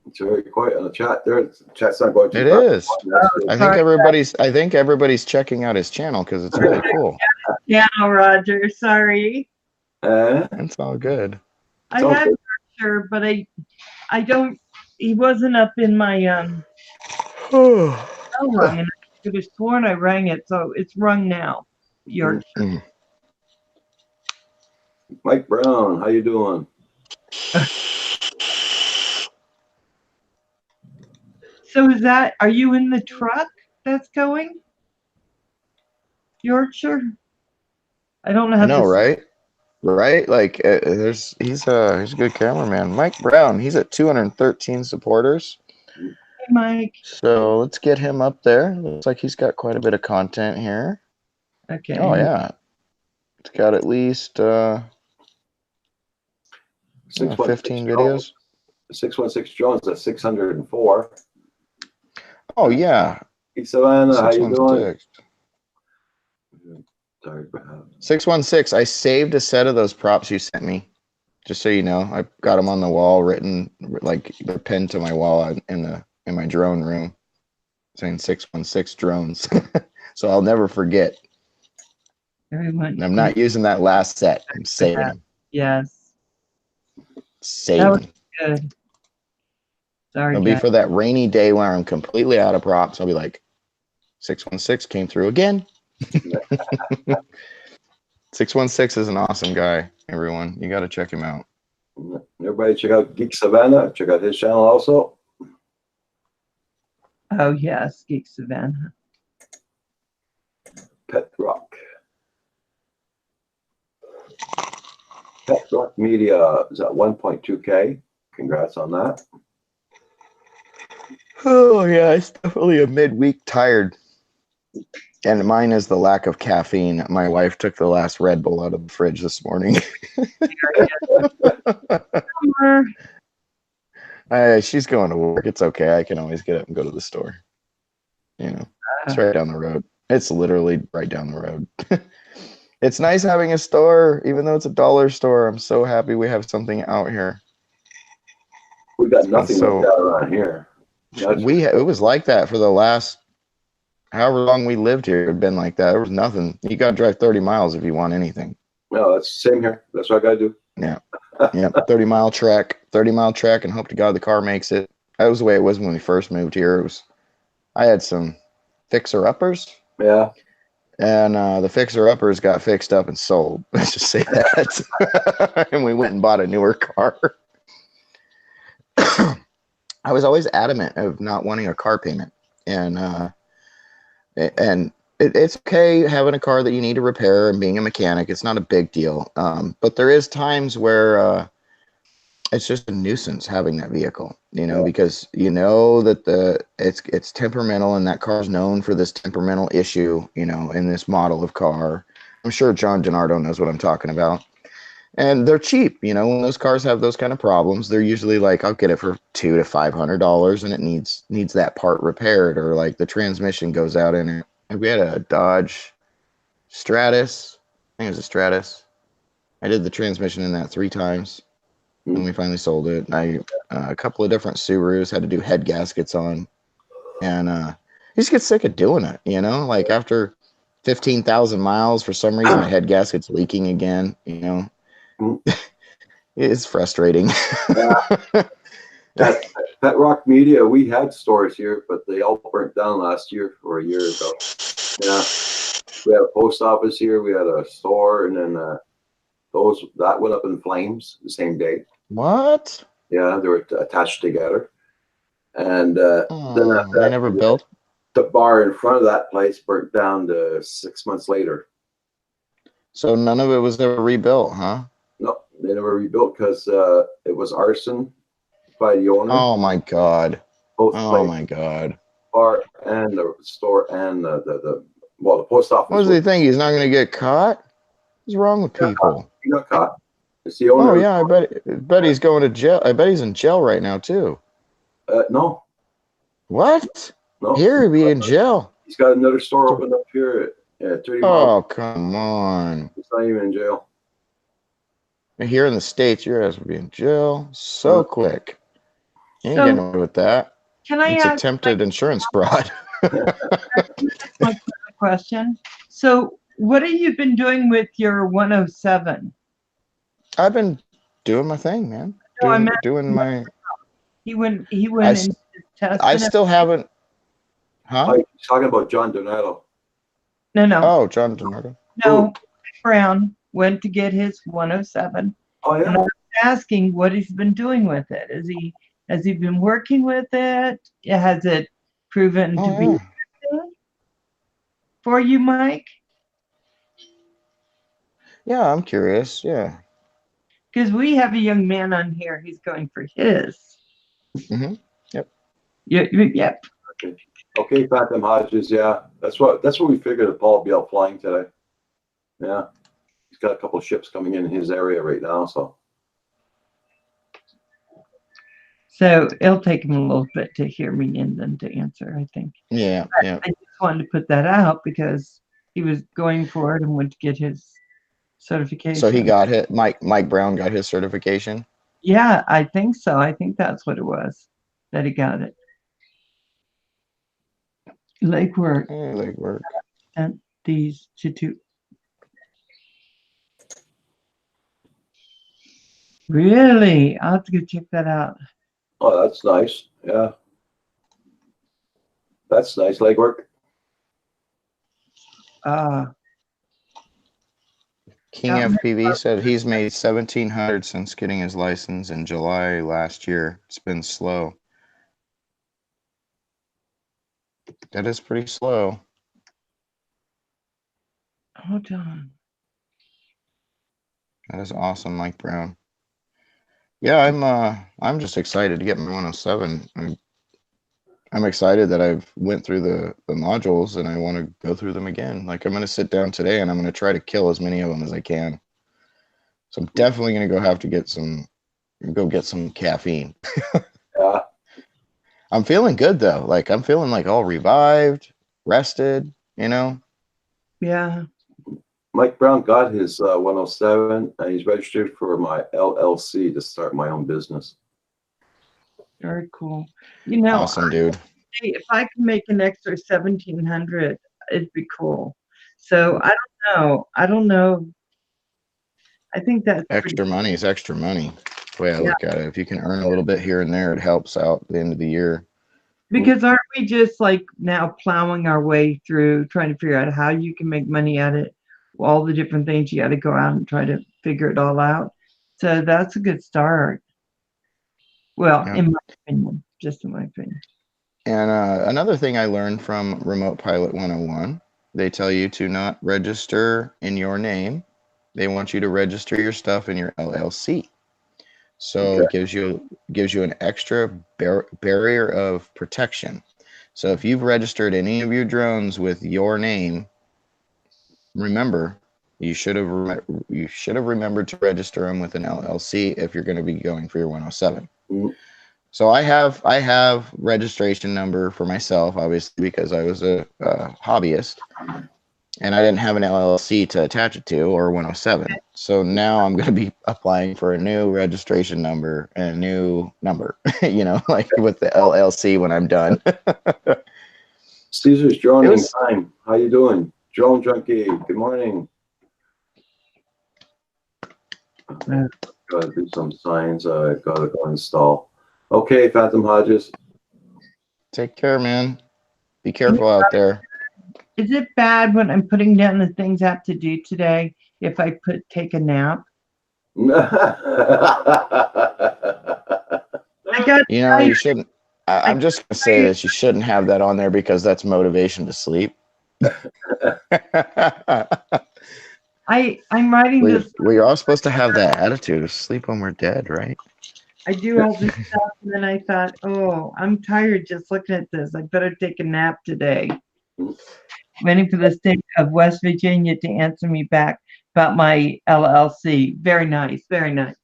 Speaker 1: It's very quiet on the chat there. The chat's not going too
Speaker 7: It
Speaker 1: fast.
Speaker 7: is. I think everybody's checking out his channel because it's really cool.
Speaker 2: Yeah, Roger. Sorry.
Speaker 7: It's all good.
Speaker 2: I had Roger, but I don't. He wasn't up in my bell rung, and I could have sworn I rang it, so it's rung now. Yorkshire.
Speaker 1: Mike Brown, how you doing?
Speaker 2: So are you in the truck that's going? Yorkshire? I don't know how
Speaker 7: I know,
Speaker 2: to
Speaker 7: right? Right? Like, he's a good cameraman. Mike Brown, he's at 213 supporters.
Speaker 2: Hey, Mike.
Speaker 7: So let's get him up there. Looks like he's got quite a bit of content here.
Speaker 2: Okay.
Speaker 7: Oh, yeah. It's got at least 15 videos.
Speaker 1: 616 Jones at 604.
Speaker 7: Oh, yeah.
Speaker 1: Hey, Savannah, how you doing?
Speaker 7: 616. I saved a set of those props you sent me, just so you know. I got them on the wall, written, like they're pinned to my wall in my drone room, saying 616 drones. So I'll never forget. And I'm not using that last set. I'm saving them.
Speaker 2: Yes.
Speaker 7: Saving.
Speaker 2: That was good. Sorry,
Speaker 7: It'll be for that rainy day where I'm completely out of props. I'll be like, 616 came through again. 616 is an awesome guy, everyone. You got to check him out.
Speaker 1: Everybody check out Geek Savannah. Check out his channel also.
Speaker 2: Oh, yes, Geek Savannah.
Speaker 1: Pet Rock. Pet Rock Media is at 1.2K. Congrats on that.
Speaker 7: Oh, yeah, it's definitely a midweek tired. And mine is the lack of caffeine. My wife took the last Red Bull out of the fridge this morning. She's going to work. It's okay. I can always get up and go to the store. You know, it's right down the road. It's literally right down the road. It's nice having a store, even though it's a dollar store. I'm so happy we have something out here.
Speaker 1: We got nothing like that around here.
Speaker 7: It was like that for the last however long we lived here. It had been like that. There was nothing. You got to drive 30 miles if you want anything.
Speaker 1: No, that's the same here. That's what I got to do.
Speaker 7: Yeah. Yeah. 30-mile trek, and hope to God the car makes it. That was the way it was when we first moved here. I had some fixer-uppers.
Speaker 1: Yeah.
Speaker 7: And the fixer-uppers got fixed up and sold. Let's just say that. And we went and bought a newer car. I was always adamant of not wanting a car payment. And it's okay having a car that you need to repair and being a mechanic. It's not a big deal. But there is times where it's just a nuisance having that vehicle, you know, because you know that it's temperamental, and that car's known for this temperamental issue, you know, in this model of car. I'm sure John DiNardo knows what I'm talking about. And they're cheap, you know, when those cars have those kind of problems, they're usually like, I'll get it for $200 to $500 and it needs that part repaired, or like the transmission goes out in it. We had a Dodge Stratus, I think it was a Stratus. I did the transmission in that 3 times. And we finally sold it. A couple of different Subarus had to do head gaskets on. And you just get sick of doing it, you know? Like after 15,000 miles, for some reason, the head gasket's leaking again, you know? It's frustrating.
Speaker 1: Pet Rock Media, we had stores here, but they all burnt down last year or a year ago. Yeah. We had a post office here, we had a store, and then that went up in flames the same day.
Speaker 7: What?
Speaker 1: Yeah, they were attached together. And then after
Speaker 7: they
Speaker 1: that,
Speaker 7: never built?
Speaker 1: the bar in front of that place burnt down 6 months later.
Speaker 7: So none of it was ever rebuilt, huh?
Speaker 1: No, they never rebuilt because it was arson by the owner.
Speaker 7: Oh my God.
Speaker 1: Both
Speaker 7: Oh
Speaker 1: places,
Speaker 7: my God.
Speaker 1: bar and the store and the post office.
Speaker 7: What does he think? He's not going to get caught? What's wrong with people?
Speaker 1: He got caught. It's the owner.
Speaker 7: Oh yeah, I bet he's going to jail. I bet he's in jail right now too.
Speaker 1: No.
Speaker 7: What?
Speaker 1: No.
Speaker 7: Here he'd be in jail.
Speaker 1: He's got another store opened up here at 30 miles.
Speaker 7: Oh, come on.
Speaker 1: He's not even in jail.
Speaker 7: Here in the States, your ass would be in jail so quick. You ain't getting away with that.
Speaker 2: Can I
Speaker 7: It's
Speaker 2: ask
Speaker 7: attempted insurance fraud.
Speaker 2: my question? So what have you been doing with your 107?
Speaker 7: I've been doing my thing, man.
Speaker 2: No, I meant-
Speaker 7: Doing my.
Speaker 2: He went and tested.
Speaker 7: I still haven't. Huh?
Speaker 1: Oh, he's talking about John Donato.
Speaker 2: No.
Speaker 7: Oh, John Donato.
Speaker 2: No, Brown went to get his 107.
Speaker 1: Oh,
Speaker 2: And I
Speaker 1: yeah.
Speaker 2: was asking what he's been doing with it. Has he been working with it? Has it proven to be
Speaker 7: Oh,
Speaker 2: good for you, Mike?
Speaker 7: yeah, I'm curious. Yeah.
Speaker 2: Because we have a young man on here. He's going for his.
Speaker 7: Mhm. Yep.
Speaker 2: Yep.
Speaker 1: Okay, Phantom Hodges. Yeah, that's what we figured that Paul will be out flying today. Yeah, he's got a couple of ships coming in his area right now.
Speaker 2: So it'll take him a little bit to hear me and then to answer, I think.
Speaker 7: Yeah. Yeah.
Speaker 2: I just wanted to put that out because he was going for it and went to get his certification.
Speaker 7: So he got hit. Mike Brown got his certification.
Speaker 2: Yeah, I think so. I think that's what it was that he got it. Lake work
Speaker 7: Like work.
Speaker 2: and these two. Really? I'll have to go check that out.
Speaker 1: Oh, that's nice. Yeah, that's nice legwork.
Speaker 7: King
Speaker 2: Yeah.
Speaker 7: FPV said he's made 1,700 since getting his license in July last year. It's been slow. That is pretty slow.
Speaker 2: Hold on.
Speaker 7: That is awesome, Mike Brown. Yeah, I'm just excited to get my 107. I'm excited that I've went through the modules and I want to go through them again. Like I'm going to sit down today and I'm going to try to kill as many of them as I can. So I'm definitely going to go get some caffeine.
Speaker 1: Yeah,
Speaker 7: I'm feeling good though. Like I'm feeling like all revived, rested, you know?
Speaker 2: Yeah.
Speaker 1: Mike Brown got his 107, and he's registered for my LLC to start my own business.
Speaker 2: Very cool. You know,
Speaker 7: Awesome, dude.
Speaker 2: if I can make an extra 1,700, it'd be cool. So I don't know. I think that's
Speaker 7: Extra money is extra money. The way I look at it. If you can earn a little bit here and there, it helps out at the end of the year.
Speaker 2: because aren't we just like now plowing our way through trying to figure out how you can make money at it? All the different things you got to go out and try to figure it all out. So that's a good start. Well,
Speaker 7: Yeah.
Speaker 2: in my opinion, just in my opinion.
Speaker 7: And another thing I learned from Remote Pilot 101, they tell you to not register in your name. They want you to register your stuff in your LLC. So it gives you an extra barrier of protection. So if you've registered any of your drones with your name, remember you should have remembered to register them with an LLC if you're going to be going for your 107.
Speaker 1: Mhm.
Speaker 7: So I have registration number for myself, obviously, because I was a hobbyist. and I didn't have an LLC to attach it to or 107. So now I'm going to be applying for a new registration number and a new number, like with the LLC when I'm done.
Speaker 1: Caesar's droning
Speaker 7: It was-
Speaker 1: time. How you doing? Drone Junkie, good morning. Gotta do some signs. Gotta go install. Okay, Phantom Hodges.
Speaker 7: Take care, man. Be careful out there.
Speaker 2: Is it bad when I'm putting down the things I have to do today if I take a nap? I got
Speaker 7: You shouldn't. I'm just going to say this. You shouldn't have that on there because that's motivation to sleep.
Speaker 2: I'm writing this.
Speaker 7: We're all supposed to have that attitude of sleep when we're dead, right?
Speaker 2: I do all this stuff, and then I thought, oh, I'm tired just looking at this. I better take a nap today. Waiting for the state of West Virginia to answer me back about my LLC. Very nice, very nice.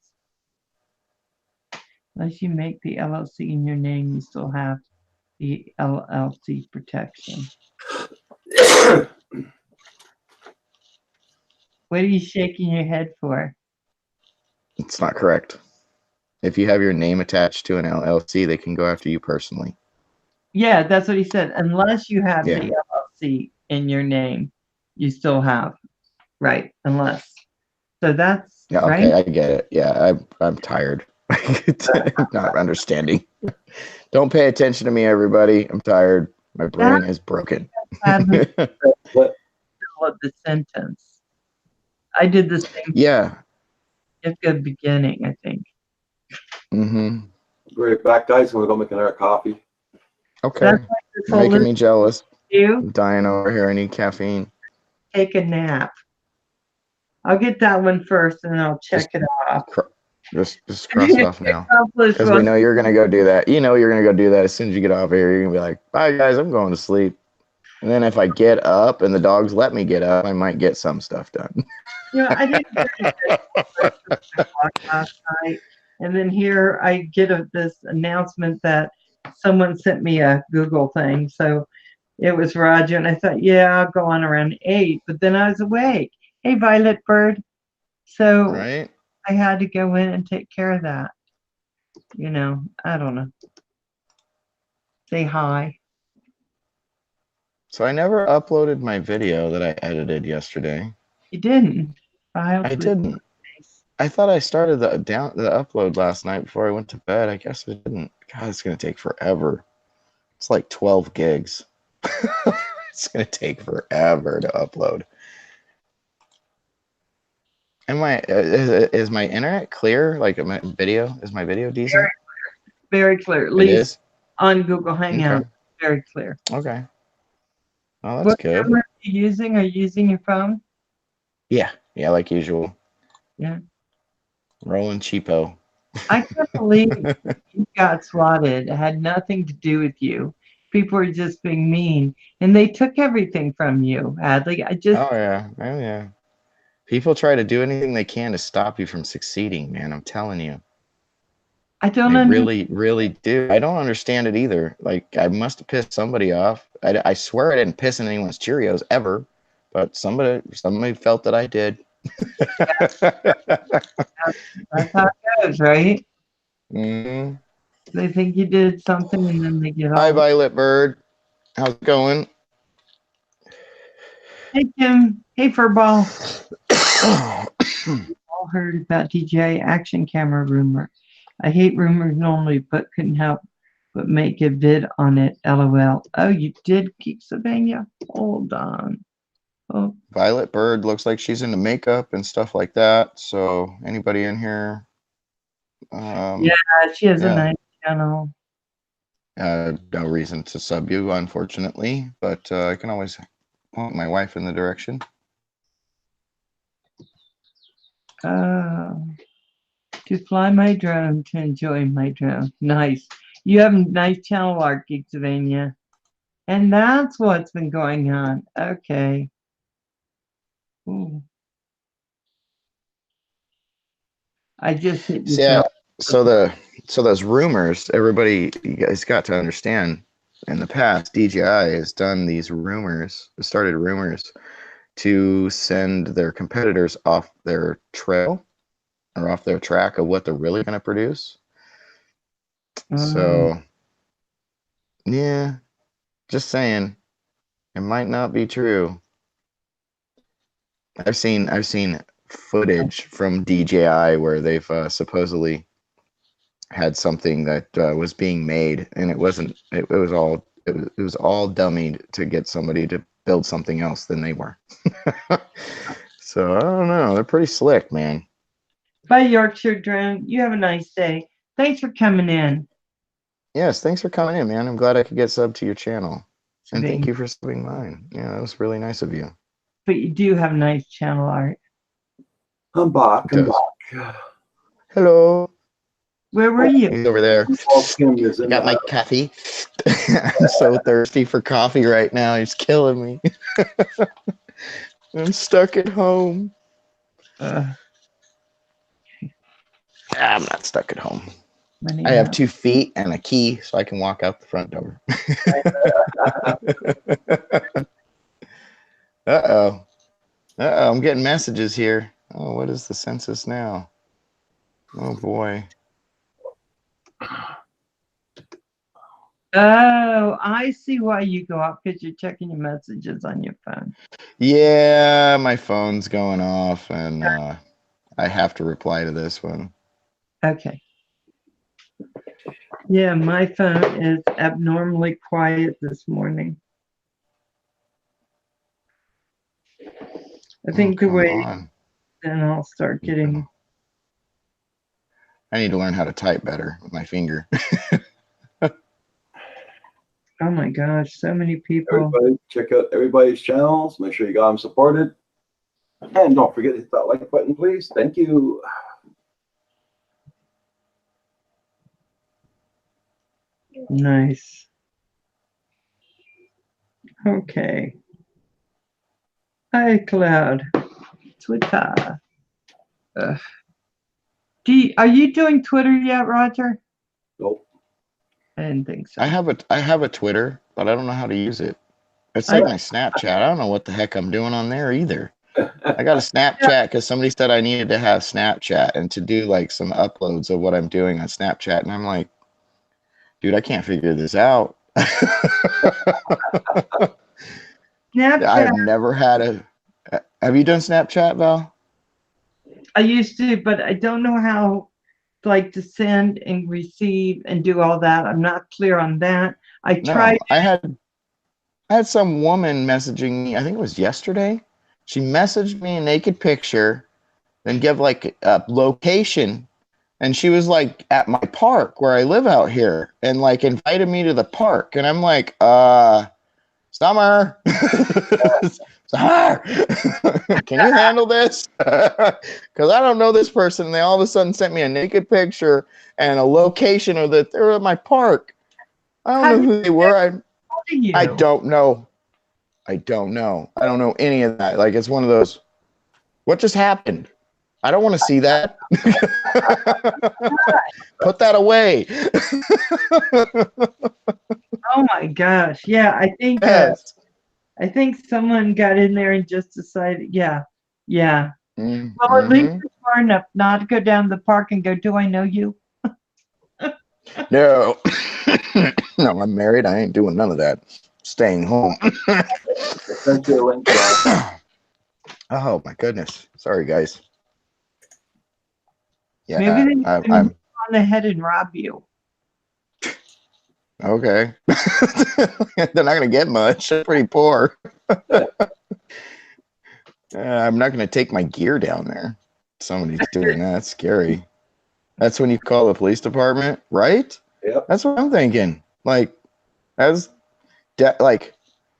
Speaker 2: Unless you make the LLC in your name, you still have the LLC protection. What are you shaking your head for?
Speaker 7: It's not correct. If you have your name attached to an LLC, they can go after you personally.
Speaker 2: Yeah, that's what he said. Unless you have
Speaker 7: Yeah.
Speaker 2: the LLC in your name, you still have. Right, unless. So that's
Speaker 7: Yeah, okay,
Speaker 2: right.
Speaker 7: I get it. Yeah, I'm tired. Not understanding. Don't pay attention to me, everybody. I'm tired. My brain is broken.
Speaker 1: What?
Speaker 2: Of the sentence. I did the same
Speaker 7: Yeah.
Speaker 2: at the beginning, I think.
Speaker 7: Mm-hmm.
Speaker 1: Be right back, guys. I'm gonna go make another coffee.
Speaker 7: Okay.
Speaker 2: That's like this
Speaker 7: You're
Speaker 2: whole
Speaker 7: making me
Speaker 2: list
Speaker 7: jealous.
Speaker 2: you
Speaker 7: I'm dying over here. I need caffeine.
Speaker 2: take a nap. I'll get that one first and then I'll check it off.
Speaker 7: Just cross it off now.
Speaker 2: Accomplished
Speaker 7: Because we
Speaker 2: one.
Speaker 7: know you're gonna go do that. You know you're gonna go do that as soon as you get off here. You're gonna be like, "Bye, guys. I'm going to sleep." And then if I get up and the dogs let me get up, I might get some stuff done.
Speaker 2: I didn't get it last night, and then here I get this announcement that someone sent me a Google thing. So it was Roger, and I thought, yeah, I'll go on around 8, but then I was awake. Hey, Violet Bird. So
Speaker 7: Right?
Speaker 2: I had to go in and take care of that. I don't know. Say hi.
Speaker 7: So I never uploaded my video that I edited yesterday.
Speaker 2: You didn't.
Speaker 7: I didn't. I thought I started the upload last night before I went to bed. I guess I didn't. God, it's gonna take forever. It's like 12 gigs. It's gonna take forever to upload. Is my internet clear? Like my video? Is my video decent?
Speaker 2: Very clear. At
Speaker 7: It
Speaker 2: least
Speaker 7: is?
Speaker 2: on Google Hangout.
Speaker 7: Okay.
Speaker 2: Very clear.
Speaker 7: Okay. Oh, that's
Speaker 2: What
Speaker 7: good.
Speaker 2: camera are you using? Are you using your phone?
Speaker 7: Yeah, like usual.
Speaker 2: Yeah.
Speaker 7: Rolling cheapo.
Speaker 2: I can't believe you got swatted. It had nothing to do with you. People were just being mean, and they took everything from you, Hadley.
Speaker 7: Oh yeah. People try to do anything they can to stop you from succeeding, man. I'm telling you.
Speaker 2: I don't
Speaker 7: They
Speaker 2: understand.
Speaker 7: really, really do. I don't understand it either. Like, I must have pissed somebody off. I swear I didn't piss in anyone's Cheerios ever, but somebody felt that I did.
Speaker 2: That's how it goes, right?
Speaker 7: Mm-hmm.
Speaker 2: They think you did something, and then they get
Speaker 7: Hi,
Speaker 2: all.
Speaker 7: Violet Bird. How's it going?
Speaker 2: Hey, Kim. Hey, Furball. All heard about DJI action camera rumor. I hate rumors normally, but couldn't help but make a vid on it. LOL. Oh, you did, Geek Sylvania? Hold on. Oh,
Speaker 7: Violet Bird looks like she's into makeup and stuff like that. So anybody in here?
Speaker 2: she has
Speaker 7: yeah.
Speaker 2: a nice channel.
Speaker 7: No reason to sub you, unfortunately, but I can always point my wife in the direction.
Speaker 2: To fly my drone, to enjoy my drone. Nice. You have a nice channel art, Geek Sylvania. And that's what's been going on. Okay. Ooh. I just hit you.
Speaker 7: Yeah. So those rumors, everybody, you guys got to understand. In the past, DJI has done these rumors, started rumors, to send their competitors off their trail or off their track of what they're really going to produce. So, yeah, just saying, it might not be true. I've seen footage from DJI where they've supposedly had something that was being made, and it wasn't. It was all dummied to get somebody to build something else than they were. So I don't know. They're pretty slick, man.
Speaker 2: Bye, Yorkshire Drone. You have a nice day. Thanks for coming in.
Speaker 7: Yes, thanks for coming in, man. I'm glad I could get subbed to your channel, and thank you for subbing mine. Yeah, that was really nice of you.
Speaker 2: But you do have nice channel art.
Speaker 1: I'm back.
Speaker 7: It does. Hello.
Speaker 2: Where were you?
Speaker 7: He's over there.
Speaker 1: I
Speaker 7: Got my coffee. I'm so thirsty for coffee right now. He's killing me. I'm stuck at home. I'm not stuck at home. I have 2 feet and a key, so I can walk out the front door. Uh-oh. Uh-oh, I'm getting messages here. Oh, what is the census now? Oh, boy.
Speaker 2: Oh, I see why you go up, because you're checking your messages on your phone.
Speaker 7: Yeah, my phone's going off, and I have to reply to this one.
Speaker 2: Okay. Yeah, my phone is abnormally quiet this morning. I think the
Speaker 7: come
Speaker 2: way
Speaker 7: on.
Speaker 2: then I'll start getting.
Speaker 7: I need to learn how to type better with my finger.
Speaker 2: Oh my gosh, so many people.
Speaker 1: Everybody, check out everybody's channels. Make sure you got them supported. And don't forget to hit that like button, please. Thank you.
Speaker 2: Nice. Okay. Hi, Cloud. Twitter. Are you doing Twitter yet, Roger?
Speaker 1: Nope.
Speaker 2: I didn't think so.
Speaker 7: I have a Twitter, but I don't know how to use it. It's like my Snapchat. I don't know what the heck I'm doing on there either. I got a Snapchat because somebody said I needed to have Snapchat and to do like some uploads of what I'm doing on Snapchat. And I'm like, dude, I can't figure this out.
Speaker 2: Snapchat.
Speaker 7: I've never had a. Have you done Snapchat, Val?
Speaker 2: I used to, but I don't know how, like, to send and receive and do all that. I'm not clear on that. I tried.
Speaker 7: I had some woman messaging me. I think it was yesterday. She messaged me a naked picture, then give like a location, and she was like at my park where I live out here, and like invited me to the park, and I'm like, Summer, Summer, can you handle this? Because I don't know this person. And they all of a sudden sent me a naked picture and a location of that they're at my park. I don't know who they were. I don't know. I don't know. I don't know any of that. Like, it's one of those, what just happened? I don't want to see that. Put that away.
Speaker 2: Oh my gosh. Yeah, I think
Speaker 7: Yes.
Speaker 2: I think someone got in there and just decided, yeah.
Speaker 7: Mm-hmm.
Speaker 2: Well, at least it's far enough not to go down to the park and go, do I know you?
Speaker 7: No. No, I'm married. I ain't doing none of that. Staying home.
Speaker 1: Send you a link, John.
Speaker 7: Oh my goodness. Sorry, guys. Yeah,
Speaker 2: Maybe they
Speaker 7: I'm
Speaker 2: on the head and rob you.
Speaker 7: okay. They're not gonna get much. They're pretty poor. I'm not gonna take my gear down there. Somebody's doing that. That's scary. That's when you call the police department, right?
Speaker 1: Yep.
Speaker 7: That's what I'm thinking. Like, like,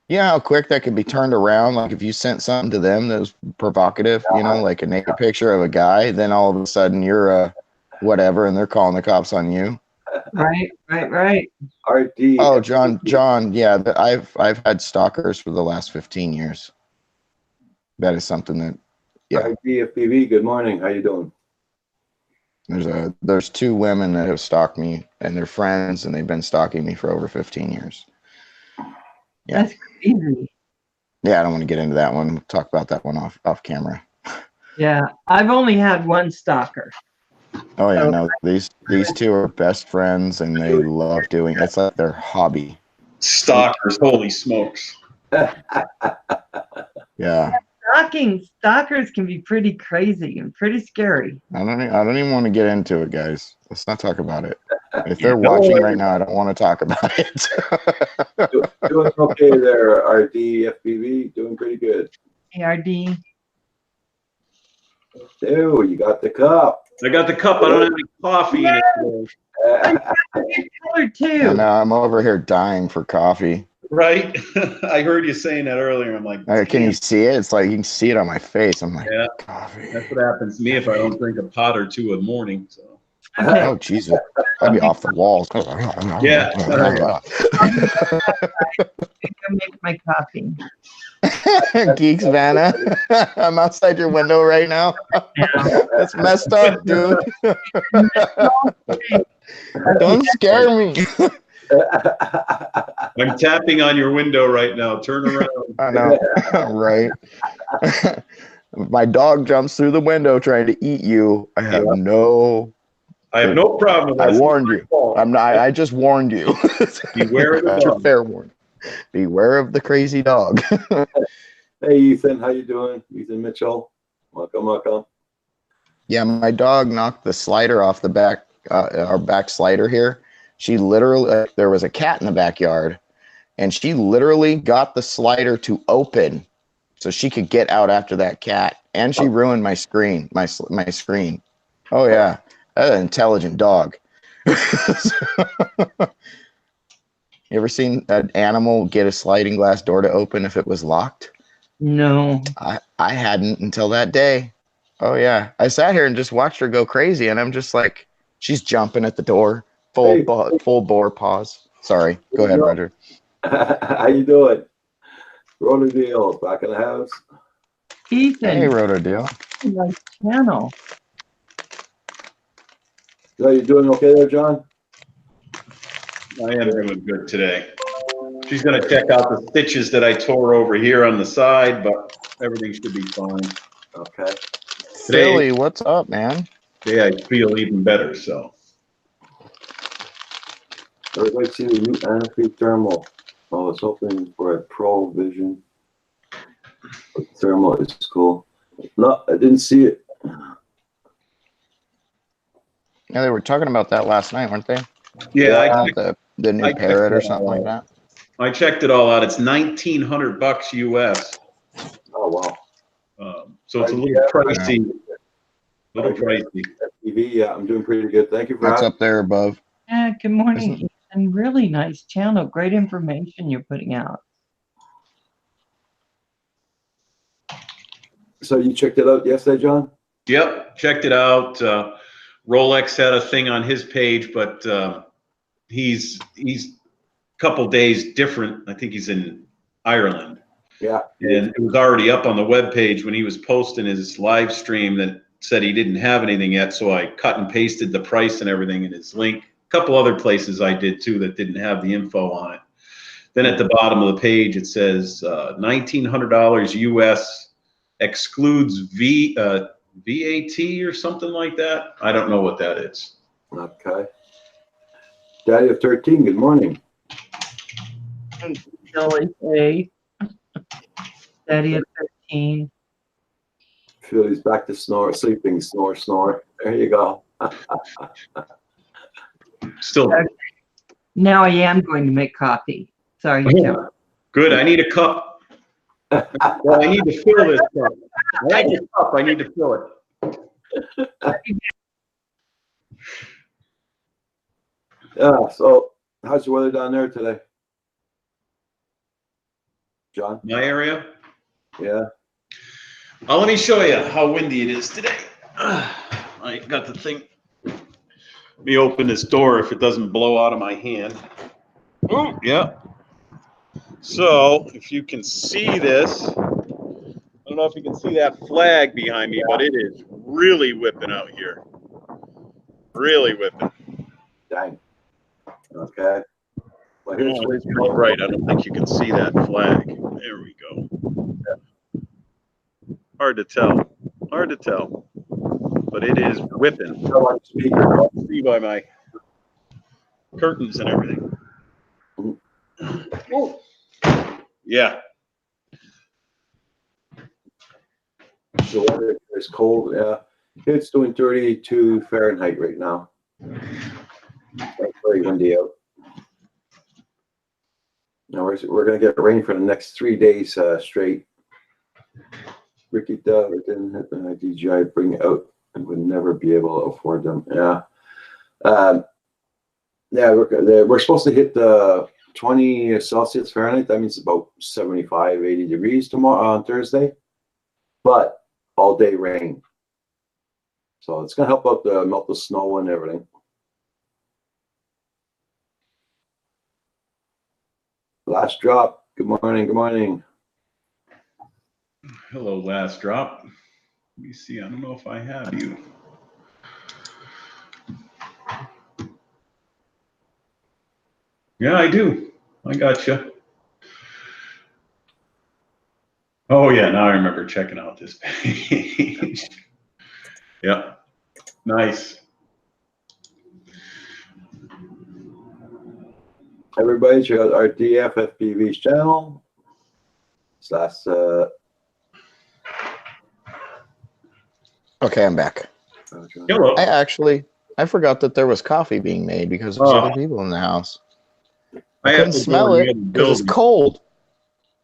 Speaker 7: you know how quick that could be turned around? Like, if you sent something to them that was provocative, you know, like a naked picture of a guy, then all of a sudden you're whatever, and they're calling the cops on you.
Speaker 2: Right.
Speaker 1: RD.
Speaker 7: Oh, John, yeah, I've had stalkers for the last 15 years. That is something that, yeah.
Speaker 1: RDFPV, good morning. How you doing?
Speaker 7: There's 2 women that have stalked me, and they're friends, and they've been stalking me for over 15 years. Yeah.
Speaker 2: That's crazy.
Speaker 7: Yeah, I don't want to get into that one. We'll talk about that one off camera.
Speaker 2: Yeah, I've only had one stalker.
Speaker 7: Oh yeah,
Speaker 2: So-
Speaker 7: no, these two are best friends and they love doing it's like their hobby.
Speaker 8: Stalkers, holy smokes.
Speaker 7: Yeah.
Speaker 2: Stalkers can be pretty crazy and pretty scary.
Speaker 7: I don't even want to get into it, guys. Let's not talk about it. If they're
Speaker 8: No
Speaker 7: watching
Speaker 8: worries.
Speaker 7: right now, I don't want to talk about it.
Speaker 1: Doing okay there, RD, FPV, doing pretty good.
Speaker 2: ARD.
Speaker 1: Ew, you got the cup.
Speaker 8: I got the cup. I don't have any coffee in it today.
Speaker 2: Color
Speaker 7: And
Speaker 2: too.
Speaker 7: I'm over here dying for coffee.
Speaker 8: Right? I heard you saying that earlier. I'm like,
Speaker 7: Can you see it? It's like you can see it on my face. I'm like,
Speaker 8: Yeah.
Speaker 7: coffee.
Speaker 8: that's what happens to me if I don't drink a pot or two in the morning. So
Speaker 2: Okay.
Speaker 7: Oh Jesus, I'd be off the walls.
Speaker 8: Yeah.
Speaker 2: Go make my coffee.
Speaker 7: Geeks, Vanna. I'm outside your window right now. That's messed up, dude. Don't scare me.
Speaker 8: I'm tapping on your window right now. Turn around.
Speaker 7: I know, right? My dog jumps through the window trying to eat you. I have no.
Speaker 8: I have no problem with
Speaker 7: I
Speaker 8: that.
Speaker 7: warned you. I'm not. I just warned you.
Speaker 8: Beware of the
Speaker 7: That's a
Speaker 8: dog.
Speaker 7: fair warning. Beware of the crazy dog.
Speaker 1: Hey, Ethan, how you doing? Ethan Mitchell. Welcome.
Speaker 7: Yeah, my dog knocked the slider off the back, our back slider here. She literally, there was a cat in the backyard, and she literally got the slider to open so she could get out after that cat. And she ruined my screen, my screen. Oh yeah, that's an intelligent dog. You ever seen an animal get a sliding glass door to open if it was locked?
Speaker 2: No.
Speaker 7: I hadn't until that day. Oh yeah, I sat here and just watched her go crazy, and I'm just like, she's jumping at the door, full bore pause. Sorry, go ahead, Roger.
Speaker 1: How you doing? Roller deal, back in the house.
Speaker 2: Ethan,
Speaker 7: Hey, Rotor Deal.
Speaker 2: nice channel.
Speaker 1: So you doing okay there, John?
Speaker 8: I am doing good today. She's going to check out the stitches that I tore over here on the side, but everything should be fine.
Speaker 1: Okay.
Speaker 7: Philly, what's up, man?
Speaker 8: Today I feel even better, so.
Speaker 1: Everybody see the new Anafee thermal. I was hoping for a Pro Vision. But thermal is cool. No, I didn't see it.
Speaker 7: Yeah, they were talking about that last night, weren't they?
Speaker 8: Yeah,
Speaker 7: The new
Speaker 8: I
Speaker 7: Parrot or
Speaker 8: checked
Speaker 7: something like that.
Speaker 8: I checked it all out. It's $1,900 US.
Speaker 1: Oh, wow.
Speaker 8: So it's a little pricey.
Speaker 1: FPV, yeah, I'm doing pretty good. Thank you for
Speaker 7: That's
Speaker 1: asking.
Speaker 7: up there above.
Speaker 2: Yeah, good morning, Ethan. Really nice channel. Great information you're putting out.
Speaker 1: So you checked it out yesterday, John?
Speaker 8: Yep, checked it out. Rolex had a thing on his page, but he's a couple days different. I think he's in Ireland.
Speaker 1: Yeah.
Speaker 8: And it was already up on the webpage when he was posting his live stream that said he didn't have anything yet. So I cut and pasted the price and everything in his link. A couple other places I did too that didn't have the info on it. Then at the bottom of the page, it says $1,900 US excludes VAT or something like that. I don't know what that is.
Speaker 1: Okay. Daddy of 13, good morning.
Speaker 2: Billy A. Daddy at 13.
Speaker 1: Feel he's back to sleeping, snore. There you go.
Speaker 8: Still
Speaker 2: Now I am going to make coffee. Sorry, Joe.
Speaker 8: good. I need a cup. Well, I need to fill this cup. I need a cup. I need to fill it.
Speaker 1: Yeah, so how's the weather down there today? John?
Speaker 8: My area.
Speaker 1: Yeah.
Speaker 8: Let me show you how windy it is today. I got the thing. Let me open this door if it doesn't blow out of my hand. Oh, yeah. So if you can see this, I don't know if you can see that flag behind me, but it is really whipping out here. Really whipping.
Speaker 1: Dang. Okay. Well, here's
Speaker 8: Oh, it's pretty bright. I don't think you can see that flag. There we go. Hard to tell. Hard to tell. But it is whipping.
Speaker 1: Tell on speaker.
Speaker 8: See by my curtains and everything. Oh. Yeah.
Speaker 1: The weather is cold. Yeah, it's doing 32 Fahrenheit right now. It's very windy out. Now we're gonna get rain for the next 3 days straight. Ricky Dove didn't have the DJI bring it out and would never be able to afford them. Yeah, yeah. We're supposed to hit the 20 Celsius Fahrenheit. That means about 75, 80 degrees tomorrow on Thursday, but all day rain. So it's gonna help out the melt the snow and everything. Last drop. Good morning. Good morning.
Speaker 8: Hello, last drop. Let me see. I don't know if I have you. Yeah, I do. I got you. Oh yeah, now I remember checking out this page. Yeah, nice.
Speaker 1: Everybody, check out our DFFPV's channel. That's
Speaker 7: Okay, I'm back.
Speaker 8: Hello.
Speaker 7: I forgot that there was coffee being made because there's other people in the house. I
Speaker 8: have
Speaker 7: couldn't
Speaker 8: to go
Speaker 7: smell
Speaker 8: in
Speaker 7: it
Speaker 8: the other
Speaker 7: because it's
Speaker 8: building.
Speaker 7: cold.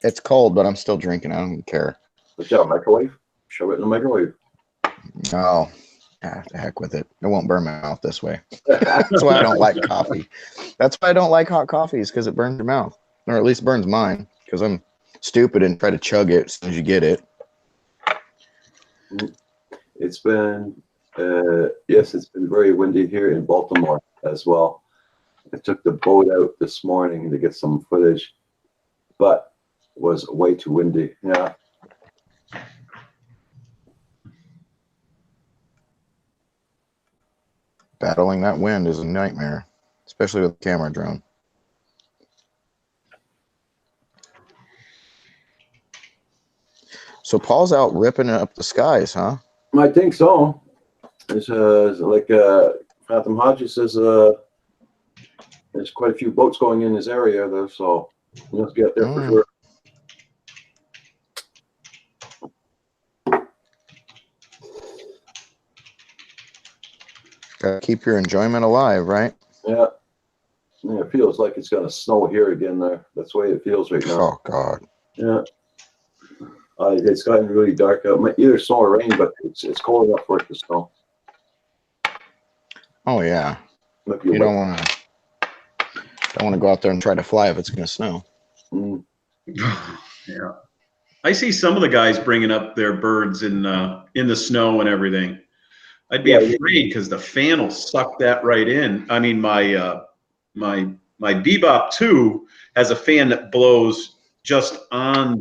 Speaker 7: It's cold, but I'm still drinking. I don't care.
Speaker 1: What's that, microwave? Shove it in the microwave.
Speaker 7: Oh, the heck with it. It won't burn my mouth this way. That's why I don't like coffee. That's why I don't like hot coffees, because it burns your mouth. Or at least burns mine, because I'm stupid and try to chug it as soon as you get it.
Speaker 1: It's been, yes, it's been very windy here in Baltimore as well. I took the boat out this morning to get some footage, but it was way too windy. Yeah.
Speaker 7: Battling that wind is a nightmare, especially with a camera drone. So Paul's out ripping up the skies, huh?
Speaker 1: I think so. It's like Phantom Hodges says, there's quite a few boats going in this area though, so you must be out there for sure.
Speaker 7: Gotta keep your enjoyment alive, right?
Speaker 1: Yeah. Yeah, it feels like it's gonna snow here again there. That's the way it feels right now.
Speaker 7: Oh God.
Speaker 1: Yeah. It's gotten really dark out. Might either snow or rain, but it's cold enough for it to snow.
Speaker 7: Oh yeah.
Speaker 1: Might be
Speaker 7: You
Speaker 1: wet.
Speaker 7: don't want to go out there and try to fly if it's gonna snow.
Speaker 1: Mm.
Speaker 8: Yeah. I see some of the guys bringing up their birds in the snow and everything. I'd be afraid because the fan will suck that right in. I mean, my Bebop 2 has a fan that blows just on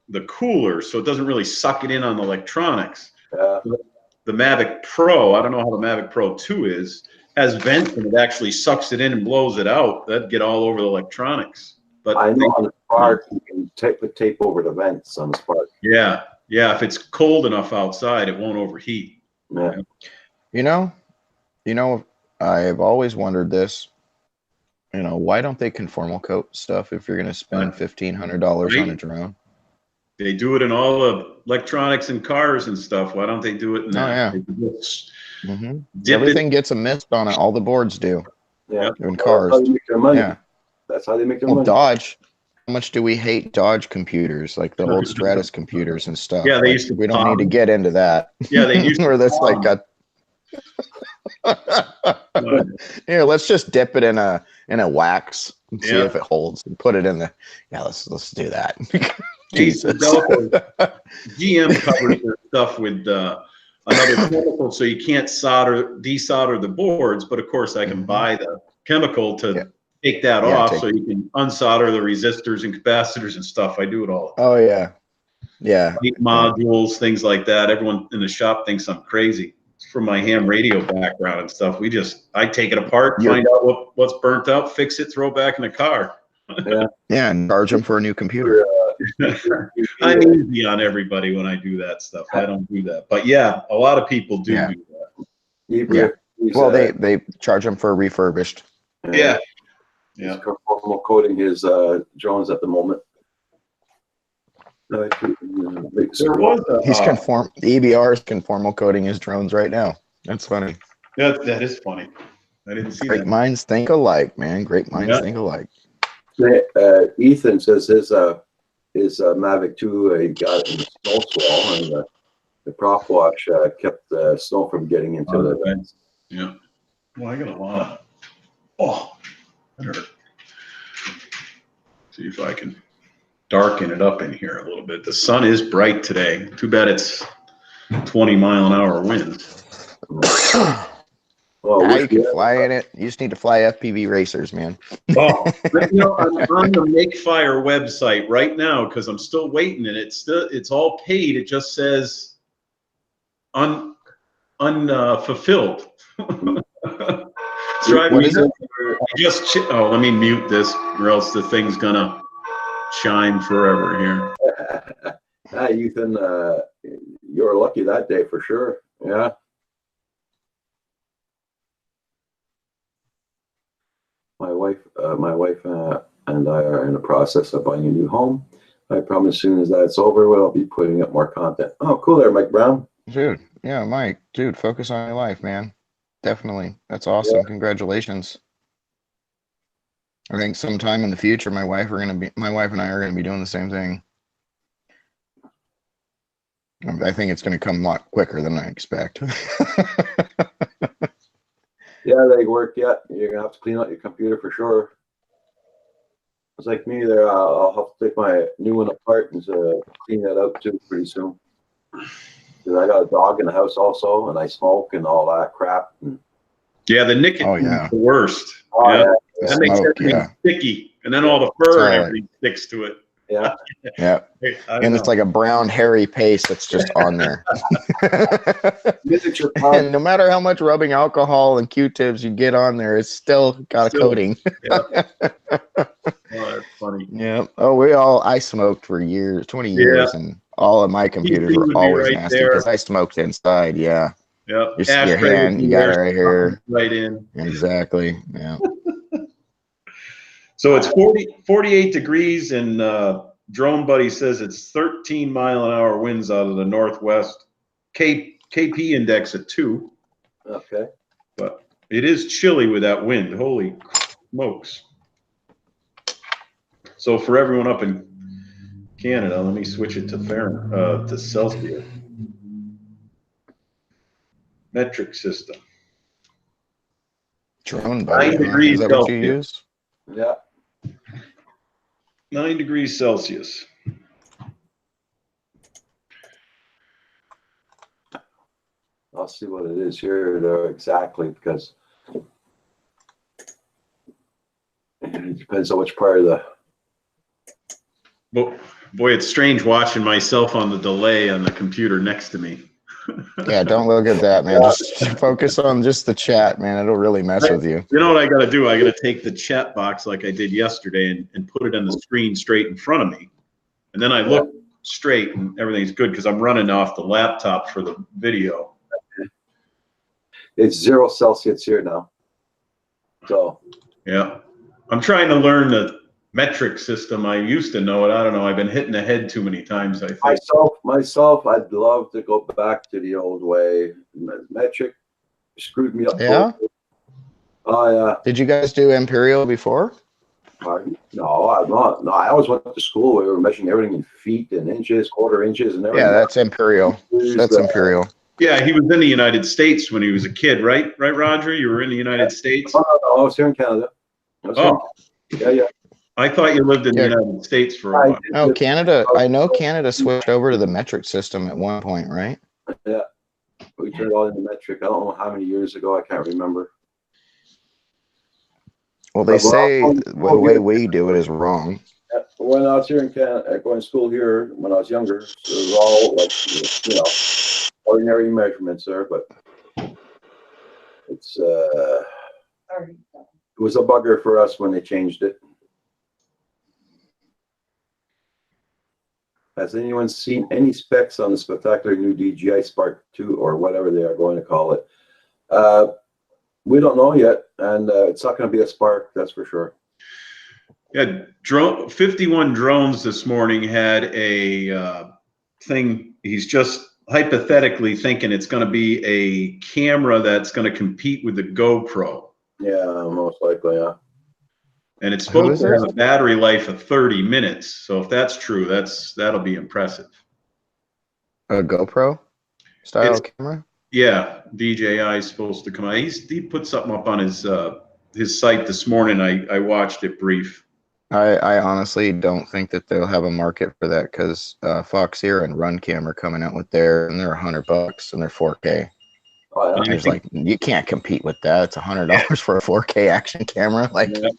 Speaker 8: the cooler, so it doesn't really suck it in on the electronics. The Mavic Pro, I don't know how the Mavic Pro 2 is, has vents and it actually sucks it in and blows it out. That'd get all over the electronics. But
Speaker 1: I know on the Spark you can put tape over the vents on the Spark.
Speaker 8: yeah, if it's cold enough outside, it won't overheat.
Speaker 1: Yeah.
Speaker 7: You know, I've always wondered this. You know, why don't they conformal coat stuff if you're going to spend $1,500 on a drone?
Speaker 8: They do it in all the electronics and cars and stuff. Why don't they do it in that?
Speaker 7: Everything gets a mist on it. All the boards do.
Speaker 1: Yeah.
Speaker 7: In cars.
Speaker 1: That's how they make their money.
Speaker 7: Yeah.
Speaker 1: That's how they make their
Speaker 7: Well,
Speaker 1: money.
Speaker 7: Dodge. How much do we hate Dodge computers, like the old Stratus computers and stuff?
Speaker 8: Yeah, they
Speaker 7: Like,
Speaker 8: used to
Speaker 7: we don't need to get into that.
Speaker 8: Yeah, they used to
Speaker 7: where that's like a here, let's just dip it in a wax and see if it holds and put it in the let's do that. Jesus.
Speaker 8: GM covers their stuff with another chemical so you can't desolder the boards, but of course I can buy the chemical to take that off so you can unsolder the resistors and capacitors and stuff. I do it all.
Speaker 7: Oh yeah. Yeah.
Speaker 8: Modules, things like that. Everyone in the shop thinks I'm crazy. From my ham radio background and stuff, I take it apart, find out what's burnt out, fix it, throw it back in the car.
Speaker 7: Yeah, and charge them for a new computer.
Speaker 8: I'm easy on everybody when I do that stuff. I don't do that. But yeah, a lot of people do
Speaker 7: Yeah.
Speaker 8: do that.
Speaker 7: Yeah. Well, they charge them for refurbished.
Speaker 8: Yeah.
Speaker 1: He's
Speaker 8: Yeah.
Speaker 1: conformal coding his drones at the moment.
Speaker 8: There was a,
Speaker 7: He's conform. The EBR is conformal coding his drones right now. That's funny.
Speaker 8: that is funny. I didn't see
Speaker 7: Great
Speaker 8: that.
Speaker 7: minds think alike, man. Great minds
Speaker 8: Yeah.
Speaker 7: think alike.
Speaker 1: Ethan says his Mavic 2 he got it in the snow swell, and the prop wash kept the snow from getting into the vents.
Speaker 8: Yeah. Well, I got a lot of. Oh, that hurt. See if I can darken it up in here a little bit. The sun is bright today. Too bad it's 20-mile-an-hour winds.
Speaker 1: Well,
Speaker 7: Now
Speaker 1: wish
Speaker 7: you can
Speaker 1: we-
Speaker 7: fly in it. You just need to fly FPV racers, man.
Speaker 8: Oh, but, you know, I'm on the Makefire website right now because I'm still waiting, and it's all paid. It just says unfulfilled.
Speaker 7: What is it?
Speaker 8: Let me mute this, or else the thing's gonna shine forever here.
Speaker 1: Hi, Ethan. You were lucky that day for sure. Yeah. My wife and I are in the process of buying a new home. I promise as soon as that's over, we'll be putting up more content. Oh, cool there, Mike Brown.
Speaker 7: Dude, yeah, Mike, dude, focus on your life, man. Definitely. That's awesome. Congratulations. I think sometime in the future, my wife and I are gonna be doing the same thing. I think it's gonna come a lot quicker than I expect.
Speaker 1: Yeah, they work yet. You're gonna have to clean out your computer for sure. It's like me there. I'll have to take my new one apart and clean that out too pretty soon. Because I got a dog in the house also, and I smoke and all that crap. And,
Speaker 8: Yeah, the nicotine
Speaker 7: Oh, yeah.
Speaker 8: is the worst.
Speaker 1: oh,
Speaker 8: Yeah.
Speaker 1: yeah,
Speaker 7: The
Speaker 8: That makes
Speaker 7: smoke,
Speaker 8: everything
Speaker 7: yeah.
Speaker 8: sticky, and then all the fur and
Speaker 7: Right.
Speaker 8: everything sticks to it.
Speaker 1: yeah.
Speaker 7: Yeah. And it's like a brown hairy paste that's just on there.
Speaker 1: Miniature
Speaker 7: And no matter how much rubbing alcohol and Q-tips you get on there, it's still got a
Speaker 8: Still-
Speaker 7: coating.
Speaker 8: Yeah. Oh, that's funny.
Speaker 7: Yeah. Oh, I smoked for years, 20 years, and all of my computers
Speaker 8: would
Speaker 7: were
Speaker 8: be
Speaker 7: always
Speaker 8: right
Speaker 7: nasty
Speaker 8: there.
Speaker 7: because I smoked inside. Yeah.
Speaker 8: Yeah.
Speaker 7: Your
Speaker 8: Ashtray
Speaker 7: hand,
Speaker 8: would
Speaker 7: you
Speaker 8: be
Speaker 7: got
Speaker 8: there,
Speaker 7: it right here.
Speaker 8: right in.
Speaker 7: Exactly. Yeah.
Speaker 8: So it's 48 degrees, and Drone Buddy says it's 13-mile-an-hour winds out of the northwest. KP index at 2,
Speaker 1: Okay.
Speaker 8: but it is chilly with that wind. Holy smokes. So for everyone up in Canada, let me switch it to Fahrenheit, to Celsius. Metric system.
Speaker 7: Drone buddy.
Speaker 8: 9
Speaker 7: Huh?
Speaker 8: degrees
Speaker 7: Is that what you
Speaker 8: Celsius.
Speaker 7: use?
Speaker 1: Yeah.
Speaker 8: 9 degrees Celsius.
Speaker 1: I'll see what it is here though, exactly, because it depends on which part of the.
Speaker 8: Boy, it's strange watching myself on the delay on the computer next to me.
Speaker 7: Yeah, don't look at that, man. Just focus on just the chat, man. It'll really mess with you.
Speaker 8: You know what I got to do? I got to take the chat box like I did yesterday and put it on the screen straight in front of me. And then I look straight and everything's good because I'm running off the laptop for the video.
Speaker 1: It's 0 Celsius here now. So
Speaker 8: Yeah. I'm trying to learn the metric system. I used to know it. I don't know. I've been hitting the head too many times, I think.
Speaker 1: myself, I'd love to go back to the old way. Metric screwed me up.
Speaker 7: Yeah?
Speaker 1: Oh yeah.
Speaker 7: Did you guys do Imperial before?
Speaker 1: Pardon? No, I'm not. No, I always went to school. We were measuring everything in feet and inches, quarter inches, and everything.
Speaker 7: Yeah, that's Imperial. That's Imperial.
Speaker 8: Yeah, he was in the United States when he was a kid, right? Right, Roger? You were in the United States?
Speaker 1: No, I was here in Canada.
Speaker 8: Oh,
Speaker 1: Yeah.
Speaker 8: I thought you lived in the
Speaker 7: Yeah.
Speaker 8: United States for a
Speaker 1: I
Speaker 8: while.
Speaker 1: did
Speaker 7: Oh,
Speaker 1: live-
Speaker 7: Canada. I know Canada switched over to the metric system at one point, right?
Speaker 1: We turned all into metric. I don't know how many years ago. I can't remember.
Speaker 7: Well, they
Speaker 1: Well,
Speaker 7: say
Speaker 1: well,
Speaker 7: the way we do it is wrong.
Speaker 1: When I was here in Canada, going to school here when I was younger, it was all like, ordinary measurements there, but it's it was a bugger for us when they changed it. Has anyone seen any specs on the spectacular new DJI Spark 2 or whatever they are going to call it? We don't know yet, and it's not going to be a Spark, that's for sure.
Speaker 8: Yeah, 51 drones this morning had a thing. He's just hypothetically thinking it's going to be a camera that's going to compete with the GoPro.
Speaker 1: Yeah, most likely, yeah.
Speaker 8: And it's supposed to have a battery life of 30 minutes. So if that's true, that'll be impressive.
Speaker 7: A GoPro style camera?
Speaker 8: Yeah, DJI is supposed to come out. He put something up on his site this morning. I watched it brief.
Speaker 7: I honestly don't think that they'll have a market for that because Foxeer and Runcam are coming out with they're $100 and they're 4K.
Speaker 1: Oh, yeah.
Speaker 7: There's like you can't compete with that. It's $100 for a 4K action camera. Like,
Speaker 8: yeah.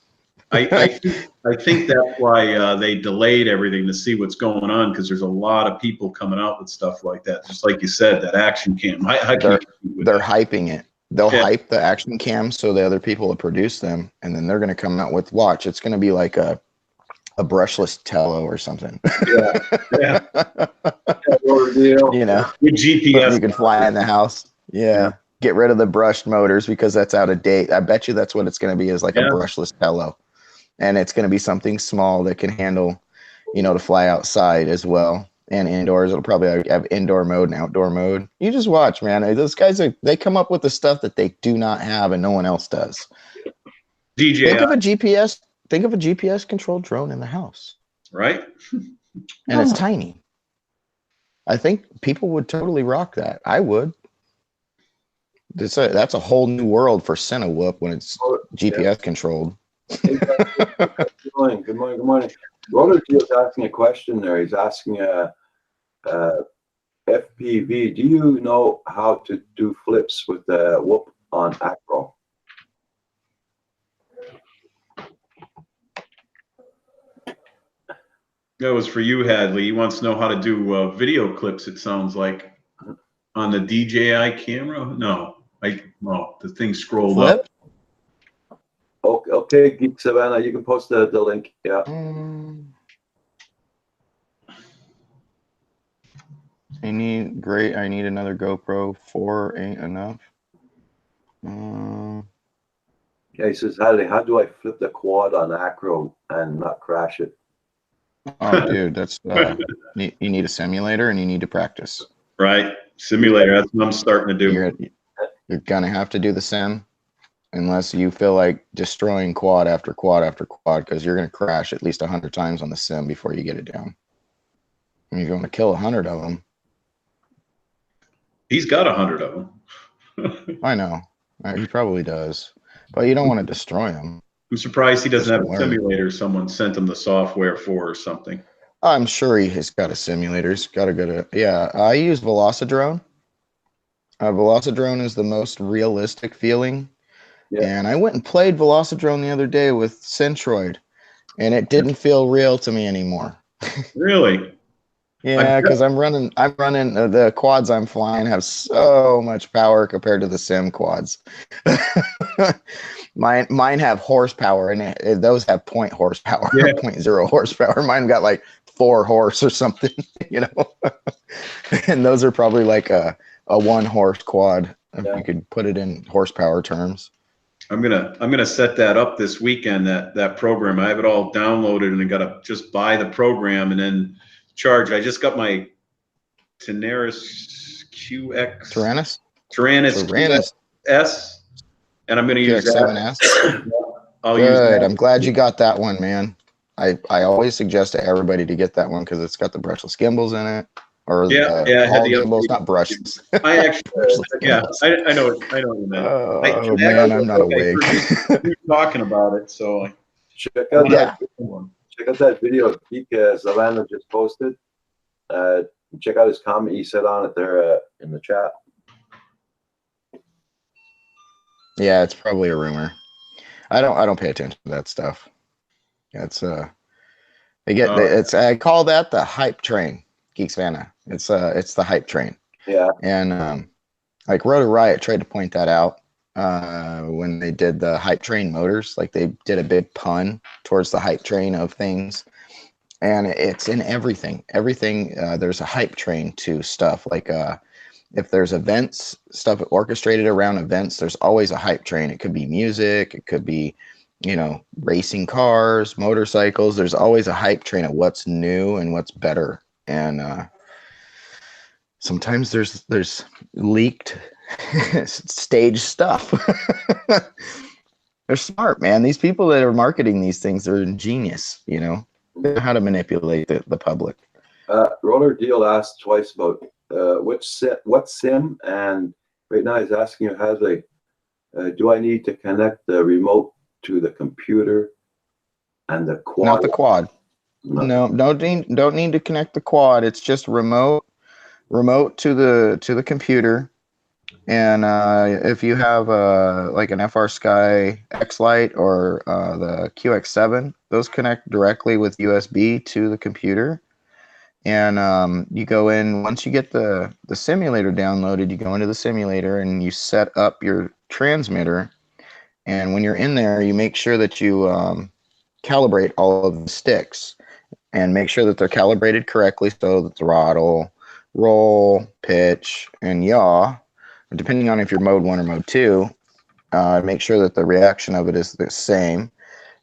Speaker 8: I think that's why they delayed everything to see what's going on, because there's a lot of people coming out with stuff like that. Just like you said, that action cam.
Speaker 7: They're hyping it. They'll hype the action cam so the other people that produce them, and then they're going to come out with watch. It's going to be like a brushless Tello or something.
Speaker 8: Yeah.
Speaker 7: You know,
Speaker 8: with GPS,
Speaker 7: you can fly in the house. Yeah. Get rid of the brushed motors because that's out of date. I bet you that's what it's going to be, is like a brushless Tello. And it's going to be something small that can handle, to fly outside as well. And indoors, it'll probably have indoor mode and outdoor mode. You just watch, man. Those guys, they come up with the stuff that they do not have and no one else does.
Speaker 8: DJI.
Speaker 7: Think of a GPS controlled drone in the house.
Speaker 8: Right.
Speaker 7: And it's tiny. I think people would totally rock that. I would. That's a whole new world for Cinewhoop when it's GPS controlled.
Speaker 1: Hey, good morning. Good morning. Roller is asking a question there. He's asking FPV. Do you know how to do flips with the Whoop on Acro?
Speaker 8: That was for you, Hadley. He wants to know how to do video clips, it sounds like, on the DJI camera. No, the thing scrolled up.
Speaker 1: Okay, Geek Savannah, you can post the link. Yeah.
Speaker 7: I need another GoPro. 4 ain't enough.
Speaker 1: Yeah, he says, how do I flip the quad on Acro and not crash it?
Speaker 7: Oh, dude, that's you need a simulator and you need to practice.
Speaker 8: Right, simulator. That's what I'm starting to do.
Speaker 7: You're gonna have to do the sim, unless you feel like destroying quad after quad after quad, because you're gonna crash at least 100 times on the sim before you get it down. And you're going to kill 100 of them.
Speaker 8: He's got 100 of them.
Speaker 7: I know. He probably does, but you don't want to destroy them.
Speaker 8: I'm surprised he doesn't have a simulator someone sent him the software for or something.
Speaker 7: I'm sure he has got a simulator. He's got a good, yeah. I use Velocidrone. Velocidrone is the most realistic feeling. Yeah. And I went and played Velocidrone the other day with Centroid, and it didn't feel real to me anymore.
Speaker 8: Really?
Speaker 7: Yeah, because I'm running the quads I'm flying have so much power compared to the sim quads. Mine have horsepower, and those have point horsepower, 0.0 horsepower. Mine got like 4 horse or something, and those are probably like a 1 horse quad if you could put it in horsepower terms.
Speaker 8: I'm gonna set that up this weekend. That program, I have it all downloaded, and I gotta just buy the program and then charge. I just got my Taranis QX. Taranis S, and I'm going to use that.
Speaker 7: I'll use that. I'm glad you got that one, man. I always suggest to everybody to get that one because it's got the brushless gimbals in it. Or
Speaker 8: I had the
Speaker 7: gimbals, not brushless.
Speaker 8: I actually, I know what you meant.
Speaker 7: Oh man, I'm not awake.
Speaker 8: You're talking about it, so
Speaker 1: check out that video Geek Savannah just posted. Check out his comment he said on it there in the chat.
Speaker 7: Yeah, it's probably a rumor. I don't pay attention to that stuff. It's I call that the hype train, Geek Savannah. It's the hype train.
Speaker 1: Yeah.
Speaker 7: And like Rotor Riot tried to point that out when they did the hype train motors. Like they did a big pun towards the hype train of things. and it's in everything. Everything. There's a hype train to stuff like if there's events, stuff orchestrated around events, there's always a hype train. It could be music, it could be, racing cars, motorcycles. There's always a hype train of what's new and what's better. And sometimes there's leaked stage stuff. They're smart, man. These people that are marketing these things, they're ingenious, They know how to manipulate the public.
Speaker 1: Roller Deal asked twice about what sim, and right now he's asking you do I need to connect the remote to the computer and the quad?
Speaker 7: Not the quad. No, don't need to connect the quad. It's just remote to the computer. And if you have like an FR Sky X-Lite or the QX7, those connect directly with USB to the computer. And you go in, once you get the simulator downloaded, you go into the simulator and you set up your transmitter. And when you're in there, you make sure that you calibrate all of the sticks and make sure that they're calibrated correctly. So the throttle, roll, pitch, and yaw, depending on if you're mode 1 or mode 2, make sure that the reaction of it is the same.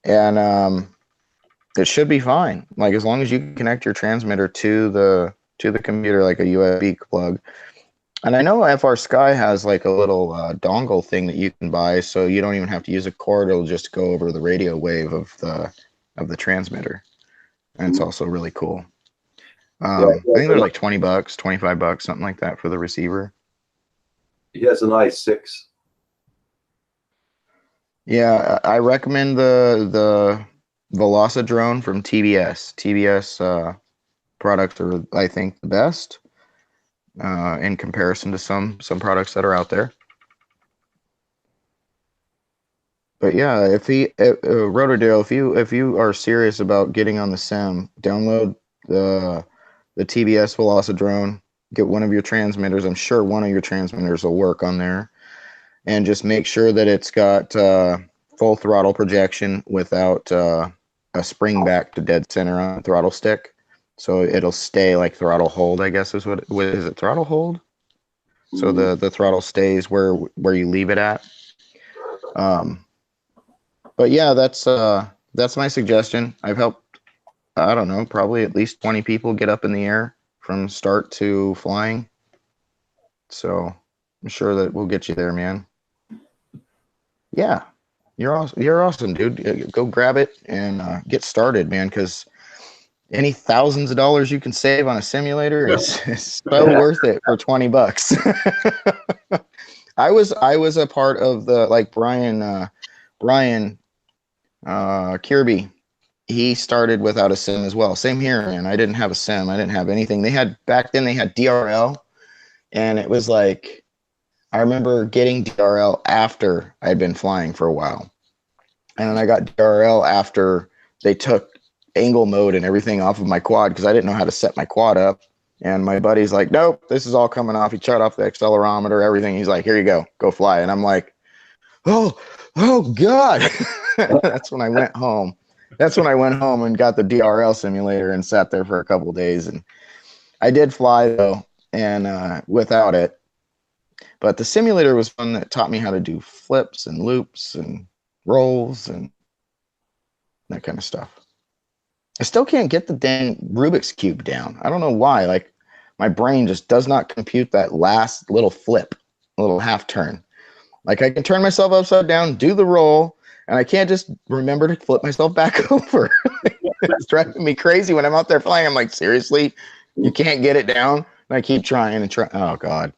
Speaker 7: And it should be fine. Like as long as you connect your transmitter to the computer, like a USB plug. And I know FR Sky has like a little dongle thing that you can buy, so you don't even have to use a cord. It'll just go over the radio wave of the transmitter, and it's also really cool. I think they're like $20, $25, something like that for the receiver.
Speaker 1: He has an i6.
Speaker 7: Yeah, I recommend the Velocidrone from TBS. TBS products are, I think, the best in comparison to some products that are out there. But yeah, Rotodale, if you are serious about getting on the sim, download the TBS Velocidrone. Get one of your transmitters. I'm sure one of your transmitters will work on there, and just make sure that it's got full throttle projection without a spring back to dead center on the throttle stick. So it'll stay like throttle hold, I guess is what is it, throttle hold? So the throttle stays where you leave it at. But yeah, that's my suggestion. I've helped, I don't know, probably at least 20 people get up in the air from start to flying. So I'm sure that we'll get you there, man. Yeah, you're awesome, dude. Go grab it and get started, man, because any thousands of dollars you can save on a simulator is so worth it for $20. I was a part of the, like, Brian Kirby. He started without a sim as well. Same here, man. I didn't have a sim. I didn't have anything. Back then they had DRL, and it was like, I remember getting DRL after I'd been flying for a while. And then I got DRL after they took angle mode and everything off of my quad because I didn't know how to set my quad up. And my buddy's like, nope, this is all coming off. He shut off the accelerometer, everything. He's like, here you go fly. And I'm like, oh God. That's when I went home. That's when I went home and got the DRL simulator and sat there for a couple of days. And I did fly though, and without it. But the simulator was one that taught me how to do flips and loops and rolls and that kind of stuff. I still can't get the dang Rubik's Cube down. I don't know why. Like, my brain just does not compute that last little flip, a little half turn. Like, I can turn myself upside down, do the roll, and I can't just remember to flip myself back over. It's driving me crazy when I'm out there flying. I'm like, seriously? You can't get it down? And I keep trying and trying. Oh, God.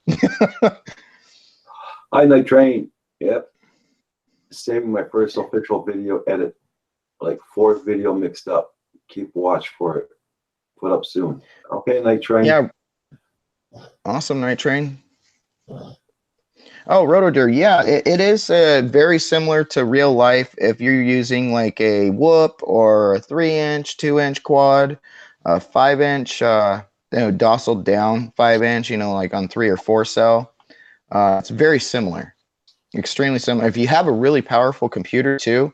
Speaker 1: Hi, Night Train. Yep. Saving my first official video edit. Like, 4th video mixed up. Keep watch for it. Put up soon. Okay, Night Train.
Speaker 7: Yeah. Awesome, Night Train. Oh, Rotodeer. Yeah, it is very similar to real life. If you're using like a Whoop or a 3-inch, 2-inch quad, a 5-inch, docile down 5-inch, like on 3 or 4 cell, it's very similar. Extremely similar. If you have a really powerful computer too,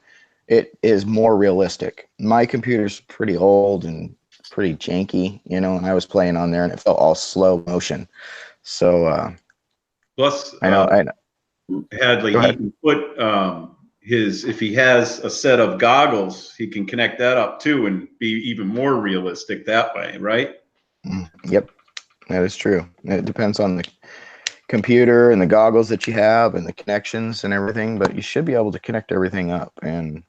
Speaker 7: it is more realistic. My computer's pretty old and pretty janky, you know, and I was playing on there and it felt all slow motion. So
Speaker 8: Plus,
Speaker 7: I know.
Speaker 8: Hadley,
Speaker 7: Go
Speaker 8: he
Speaker 7: ahead.
Speaker 8: can put if he has a set of goggles, he can connect that up too and be even more realistic that way, right?
Speaker 7: Yep, that is true. It depends on the computer and the goggles that you have and the connections and everything, but you should be able to connect everything up and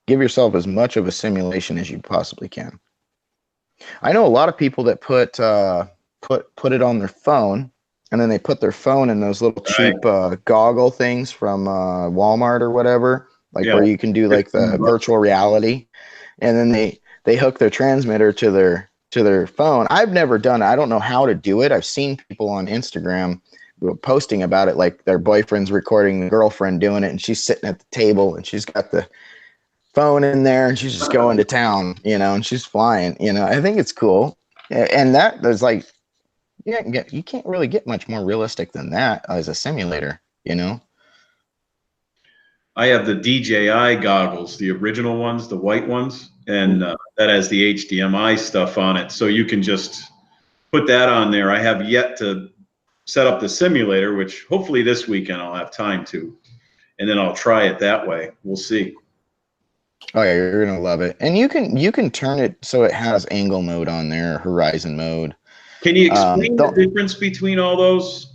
Speaker 7: give yourself as much of a simulation as you possibly can. I know a lot of people that put it on their phone, and then they put their phone in those little cheap goggle things from Walmart or whatever, like
Speaker 8: Yeah.
Speaker 7: where you can do like the virtual reality, and then they hook their transmitter to their phone. I've never done it. I don't know how to do it. I've seen people on Instagram posting about it, like their boyfriend's recording the girlfriend doing it, and she's sitting at the table and she's got the phone in there and she's just going to town, you know, and she's flying, you know. I think it's cool. And there's like, you can't really get much more realistic than that as a simulator, you know.
Speaker 8: I have the DJI goggles, the original ones, the white ones, and that has the HDMI stuff on it. So you can just put that on there. I have yet to set up the simulator, which hopefully this weekend I'll have time to, and then I'll try it that way. We'll see.
Speaker 7: Oh yeah, you're gonna love it. And you can turn it so it has angle mode on there, horizon mode.
Speaker 8: Can you explain the difference between all those?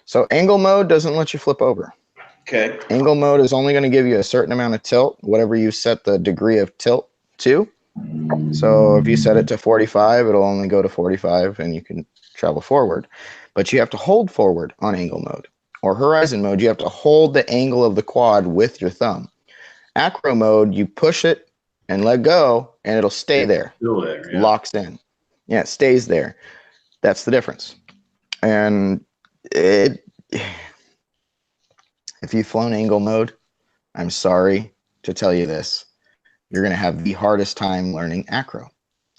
Speaker 7: So angle mode doesn't let you flip over.
Speaker 8: Okay.
Speaker 7: Angle mode is only going to give you a certain amount of tilt, whatever you set the degree of tilt to. So if you set it to 45, it'll only go to 45 and you can travel forward. But you have to hold forward on angle mode. Or horizon mode, you have to hold the angle of the quad with your thumb. Acro mode, you push it and let go, and it'll stay there.
Speaker 8: Still there, yeah.
Speaker 7: Locks in. Yeah, it stays there. That's the difference. And if you've flown angle mode, I'm sorry to tell you this. You're going to have the hardest time learning acro.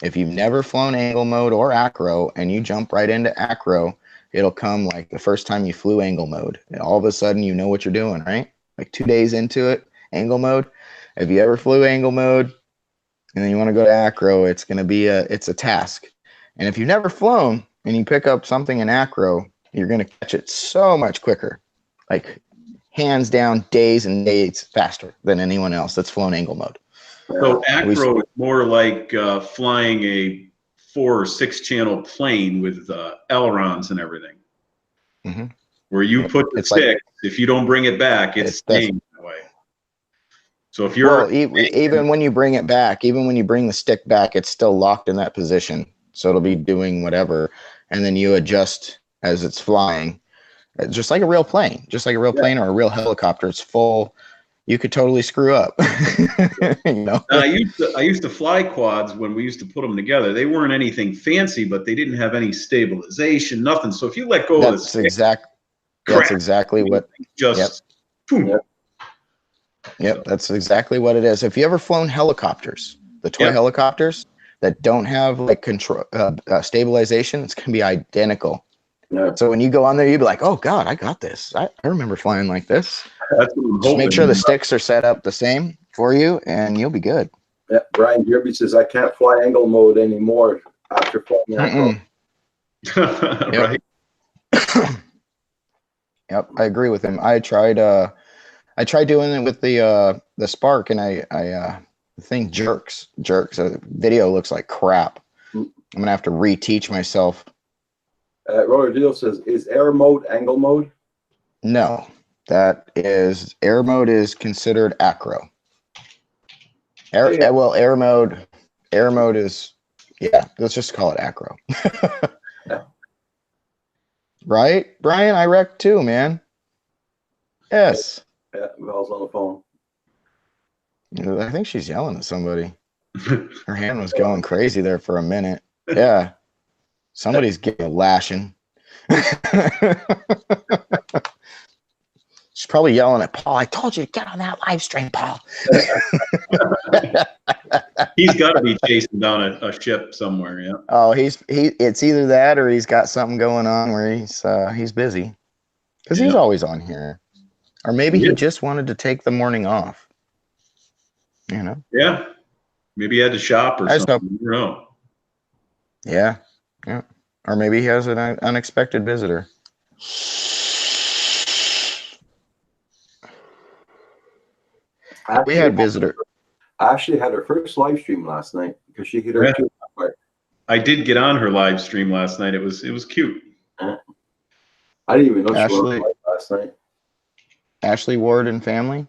Speaker 7: If you've never flown angle mode or acro and you jump right into acro, it'll come like the first time you flew angle mode. And all of a sudden, you know what you're doing, right? Like 2 days into it, angle mode. If you ever flew angle mode and then you want to go to acro, it's going to be it's a task. And if you've never flown and you pick up something in acro, you're going to catch it so much quicker. Like hands down, days and days faster than anyone else that's flown angle mode.
Speaker 8: So acro is more like flying a 4 or 6 channel plane with ailerons and everything.
Speaker 7: Mm-hmm.
Speaker 8: Where you put the stick, if you don't bring it back, it's staying that way. So if you're
Speaker 7: even when you bring it back, even when you bring the stick back, it's still locked in that position. So it'll be doing whatever, and then you adjust as it's flying, just like a real plane, plane or a real helicopter. It's full. You could totally screw up. You know.
Speaker 8: I used to fly quads when we used to put them together. They weren't anything fancy, but they didn't have any stabilization, nothing. So if you let go of the stick,
Speaker 7: that's exactly what.
Speaker 8: Just.
Speaker 7: Yep, that's exactly what it is. If you ever flown helicopters, the toy helicopters that don't have like control stabilization, it's gonna be identical. Yeah. So when you go on there, you'll be like, "Oh God, I got this. I remember flying like this." Just make sure the sticks are set up the same for you, and you'll be good.
Speaker 1: Yeah, Brian Derby says I can't fly angle mode anymore after flying acro.
Speaker 8: Right.
Speaker 7: Yep, I agree with him. I tried doing it with the Spark, and the thing jerks. The video looks like crap. I'm gonna have to reteach myself.
Speaker 1: Roller Deal says, "Is air mode angle mode?"
Speaker 7: No, air mode is considered acro. Air mode is, let's just call it acro. Right, Brian? I wrecked too, man. Yes.
Speaker 1: Yeah, Val's on the phone.
Speaker 7: I think she's yelling at somebody. Her hand was going crazy there for a minute. Yeah. Somebody's getting a lashing. She's probably yelling at Paul. I told you to get on that live stream, Paul.
Speaker 8: He's got to be chasing down a ship somewhere, yeah.
Speaker 7: Oh, it's either that or he's got something going on where he's busy. Because he's always on here. Or maybe he just wanted to take the morning off. You know?
Speaker 8: Yeah. Maybe he had to shop or something. I don't know.
Speaker 7: Yeah. Yeah. Or maybe he has an unexpected visitor. We had visitor.
Speaker 1: Ashley had her first live stream last night because she hit her
Speaker 8: Yeah.
Speaker 1: 2 mark.
Speaker 8: I did get on her live stream last night. It was cute.
Speaker 1: I didn't even know she
Speaker 7: Ashley.
Speaker 1: was live last night.
Speaker 7: Ashley Ward and family.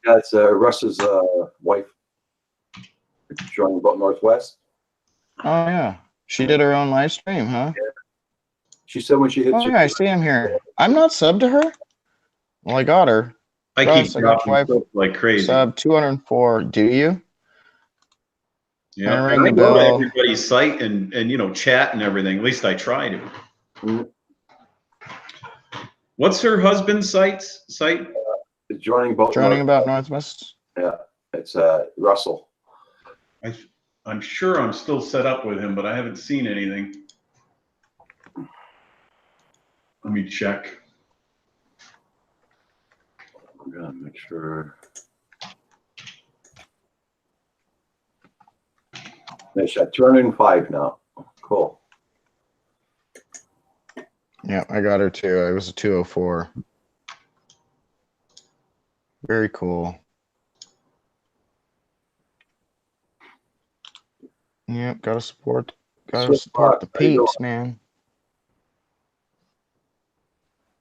Speaker 1: That's Russ's wife, joining about Northwest.
Speaker 7: Oh yeah, she did her own live stream, huh?
Speaker 1: She said when she hits
Speaker 7: Oh yeah, I see him here. I'm not subbed to her. Well, I got her.
Speaker 8: I
Speaker 7: Russ,
Speaker 8: keep
Speaker 7: I got
Speaker 8: dropping
Speaker 7: wife
Speaker 8: stuff like crazy.
Speaker 7: Sub 204. Do you?
Speaker 8: Yeah,
Speaker 7: I ring
Speaker 8: and I
Speaker 7: the
Speaker 8: go to
Speaker 7: bell.
Speaker 8: everybody's site and chat and everything. At least I try to.
Speaker 1: Mhm.
Speaker 8: What's her husband's site?
Speaker 1: joining about
Speaker 7: Joining about Northwest.
Speaker 1: It's Russell.
Speaker 8: I'm sure I'm still set up with him, but I haven't seen anything. Let me check.
Speaker 1: I'm gonna make sure. It's at 205 now. Cool.
Speaker 7: Yeah, I got her too. I was a 204. Very cool. Yep, gotta support
Speaker 1: Swift
Speaker 7: the
Speaker 1: Fox, how you
Speaker 7: peeps, man.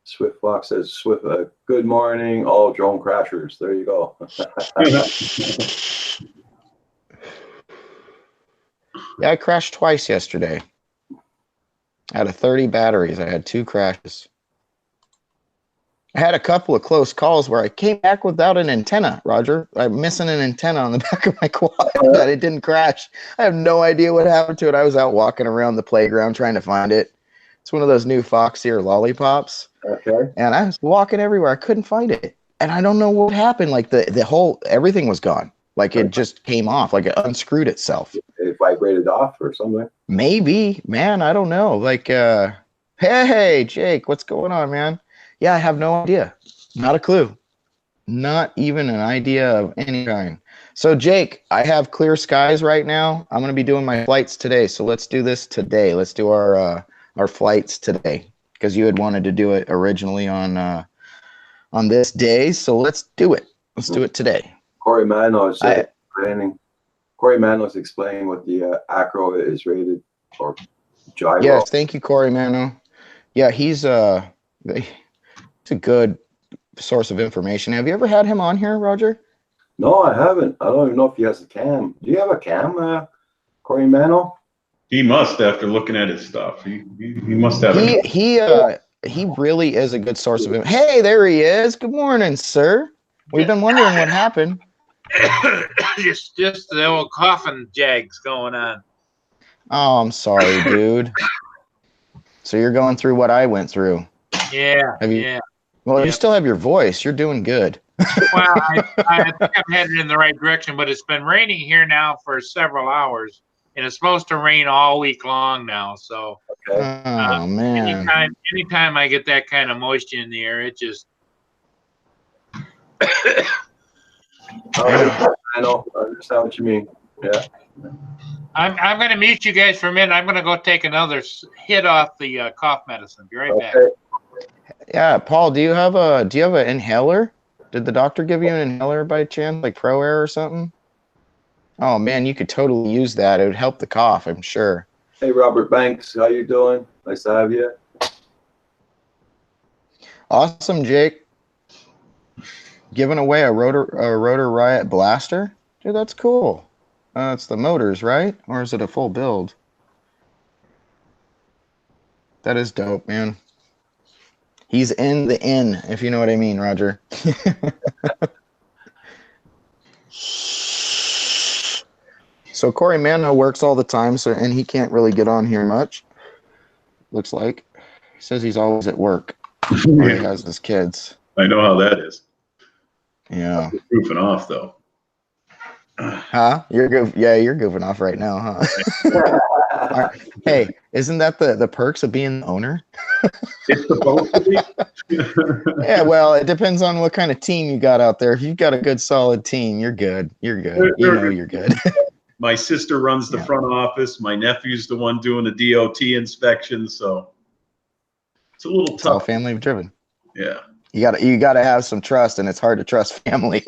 Speaker 1: Swift Fox says, Swift, good morning, all drone crashers. There you go.
Speaker 7: Yeah, I crashed twice yesterday. Out of 30 batteries, I had 2 crashes. I had a couple of close calls where I came back without an antenna, Roger. I'm missing an antenna on the back of my quad, but it didn't crash. I have no idea what happened to it. I was out walking around the playground trying to find it. It's one of those new Foxeer lollipops.
Speaker 1: Okay.
Speaker 7: And I was walking everywhere. I couldn't find it. And I don't know what happened. Like the whole, everything was gone. Like it just came off, like it unscrewed itself.
Speaker 1: It vibrated off or something.
Speaker 7: Maybe, man, I don't know. Like, hey, Jake, what's going on, man? Yeah, I have no idea. Not a clue. Not even an idea of any kind. So, Jake, I have clear skies right now. I'm going to be doing my flights today. So let's do this today. Let's do our flights today because you had wanted to do it originally on this day. So let's do it. Let's do it today.
Speaker 1: Corey Manos explaining what the Acro is rated or gyro.
Speaker 7: Yes, thank you, Corey Mano. Yeah, he's a good source of information. Have you ever had him on here, Roger?
Speaker 1: No, I haven't. I don't even know if he has a cam. Do you have a cam, Corey Mano?
Speaker 8: He must, after looking at his stuff. He must have.
Speaker 7: He really is a good source of information. Hey, there he is. Good morning, sir. We've been wondering what happened.
Speaker 9: just the old coughing jags going on.
Speaker 7: Oh, I'm sorry, dude. So you're going through what I went through.
Speaker 9: Yeah.
Speaker 7: Have you?
Speaker 9: Yeah.
Speaker 7: Well, you still have your voice. You're doing good.
Speaker 9: Well, I think I'm headed in the right direction, but it's been raining here now for several hours, and it's supposed to rain all week long now. So,
Speaker 1: Okay.
Speaker 7: Oh man.
Speaker 9: anytime I get that kind of moisture in the air, it just
Speaker 1: I know. I understand what you mean. Yeah.
Speaker 9: I'm going to mute you guys for a minute. I'm going to go take another hit off the cough medicine. Be right back.
Speaker 1: Okay.
Speaker 7: Yeah, Paul, do you have an inhaler? Did the doctor give you an inhaler by chance, like Pro Air or something? Oh man, you could totally use that. It would help the cough, I'm sure.
Speaker 1: Hey, Robert Banks, how you doing? Nice to have you.
Speaker 7: Awesome, Jake. Giving away a Rotor Riot blaster? Dude, that's cool. It's the motors, right? Or is it a full build? That is dope, man. He's in the inn, if you know what I mean, Roger. So Corey Mano works all the time, and he can't really get on here much. Looks like. He says he's always at work. Or he has his kids.
Speaker 8: I know how that is.
Speaker 7: Yeah.
Speaker 8: Goofing off though.
Speaker 7: Huh? You're goofing off right now, huh? Hey, isn't that the perks of being the owner?
Speaker 8: It's supposed to be.
Speaker 7: Yeah, well, it depends on what kind of team you got out there. If you've got a good, solid team, you're good. You're good. You know you're good.
Speaker 8: My sister runs the
Speaker 7: Yeah.
Speaker 8: front office. My nephew's the one doing the DOT inspection. So it's a little
Speaker 7: It's all
Speaker 8: tough.
Speaker 7: family driven.
Speaker 8: Yeah.
Speaker 7: You gotta have some trust, and it's hard to trust family.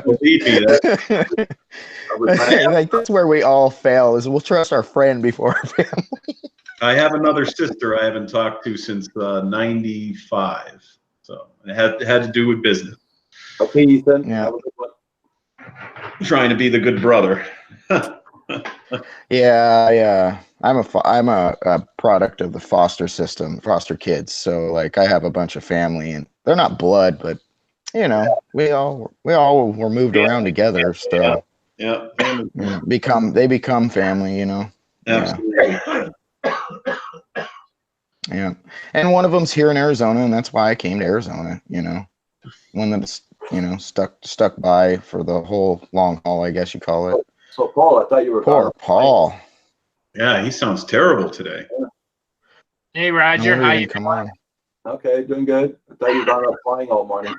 Speaker 8: Believe me, that
Speaker 7: Like that's where we all fail. Is we'll trust our friend before our family.
Speaker 8: I have another sister I haven't talked to since '95. So it had to do with business.
Speaker 1: Okay, Ethan.
Speaker 7: Yeah.
Speaker 1: Have a good one.
Speaker 8: Trying to be the good brother.
Speaker 7: Yeah. I'm a product of the foster system, foster kids. So like I have a bunch of family, and they're not blood, but you know, we all were moved around together. So
Speaker 8: Yeah.
Speaker 7: they become family. You know.
Speaker 8: Absolutely.
Speaker 7: Yeah. And one of them's here in Arizona, and that's why I came to Arizona. You know, one that's stuck by for the whole long haul, I guess you call it.
Speaker 1: So, Paul, I thought you were
Speaker 7: Poor
Speaker 1: gone.
Speaker 7: Paul.
Speaker 8: Yeah, he sounds terrible today.
Speaker 9: Hey,
Speaker 7: No
Speaker 9: Roger,
Speaker 7: wonder
Speaker 9: how
Speaker 7: he
Speaker 9: you
Speaker 7: didn't come on.
Speaker 1: Okay, doing good. I thought you were gone out flying all morning.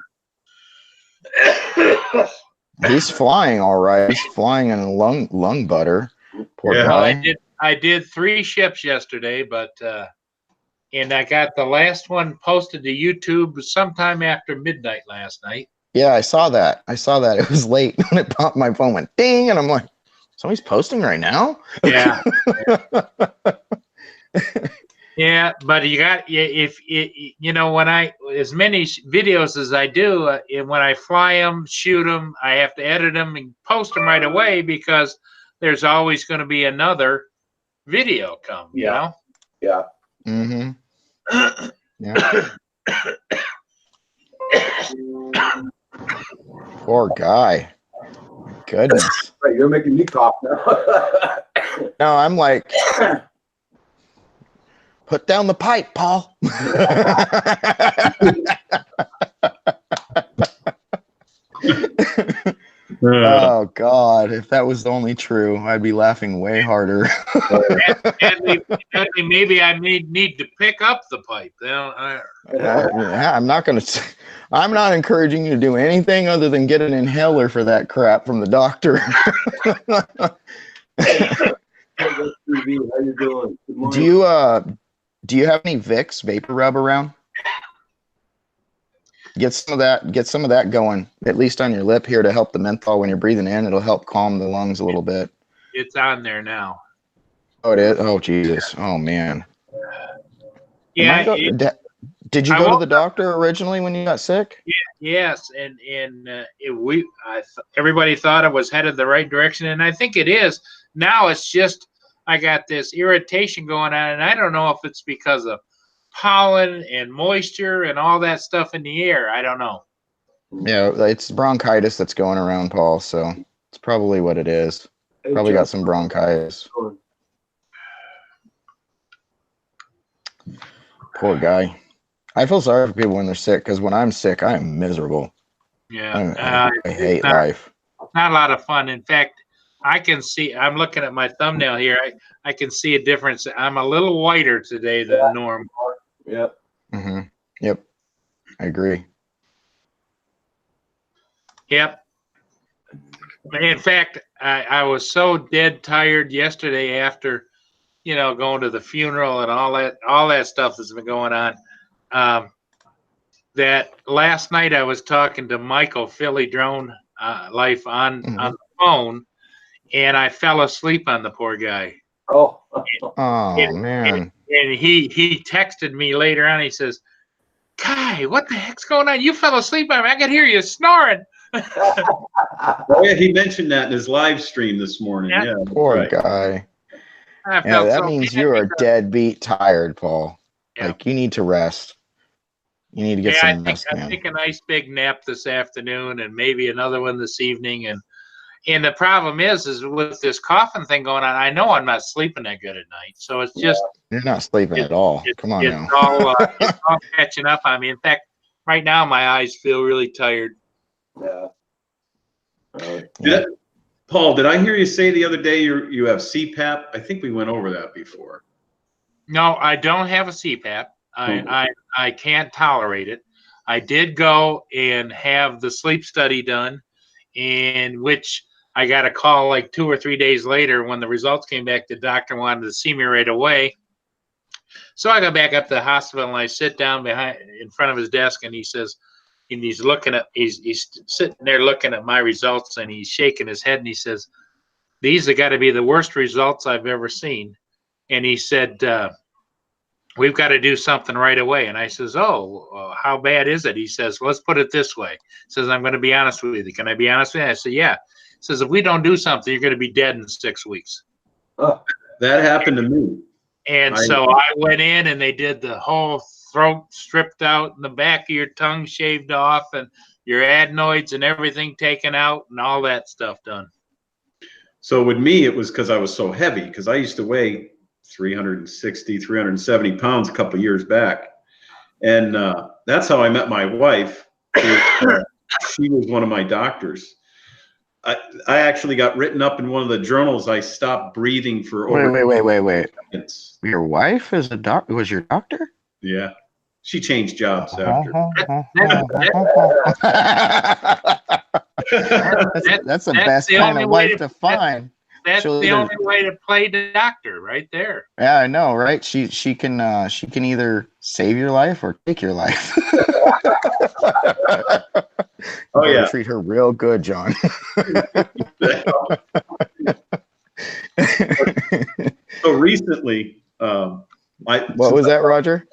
Speaker 7: He's flying all right. He's flying in lung butter. Poor
Speaker 8: Yeah.
Speaker 9: Well,
Speaker 7: guy.
Speaker 9: I did 3 ships yesterday, but and I got the last one posted to YouTube sometime after midnight last night.
Speaker 7: Yeah, I saw that. It was late when it popped. My phone went ding, and I'm like, somebody's posting right now.
Speaker 9: Yeah. Yeah, but if when I as many videos as I do, and when I fly them, shoot them, I have to edit them and post them right away because there's always going to be another video come. You
Speaker 1: Yeah.
Speaker 9: know.
Speaker 1: Yeah.
Speaker 7: Mm-hmm. Yeah. Poor guy. Goodness.
Speaker 1: Right, you're making me cough now.
Speaker 7: No, I'm like, put down the pipe, Paul. Oh God! If that was only true, I'd be laughing way harder.
Speaker 9: Sadly, maybe I need to pick up the pipe.
Speaker 7: Yeah, I'm not gonna. I'm not encouraging you to do anything other than get an inhaler for that crap from the doctor.
Speaker 1: How you doing? Good morning.
Speaker 7: Do you have any Vicks vapor rub around? Get some of that going, at least on your lip here, to help the menthol when you're breathing in. It'll help calm the lungs a little bit.
Speaker 9: It's on there now.
Speaker 7: Oh, it is. Oh, Jesus. Oh, man.
Speaker 9: Yeah.
Speaker 7: Did you go to the doctor originally when you got sick?
Speaker 9: Yes, and everybody thought it was headed the right direction, and I think it is. Now it's just I got this irritation going on, and I don't know if it's because of pollen and moisture and all that stuff in the air. I don't know.
Speaker 7: Yeah, it's bronchitis that's going around, Paul. So it's probably what it is.
Speaker 1: Hey,
Speaker 7: Probably
Speaker 1: Jeff.
Speaker 7: got some bronchitis. Poor guy. I feel sorry for people when they're sick, because when I'm sick, I am miserable.
Speaker 9: Yeah,
Speaker 7: I hate life.
Speaker 9: Not a lot of fun. In fact, I can see. I'm looking at my thumbnail here. I can see a difference. I'm a little whiter today than normal.
Speaker 1: Yep.
Speaker 7: Mm-hmm. Yep. I agree.
Speaker 9: Yep. In fact, I was so dead tired yesterday after, going to the funeral and all that stuff that's been going on. That last night I was talking to Michael Philly Drone Life on the phone, and I fell asleep on the poor guy.
Speaker 1: Oh.
Speaker 7: Man.
Speaker 9: And he texted me later on. He says, "Kai, what the heck's going on? You fell asleep on me. I could hear you snoring."
Speaker 8: Oh yeah, he mentioned that in his live stream this morning. Yeah,
Speaker 7: Poor guy.
Speaker 9: I
Speaker 7: Yeah,
Speaker 9: felt
Speaker 7: that
Speaker 9: so
Speaker 7: means
Speaker 9: bad
Speaker 7: you are
Speaker 9: because-
Speaker 7: deadbeat tired, Paul.
Speaker 9: Yeah.
Speaker 7: Like, you need to rest. You need to get some rest,
Speaker 9: I
Speaker 7: man.
Speaker 9: take a nice big nap this afternoon and maybe another one this evening. And the problem is with this coughing thing going on, I know I'm not sleeping that good at night. So it's just
Speaker 7: You're not sleeping at all. Come on
Speaker 9: it's
Speaker 7: now.
Speaker 9: it's all catching up on me. In fact, right now my eyes feel really tired.
Speaker 1: Yeah.
Speaker 8: Paul, did I hear you say the other day you have CPAP? I think we went over that before.
Speaker 9: No, I don't have a CPAP. I can't tolerate it. I did go and have the sleep study done, in which I got a call like 2 or 3 days later when the results came back. The doctor wanted to see me right away. So I go back up to the hospital and I sit down in front of his desk, and he says, and he's sitting there looking at my results, and he's shaking his head, and he says, "These have got to be the worst results I've ever seen." And he said, "We've got to do something right away." And I says, "Oh, how bad is it?" He says, "Let's put it this way." He says, "I'm going to be honest with you. Can I be honest with you?" I said, "Yeah." He says, "If we don't do something, you're going to be dead in 6 weeks."
Speaker 8: Oh, that happened to me.
Speaker 9: And so I went in and they did the whole throat stripped out and the back of your tongue shaved off and your adenoids and everything taken out and all that stuff done.
Speaker 8: So with me, it was because I was so heavy, because I used to weigh 360, 370 pounds a couple of years back. And that's how I met my wife. She was one of my doctors. I actually got written up in one of the journals. I stopped breathing for over.
Speaker 7: Wait. Your wife is was your doctor?
Speaker 8: Yeah. She changed jobs after.
Speaker 7: That's the best kind of wife to find.
Speaker 9: That's the only way to play the doctor right there.
Speaker 7: Yeah, I know, right? She can either save your life or take your life.
Speaker 8: Oh yeah.
Speaker 7: Treat her real good, John.
Speaker 8: So recently,
Speaker 7: what was that, Roger?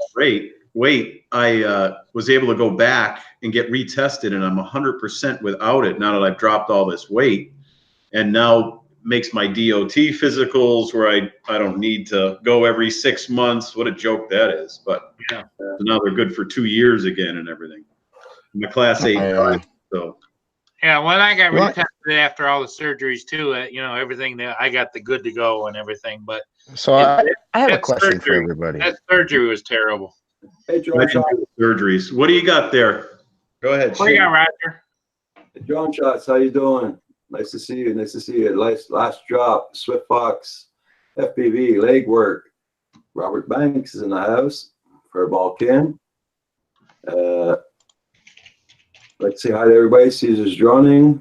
Speaker 8: Wait, I was able to go back and get retested, and I'm 100% without it now that I've dropped all this weight, and now makes my DOT physicals where I don't need to go every 6 months. What a joke that is! But yeah, now they're good for 2 years again and everything. I'm a class 8, so.
Speaker 9: Yeah, when I got retested after all the surgeries too, everything that I got the good to go and everything. But
Speaker 7: so I have a question for everybody.
Speaker 9: That surgery was terrible.
Speaker 1: Hey, John.
Speaker 8: Surgeries. What do you got there? Go ahead.
Speaker 9: What do you got, Roger?
Speaker 1: Hey, John Shots, how you doing? Nice to see you. Nice to see you. Last drop. Swift Fox, FPV, leg work. Robert Banks is in the house. Furball Ken. Let's say hi to everybody. Caesar's droning.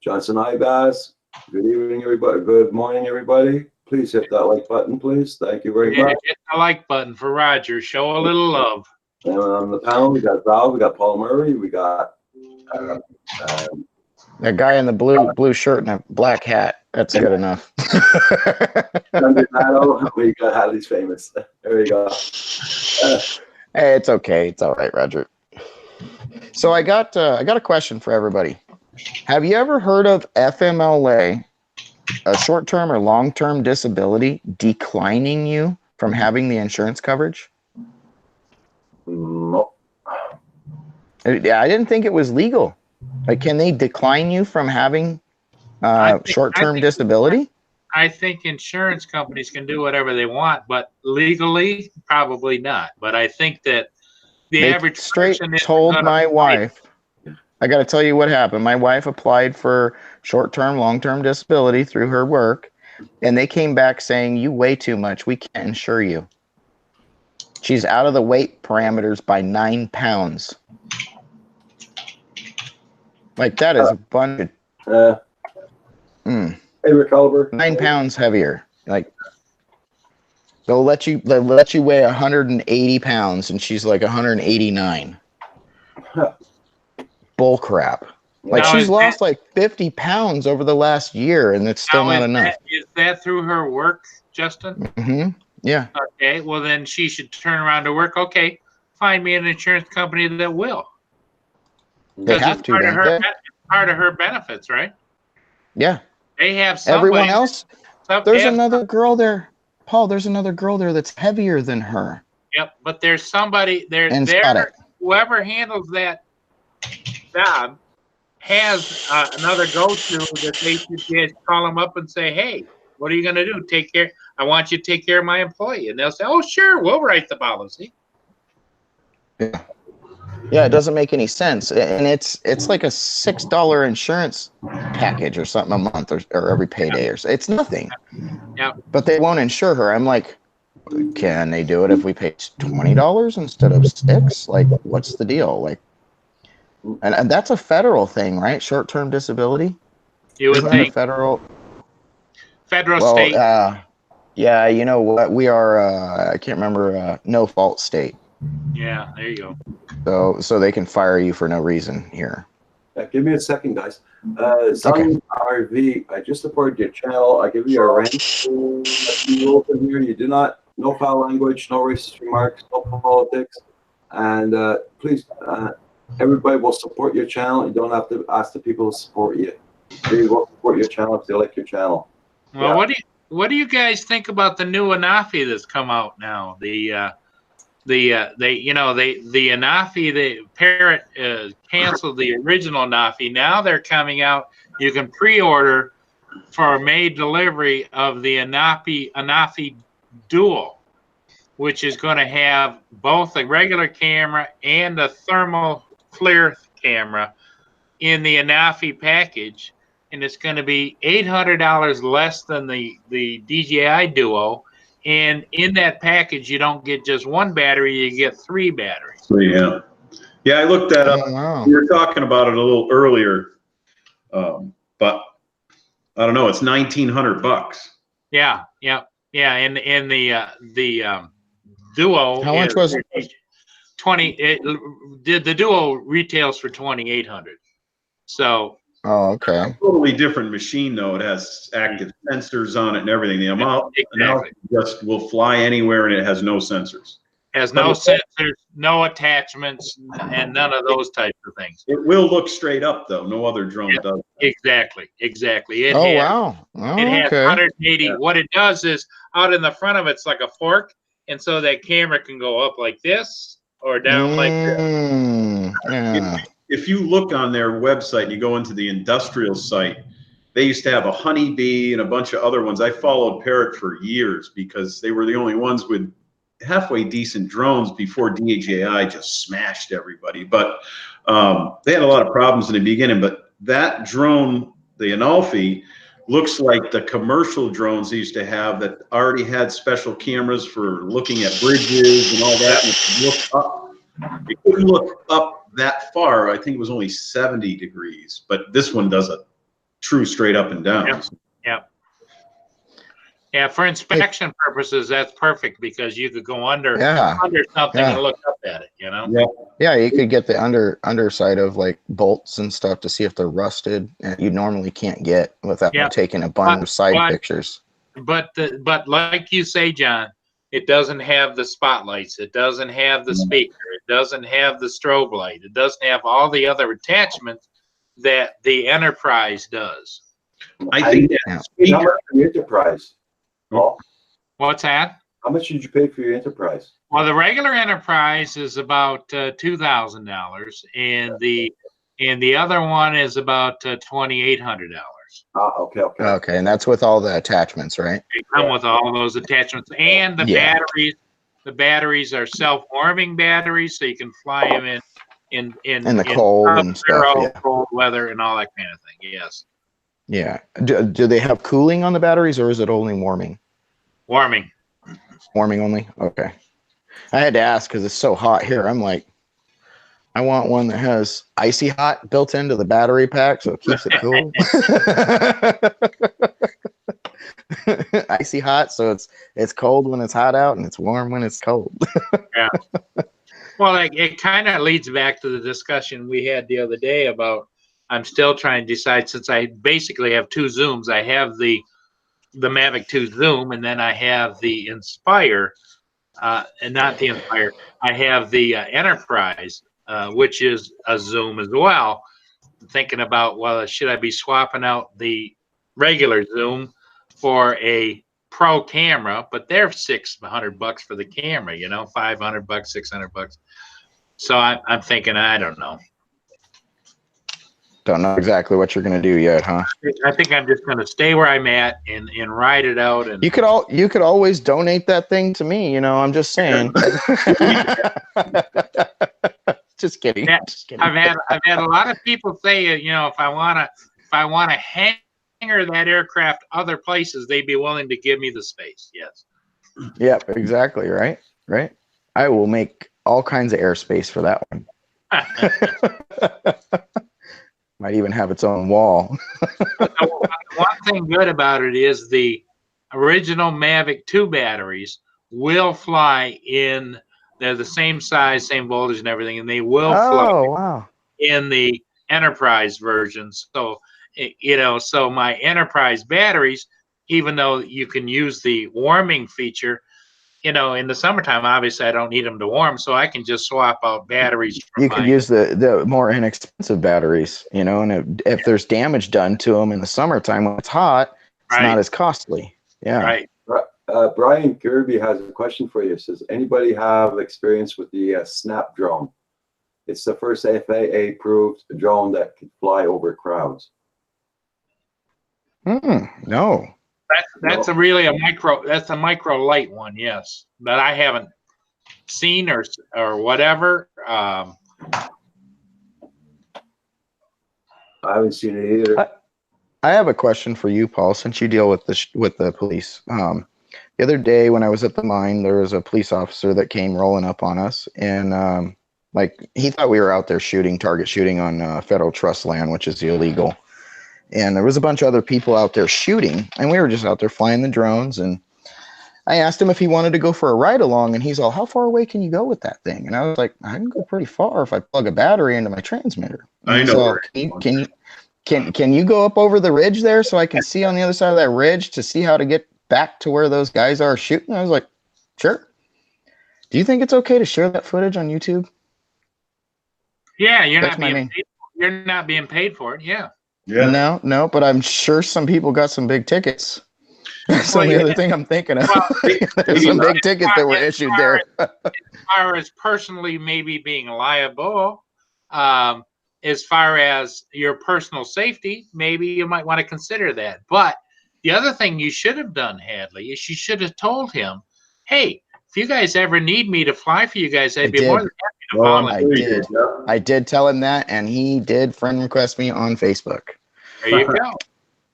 Speaker 1: Johnson Ibass. Good evening, everybody. Good morning, everybody. Please hit that like button, please. Thank you very much.
Speaker 9: Hit the like button for Roger. Show a little love.
Speaker 1: And on the panel, we got Val, we got Paul Murray, we got
Speaker 7: that guy in the blue shirt and a black hat. That's good enough.
Speaker 1: We got Hadley's famous. There we go.
Speaker 7: Hey, it's okay. It's all right, Roger. So I got a question for everybody. Have you ever heard of FMLA, a short-term or long-term disability, declining you from having the insurance coverage?
Speaker 1: No.
Speaker 7: I didn't think it was legal. Like, can they decline you from having short-term disability?
Speaker 9: I think insurance companies can do whatever they want, but legally, probably not. But I think that the average
Speaker 7: straight
Speaker 9: person
Speaker 7: told my wife, I got to tell you what happened. My wife applied for short-term, long-term disability through her work, and they came back saying, "You weigh too much. We can't insure you." She's out of the weight parameters by 9 pounds. Like, that is a bunch of...
Speaker 1: Hey, Rick Oliver.
Speaker 7: 9 pounds heavier. Like, they'll let you weigh 180 pounds, and she's like 189. Bull crap. Like, she's lost like 50 pounds over the last year, and it's still not enough.
Speaker 9: Is that through her work, Justin?
Speaker 7: Mm-hmm. Yeah.
Speaker 9: Okay, well then she should turn around to work. Okay, find me an insurance company that will.
Speaker 7: They have to.
Speaker 9: It's part of her benefits, right?
Speaker 7: Yeah.
Speaker 9: They have somebody.
Speaker 7: Everyone else. There's another girl there, Paul. There's another girl there that's heavier than her.
Speaker 9: Yep, but there's somebody there. Whoever handles that job has another go-to that they should just call them up and say, "Hey, what are you going to do? Take care. I want you to take care of my employee." And they'll say, "Oh, sure, we'll write the policy."
Speaker 7: Yeah, it doesn't make any sense, and it's like a $6 insurance package or something a month, or every payday, or it's nothing.
Speaker 9: Yeah.
Speaker 7: But they won't insure her. I'm like, can they do it if we pay $20 instead of $6? Like, what's the deal? Like, and that's a federal thing, right? Short-term disability.
Speaker 9: You would
Speaker 7: Isn't that a
Speaker 9: think
Speaker 7: federal?
Speaker 9: federal,
Speaker 7: Well,
Speaker 9: state.
Speaker 7: yeah, you know what? We are, I can't remember, no fault state.
Speaker 9: Yeah, there you go.
Speaker 7: So they can fire you for no reason here.
Speaker 1: Give me a second, guys. Zung RV, I just supported your channel. I give you a rant. You open here. You do not, no foul language, no racist remarks, no politics. And please, everybody will support your channel. You don't have to ask the people to support you. They will support your channel if they like your channel.
Speaker 9: Well,
Speaker 1: Yeah.
Speaker 9: what do you guys think about the new Anafi that's come out now? The Anafi, the Parrot canceled the original Anafi. Now they're coming out. You can pre-order for a May delivery of the Anafi Dual, which is going to have both a regular camera and a thermal clear camera in the Anafi package, and it's going to be $800 less than the DJI Duo. And in that package, you don't get just one battery; you get 3 batteries.
Speaker 8: So, yeah. Yeah, I looked that up.
Speaker 7: Oh, wow.
Speaker 8: We were talking about it a little earlier, but I don't know. It's $1,900.
Speaker 9: Yeah. And the Duo.
Speaker 7: How much was it?
Speaker 9: 20. The Duo retails for $2,800. So.
Speaker 7: Oh, okay.
Speaker 8: Totally different machine though. It has active sensors on it and everything. The amount
Speaker 9: Exactly.
Speaker 8: just will fly anywhere and it has no sensors.
Speaker 9: Has no sensors, no attachments, and none of those types of things.
Speaker 8: It will look straight up though. No other drone does.
Speaker 9: Exactly. It
Speaker 7: Oh,
Speaker 9: has,
Speaker 7: wow. Oh,
Speaker 9: It has
Speaker 7: okay.
Speaker 9: 180.
Speaker 8: Yeah.
Speaker 9: What it does is out in the front of it's like a fork, and so that camera can go up like this or down like this.
Speaker 7: Yeah.
Speaker 8: If you look on their website and you go into the industrial site, they used to have a Honeybee and a bunch of other ones. I followed Parrot for years because they were the only ones with halfway decent drones before DJI just smashed everybody. But they had a lot of problems in the beginning. But that drone, the Anafi, looks like the commercial drones they used to have that already had special cameras for looking at bridges and all that. And if you look up, you couldn't look up that far. I think it was only 70 degrees, but this one does a true straight up and down.
Speaker 9: Yeah, for inspection purposes, that's perfect because you could go under
Speaker 7: Yeah.
Speaker 9: something
Speaker 7: Yeah.
Speaker 9: and look up at it, you know?
Speaker 8: Yeah.
Speaker 7: Yeah, you could get the underside of like bolts and stuff to see if they're rusted, and you normally can't get without
Speaker 9: Yeah.
Speaker 7: taking a bunch of side
Speaker 9: but-
Speaker 7: pictures.
Speaker 9: But like you say, John, it doesn't have the spotlights. It doesn't have the speaker. It doesn't have the strobe light. It doesn't have all the other attachments that the Enterprise does.
Speaker 8: I think that
Speaker 7: Yeah.
Speaker 1: How
Speaker 8: speaker,
Speaker 1: much for your Enterprise? Paul,
Speaker 9: What's that?
Speaker 1: how much did you pay for your Enterprise?
Speaker 9: Well, the regular Enterprise is about $2,000, and the other one is about $2,800.
Speaker 1: Okay.
Speaker 7: Okay, and that's with all the attachments, right?
Speaker 9: They come with all those attachments and the
Speaker 7: Yeah.
Speaker 9: batteries. The batteries are self-warming batteries, so you can fly them in
Speaker 7: And the cold and stuff.
Speaker 9: sub-zero,
Speaker 7: Yeah.
Speaker 9: cold weather, and all that kind of thing. Yes,
Speaker 7: Yeah. Do they have cooling on the batteries, or is it only warming?
Speaker 9: warming.
Speaker 7: Warming only? Okay. I had to ask because it's so hot here. I'm like, I want one that has icy hot built into the battery pack so it keeps it cool. Icy hot, so it's cold when it's hot out and it's warm when it's cold.
Speaker 9: Well, it kind of leads back to the discussion we had the other day about. I'm still trying to decide, since I basically have 2 Zooms. I have the Mavic 2 Zoom, and then I have the Inspire, and not the Inspire. I have the Enterprise, which is a Zoom as well. I'm thinking about, well, should I be swapping out the regular Zoom for a pro camera? But they're $600 for the camera, you know, $500, $600. So I'm thinking, I don't know.
Speaker 7: Don't know exactly what you're gonna do yet, huh?
Speaker 9: I think I'm just going to stay where I'm at and ride it out. And
Speaker 7: You could always donate that thing to me, you know, I'm just saying. Just kidding.
Speaker 9: Yeah,
Speaker 7: Just kidding.
Speaker 9: I've had a lot of people say, you know, if I want to hangar that aircraft other places, they'd be willing to give me the space. Yes.
Speaker 7: Yep, exactly, right? Right. I will make all kinds of airspace for that one. Might even have its own wall.
Speaker 9: One thing good about it is the original Mavic 2 batteries will fly in. They're the same size, same voltage, and everything, and they will fly
Speaker 7: Oh, wow.
Speaker 9: in the Enterprise version. So, so my Enterprise batteries, even though you can use the warming feature, in the summertime, obviously I don't need them to warm, so I can just swap out batteries.
Speaker 7: You could use the more inexpensive batteries, and if there's damage done to them in the summertime when it's hot, it's not as costly. Yeah.
Speaker 9: Right.
Speaker 1: Brian Kirby has a question for you. It says, anybody have experience with the Snap drone? It's the first FAA approved drone that can fly over crowds.
Speaker 7: No.
Speaker 9: That's a micro light one, yes, but I haven't seen or whatever.
Speaker 1: I haven't seen it either.
Speaker 7: I have a question for you, Paul, since you deal with the police. The other day when I was at the mine, there was a police officer that came rolling up on us, and he thought we were out there target shooting on federal trust land, which is illegal. And there was a bunch of other people out there shooting, and we were just out there flying the drones. And I asked him if he wanted to go for a ride along, and he's all, "How far away can you go with that thing?" And I was like, "I can go pretty far if I plug a battery into my transmitter." And
Speaker 8: I know.
Speaker 7: Can you go up over the ridge there so I can see on the other side of that ridge to see how to get back to where those guys are shooting? I was like, "Sure." Do you think it's okay to share that footage on YouTube?
Speaker 9: Yeah, you're not being paid for it. Yeah.
Speaker 8: Yeah.
Speaker 7: No, but I'm sure some people got some big tickets. That's the only other thing I'm thinking of. There's some big tickets that were issued there.
Speaker 9: As far as personally maybe being liable, as far as your personal safety, maybe you might want to consider that. But the other thing you should have done, Hadley, is you should have told him, "Hey, if you guys ever need me to fly for you guys, I'd be more than happy to volunteer."
Speaker 7: I did tell him that, and he did friend request me on Facebook.
Speaker 9: There you go.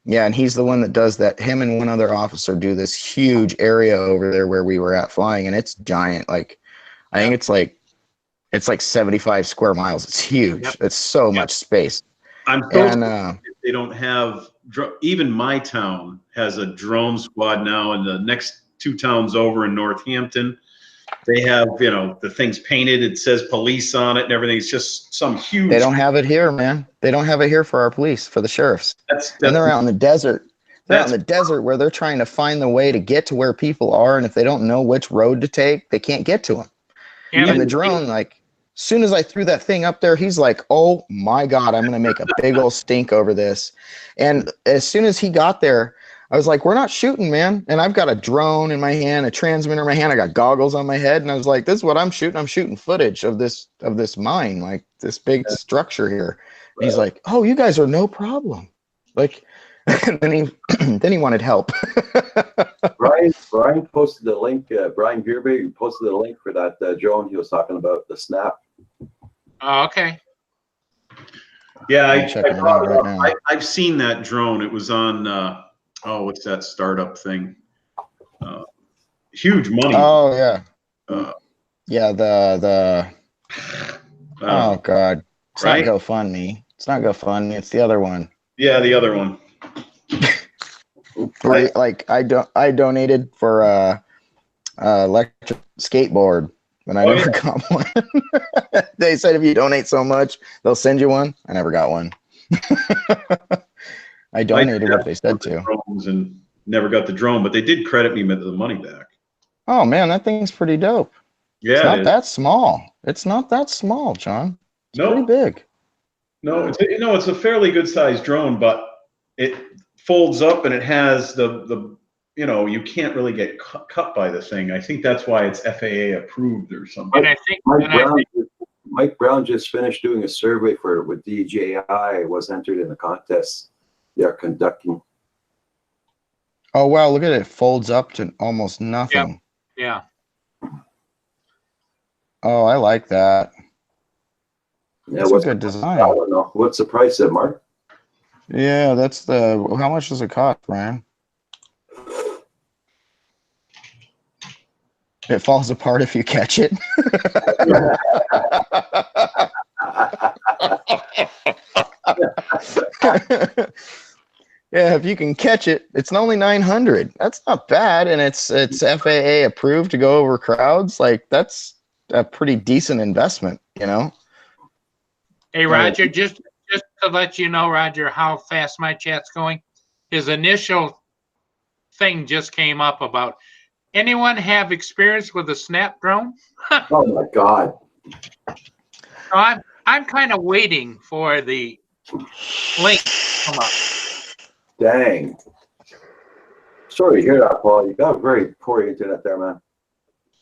Speaker 7: Yeah, and he's the one that does that. Him and one other officer do this huge area over there where we were at flying, and it's giant. I think it's like 75 square miles. It's huge.
Speaker 8: Yep.
Speaker 7: It's so much space.
Speaker 8: I'm so they don't have even my town has a drone squad now, and the next 2 towns over in Northampton, they have the things painted. It says police on it and everything. It's just some huge.
Speaker 7: They don't have it here, man. They don't have it here for our police, for the sheriffs. And they're out in the desert. They're out in the desert where they're trying to find the way to get to where people are, and if they don't know which road to take, they can't get to them. And the drone, as soon as I threw that thing up there, he's like, "Oh my God, I'm going to make a big old stink over this." And as soon as he got there, I was like, "We're not shooting, man." And I've got a drone in my hand, a transmitter in my hand. I got goggles on my head. And I was like, "This is what I'm shooting. I'm shooting footage of this mine, like this big structure here." And he's like, "Oh, you guys are no problem." And then he wanted help.
Speaker 1: Brian posted the link. Brian Gerby posted the link for that drone he was talking about, the Snap.
Speaker 9: Oh, okay.
Speaker 8: Yeah,
Speaker 7: I've
Speaker 8: seen that drone. It was on what's that startup thing? Huge money.
Speaker 7: Oh yeah. The oh God. It's not GoFundMe. It's not GoFundMe. It's the other one.
Speaker 8: Yeah, the other one.
Speaker 7: I donated for electric skateboard, and I never got one. They said if you donate so much, they'll send you one. I never got one. I donated what they said to.
Speaker 8: And never got the drone, but they did credit me the money back.
Speaker 7: Oh man, that thing's pretty dope.
Speaker 8: Yeah,
Speaker 7: it's not that small. It's not that small, John. It's pretty big.
Speaker 8: No, it's a fairly good sized drone, but it folds up and it has the you can't really get cut by the thing. I think that's why it's FAA approved or something.
Speaker 9: And I think
Speaker 1: Mike Brown just finished doing a survey with DJI. Was entered in the contest they're conducting.
Speaker 7: Oh wow! Look at it. It folds up to almost nothing.
Speaker 9: Yeah.
Speaker 7: Oh, I like that.
Speaker 1: Yeah,
Speaker 7: that's a good design.
Speaker 1: I don't know. What's the price of Mark?
Speaker 7: Yeah, that's how much does it cost, Brian? It falls apart if you catch it. Yeah, if you can catch it, it's only 900. That's not bad, and it's FAA approved to go over crowds. Like that's a pretty decent investment, you know.
Speaker 9: Hey, Roger, just to let you know, Roger, how fast my chat's going. His initial thing just came up about anyone have experience with a Snap drone?
Speaker 1: Oh my God.
Speaker 9: So I'm kind of waiting for the link to come up.
Speaker 1: Dang. Sorry to hear that, Paul. You got very poor internet there, man.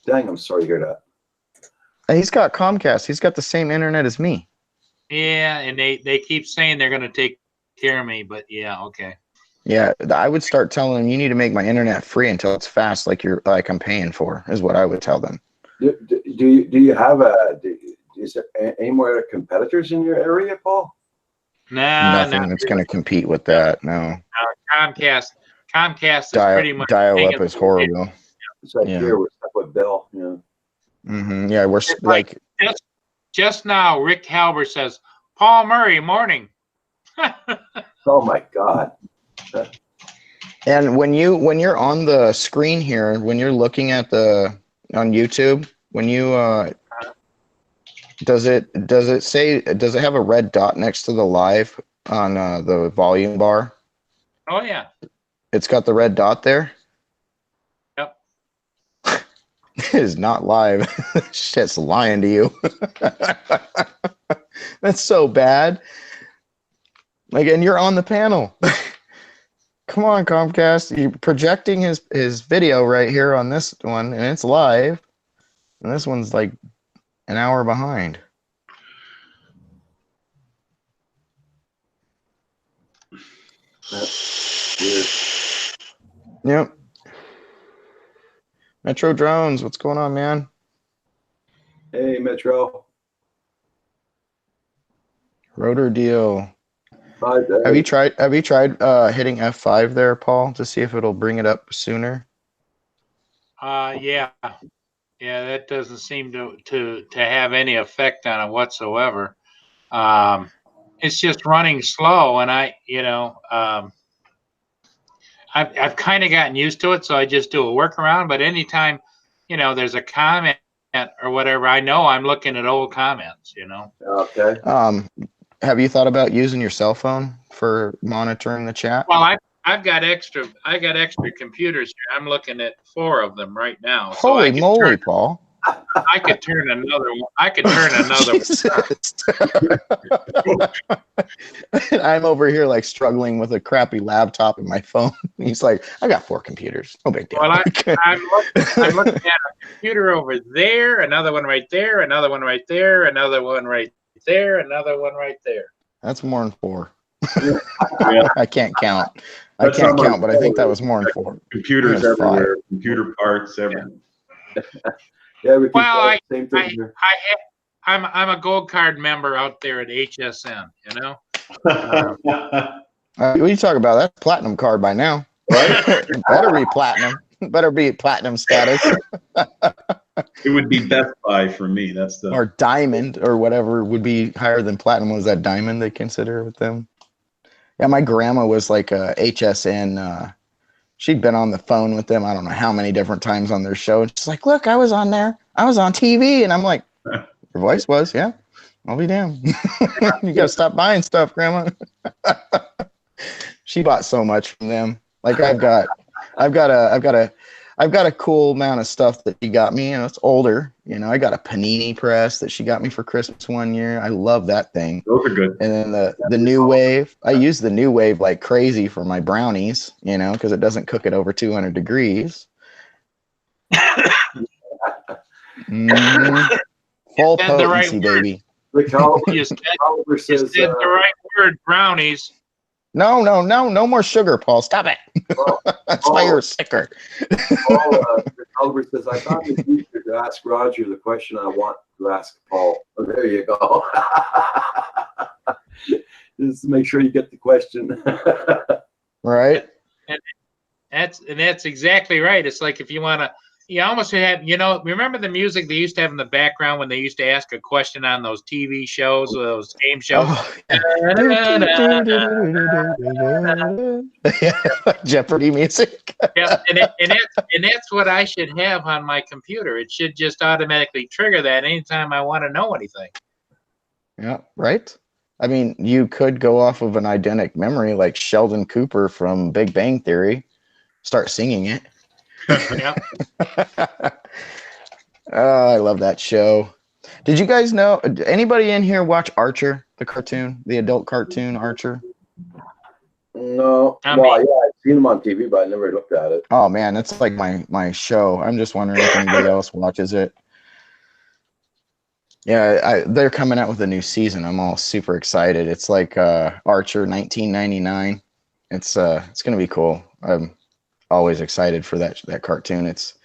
Speaker 1: Dang, I'm sorry to hear that.
Speaker 7: He's got Comcast. He's got the same internet as me.
Speaker 9: Yeah, and they keep saying they're going to take care of me, but yeah, okay.
Speaker 7: Yeah, I would start telling them you need to make my internet free until it's fast, like I'm paying for, is what I would tell them.
Speaker 1: Do you have is there any more competitors in your area, Paul?
Speaker 7: Nothing that's going to compete with that. No.
Speaker 9: Comcast is pretty much
Speaker 7: dial up is horrible.
Speaker 1: It's like here we're stuck with Bill. Yeah.
Speaker 7: Mm-hmm. Yeah, we're like
Speaker 9: just now. Rick Halbert says, "Paul Murray, morning."
Speaker 1: Oh my God.
Speaker 7: And when you're on the screen here, when you're looking at on YouTube, when you does it have a red dot next to the live on the volume bar?
Speaker 9: Oh yeah.
Speaker 7: It's got the red dot there.
Speaker 9: Yep.
Speaker 7: It is not live. Shit's lying to you. That's so bad. Like, and you're on the panel. Come on, Comcast. You're projecting his video right here on this one, and it's live. And this one's like an hour behind.
Speaker 1: That's weird.
Speaker 7: Yep. Metro Drones, what's going on, man?
Speaker 1: Hey, Metro.
Speaker 7: Rotor deal.
Speaker 1: Hi, Dave.
Speaker 7: Have you tried hitting F5 there, Paul, to see if it'll bring it up sooner?
Speaker 9: Yeah. Yeah, that doesn't seem to have any effect on it whatsoever. It's just running slow, and I've kind of gotten used to it, so I just do a workaround. But anytime, there's a comment or whatever, I know I'm looking at old comments.
Speaker 1: Okay.
Speaker 7: Have you thought about using your cell phone for monitoring the chat?
Speaker 9: Well, I got extra computers here. I'm looking at 4 of them right now. So
Speaker 7: Holy moly, Paul!
Speaker 9: I could turn another one. I could turn another one.
Speaker 7: I'm over here like struggling with a crappy laptop and my phone. He's like, I got 4 computers. No big deal.
Speaker 9: Well, I'm looking at a computer over there, another one right there, another one right there, another one right there, another one right there.
Speaker 7: That's more than 4.
Speaker 8: Yeah.
Speaker 7: I can't count. I can't count, but I think that was more than 4.
Speaker 8: Computers
Speaker 7: That's
Speaker 8: everywhere, computer parts, everything.
Speaker 1: Yeah, we
Speaker 9: Well,
Speaker 1: same thing here.
Speaker 9: I'm a gold card member out there at HSN.
Speaker 7: What are you talking about? That's platinum card by now.
Speaker 8: Right?
Speaker 7: Better be platinum. Better be platinum status.
Speaker 8: It would be Best Buy for me. That's the
Speaker 7: Or diamond or whatever would be higher than platinum. Was that diamond they consider with them? Yeah, my grandma was like a HSN. She'd been on the phone with them, I don't know how many different times on their show. And she's like, look, I was on there. I was on TV. And I'm like, your voice was, yeah. I'll be damned. You got to stop buying stuff, Grandma. She bought so much from them. Like I've got a cool amount of stuff that she got me, and it's older. I got a Panini press that she got me for Christmas one year. I love that thing.
Speaker 8: those are good.
Speaker 7: And then the New Wave, I use the New Wave like crazy for my brownies, because it doesn't cook it over 200 degrees. Full
Speaker 9: said the right
Speaker 7: potency,
Speaker 9: word.
Speaker 7: baby.
Speaker 1: Rick
Speaker 9: You said
Speaker 1: Oliver says,
Speaker 9: the right word, brownies.
Speaker 7: No more sugar, Paul. Stop it. That's why you're sicker.
Speaker 1: Paul, Rick Oliver says, I thought it was easier to ask Roger the question I want to ask Paul. Oh, there you go. Just make sure you get the question.
Speaker 7: Right?
Speaker 9: And that's exactly right. It's like if you want you almost have, remember the music they used to have in the background when they used to ask a question on those TV shows, those game shows?
Speaker 7: Oh, yeah. Jeopardy music.
Speaker 9: Yeah, and that's what I should have on my computer. It should just automatically trigger that anytime I want to know anything.
Speaker 7: Yeah, right. I mean, you could go off of an eidetic memory like Sheldon Cooper from Big Bang Theory, start singing it.
Speaker 9: Yeah.
Speaker 7: Oh, I love that show. Did you guys know? Anybody in here watch Archer, the cartoon, the adult cartoon Archer?
Speaker 1: No.
Speaker 9: I
Speaker 1: Well,
Speaker 9: mean-
Speaker 1: yeah, I've seen them on TV, but I never looked at it.
Speaker 7: Oh man, that's like my show. I'm just wondering if anybody else watches it. Yeah, they're coming out with a new season. I'm all super excited. It's like Archer 1999. It's gonna be cool. I'm always excited for that cartoon. It's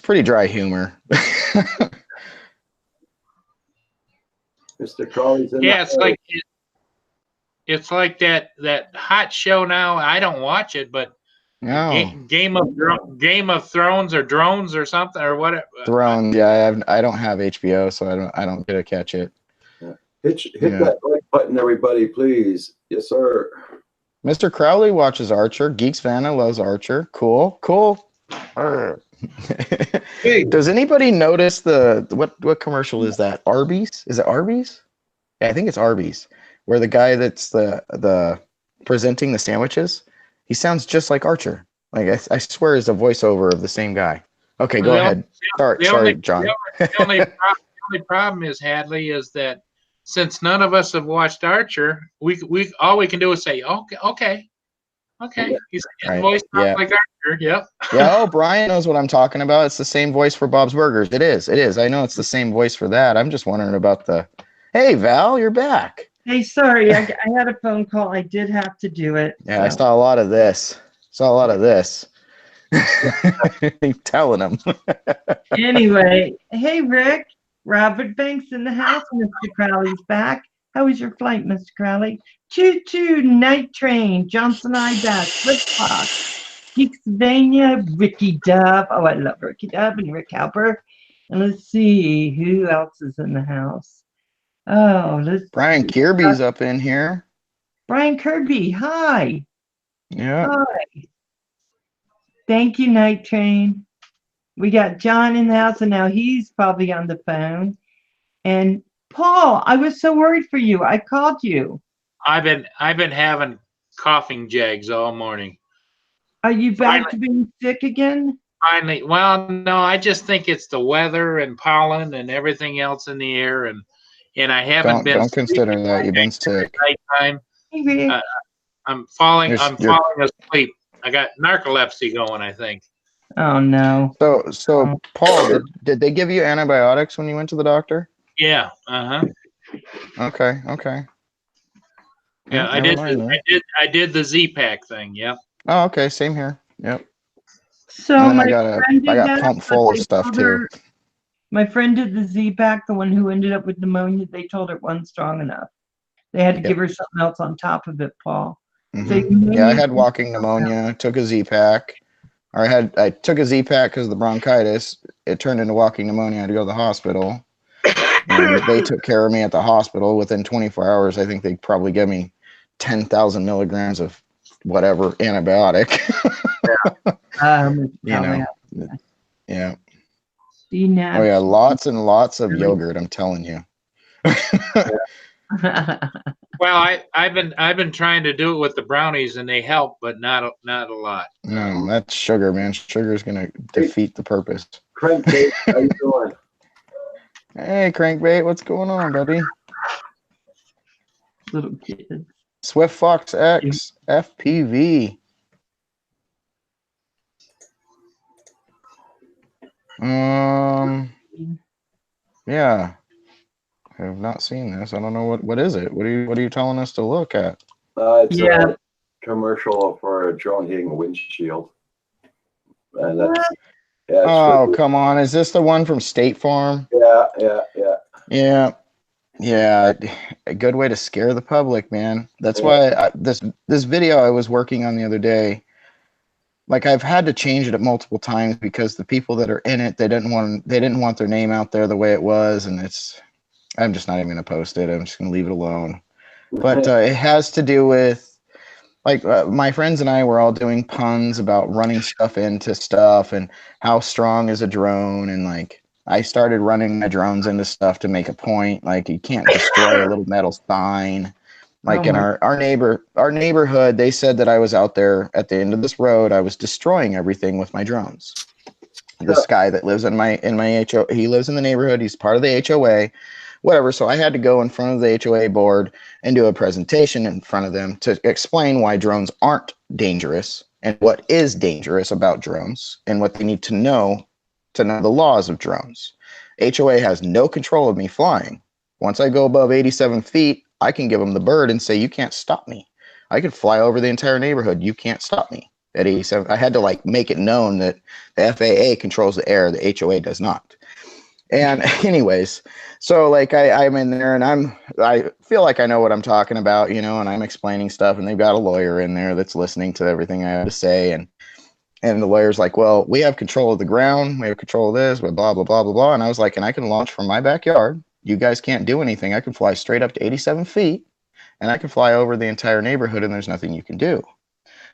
Speaker 7: pretty dry humor.
Speaker 1: Mr. Crowley's in
Speaker 9: Yeah,
Speaker 1: the
Speaker 9: it's like that hot show now. I don't watch it, but
Speaker 7: No,
Speaker 9: Game of Thrones or Drones or something or whatever.
Speaker 7: Thrones. Yeah, I don't have HBO, so I don't get to catch it.
Speaker 1: Hit
Speaker 7: Yeah.
Speaker 1: that like button, everybody, please. Yes, sir.
Speaker 7: Mr. Crowley watches Archer. Geeks Vanna loves Archer. Cool. Arr.
Speaker 8: Hey.
Speaker 7: Does anybody notice what commercial is that? Arby's? Is it Arby's? Yeah, I think it's Arby's. Where the guy that's the presenting the sandwiches, he sounds just like Archer. Like I swear, is a voiceover of the same guy. Okay, go
Speaker 9: Well,
Speaker 7: ahead. Sorry, John.
Speaker 9: The only problem is, Hadley, is that since none of us have watched Archer, we all we can do is say, okay. His
Speaker 7: Right,
Speaker 9: voice sounds
Speaker 7: yeah.
Speaker 9: like Archer. Yep.
Speaker 7: Yeah, oh, Brian knows what I'm talking about. It's the same voice for Bob's Burgers. It is. I know it's the same voice for that. I'm just wondering about the. Hey, Val, you're back.
Speaker 2: Hey, sorry, I had a phone call. I did have to do it.
Speaker 7: Yeah, I
Speaker 2: so.
Speaker 7: saw a lot of this. Telling him.
Speaker 2: Anyway, hey, Rick. Robert Banks in the house. Mr. Crowley's back. How was your flight, Mr. Crowley? Choo-choo, night train. Johnson I back. Flip-flop. Geeksvania, Ricky Dove. Oh, I love Ricky Dove and Rick Halper. And let's see, who else is in the house? Oh,
Speaker 7: Brian Kirby's up in here.
Speaker 2: Brian Kirby, hi.
Speaker 7: Yeah.
Speaker 2: Hi. Thank you, Night Train. We got John in the house, and now he's probably on the phone. And Paul, I was so worried for you. I called you.
Speaker 9: I've been having coughing jags all morning.
Speaker 2: Are you back to being sick again?
Speaker 9: Finally, well, no, I just think it's the weather and pollen and everything else in the air, and I haven't been.
Speaker 7: Don't consider that. You've been sick.
Speaker 9: Nighttime.
Speaker 2: Hey, Rick.
Speaker 9: I'm falling
Speaker 7: You're-
Speaker 9: asleep. I got narcolepsy going, I think.
Speaker 2: Oh, no.
Speaker 7: So Paul, did they give you antibiotics when you went to the doctor?
Speaker 9: Yeah. Uh-huh.
Speaker 7: Okay.
Speaker 9: Yeah, I
Speaker 7: Never mind then.
Speaker 9: did the Z-Pack thing. Yep.
Speaker 7: Oh, okay. Same here. Yep.
Speaker 2: So
Speaker 7: And then
Speaker 2: my
Speaker 7: I
Speaker 2: friend did
Speaker 7: got
Speaker 2: that,
Speaker 7: pumped
Speaker 2: but
Speaker 7: full of
Speaker 2: they
Speaker 7: stuff
Speaker 2: told
Speaker 7: too.
Speaker 2: her- My friend did the Z-Pack, the one who ended up with pneumonia. They told her it wasn't strong enough. They had to give her something else on top of it, Paul.
Speaker 7: Mhm.
Speaker 2: So you
Speaker 7: Yeah, I
Speaker 2: may-
Speaker 7: had walking pneumonia. Took a Z-Pack. I took a Z-Pack because of the bronchitis. It turned into walking pneumonia. I had to go to the hospital. And they took care of me at the hospital. Within 24 hours, I think they probably gave me 10,000 milligrams of whatever antibiotic. You know. Yeah. Oh yeah, lots and lots of yogurt. I'm telling you.
Speaker 9: Well, I've been trying to do it with the brownies, and they help, but not a lot.
Speaker 7: No, that's sugar, man. Sugar's gonna defeat the purpose.
Speaker 1: Crankbait, how you doing?
Speaker 7: Hey, Crankbait, what's going on, buddy?
Speaker 2: Little kids.
Speaker 7: Swift Fox X FPV. Yeah. I have not seen this. I don't know what is it. What are you telling us to look at?
Speaker 1: It's
Speaker 2: Yeah.
Speaker 1: a commercial for a drone hitting a windshield. And that's, yeah, it's
Speaker 7: Oh,
Speaker 1: for-
Speaker 7: come on. Is this the one from State Farm?
Speaker 1: yeah.
Speaker 7: Yeah, a good way to scare the public, man. That's why this video I was working on the other day, like I've had to change it multiple times because the people that are in it, they didn't want their name out there the way it was, and I'm just not even going to post it. I'm just going to leave it alone. But it has to do with like my friends and I were all doing puns about running stuff into stuff and how strong is a drone, and like I started running my drones into stuff to make a point. Like you can't destroy a little metal sign. Like in our neighborhood, they said that I was out there at the end of this road. I was destroying everything with my drones. This guy that lives in my HOA, he lives in the neighborhood. He's part of the HOA, whatever. So I had to go in front of the HOA board and do a presentation in front of them to explain why drones aren't dangerous and what is dangerous about drones and what they need to know the laws of drones. HOA has no control of me flying. Once I go above 87 feet, I can give them the bird and say, you can't stop me. I could fly over the entire neighborhood. You can't stop me at 87. I had to like make it known that the FAA controls the air. The HOA does not. And anyways, so like I'm in there and I feel like I know what I'm talking about, you know, and I'm explaining stuff, and they've got a lawyer in there that's listening to everything I have to say. And the lawyer's like, well, we have control of the ground. We have control of this, blah, blah, blah, blah, blah. And I was like, and I can launch from my backyard. You guys can't do anything. I can fly straight up to 87 feet and I can fly over the entire neighborhood and there's nothing you can do.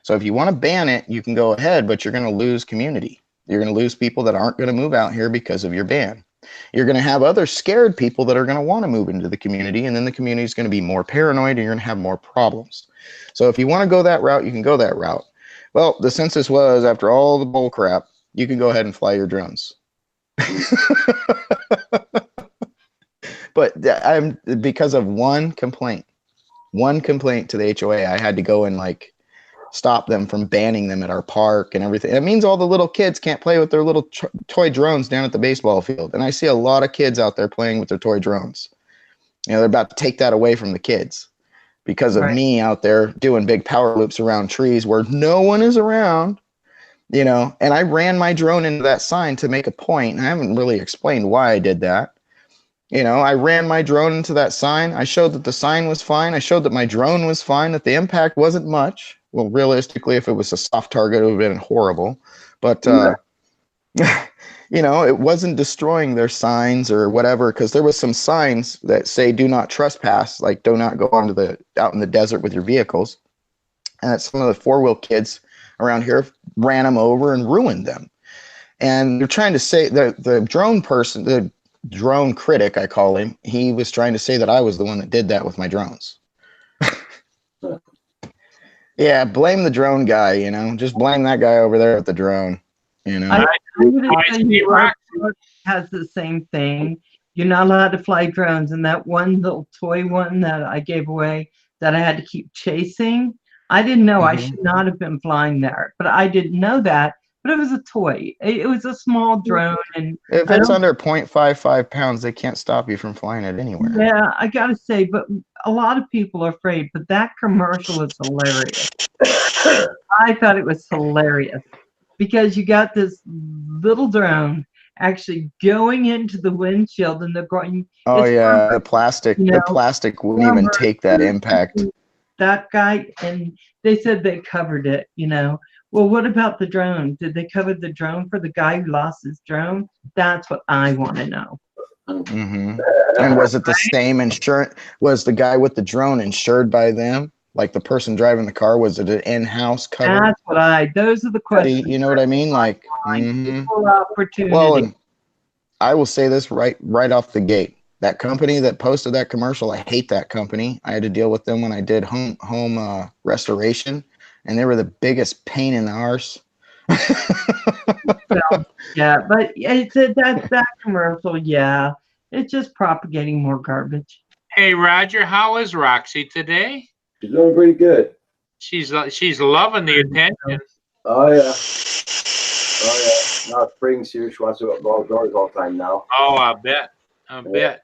Speaker 7: So if you want to ban it, you can go ahead, but you're going to lose community. You're going to lose people that aren't going to move out here because of your ban. You're going to have other scared people that are going to want to move into the community, and then the community is going to be more paranoid and you're going to have more problems. So if you want to go that route, you can go that route. Well, the census was, after all the bull crap, you can go ahead and fly your drones. But I'm because of one complaint to the HOA, I had to go and like stop them from banning them at our park and everything. It means all the little kids can't play with their little toy drones down at the baseball field. And I see a lot of kids out there playing with their toy drones. You know, they're about to take that away from the kids because of me out there doing big power loops around trees where no one is around, you know. And I ran my drone into that sign to make a point. And I haven't really explained why I did that. You know, I ran my drone into that sign. I showed that the sign was fine. I showed that my drone was fine, that the impact wasn't much. Well, realistically, if it was a soft target, it would have been horrible. But, you know, it wasn't destroying their signs or whatever, because there was some signs that say do not trespass, like do not go out in the desert with your vehicles. And some of the four-wheel kids around here ran them over and ruined them. And they're trying to say the drone person, the drone critic, I call him, he was trying to say that I was the one that did that with my drones. Yeah, blame the drone guy, you know, just blame that guy over there with the drone, you know.
Speaker 2: I would say Rock has the same thing. You're not allowed to fly drones, and that one little toy one that I gave away that I had to keep chasing, I didn't know. I should not have been flying there, but I didn't know that. But it was a toy. It was a small drone, and
Speaker 7: if it's under 0.55 pounds, they can't stop you from flying it anywhere.
Speaker 2: Yeah, I gotta say, but a lot of people are afraid. But that commercial is hilarious. I thought it was hilarious because you got this little drone actually going into the windshield, and they're going.
Speaker 7: Oh yeah, the plastic. You know, the plastic wouldn't even take that impact.
Speaker 2: That guy, and they said they covered it. You know. Well, what about the drone? Did they cover the drone for the guy who lost his drone? That's what I want to know.
Speaker 7: Mm-hmm. And was it the same insurance? Was the guy with the drone insured by them? Like the person driving the car, was it an in-house cover?
Speaker 2: That's what those are the questions.
Speaker 7: You know what I mean? Like,
Speaker 2: opportunity.
Speaker 7: Well, and I will say this right off the gate. That company that posted that commercial, I hate that company. I had to deal with them when I did home restoration. And they were the biggest pain in the arse.
Speaker 2: Well, yeah, but it's that commercial. Yeah, it's just propagating more garbage.
Speaker 9: Hey, Roger, how is Roxy today?
Speaker 1: She's doing pretty good.
Speaker 9: She's loving the attention.
Speaker 1: Oh yeah. Now spring's here. She wants to go outdoors all the time now.
Speaker 9: Oh, I bet.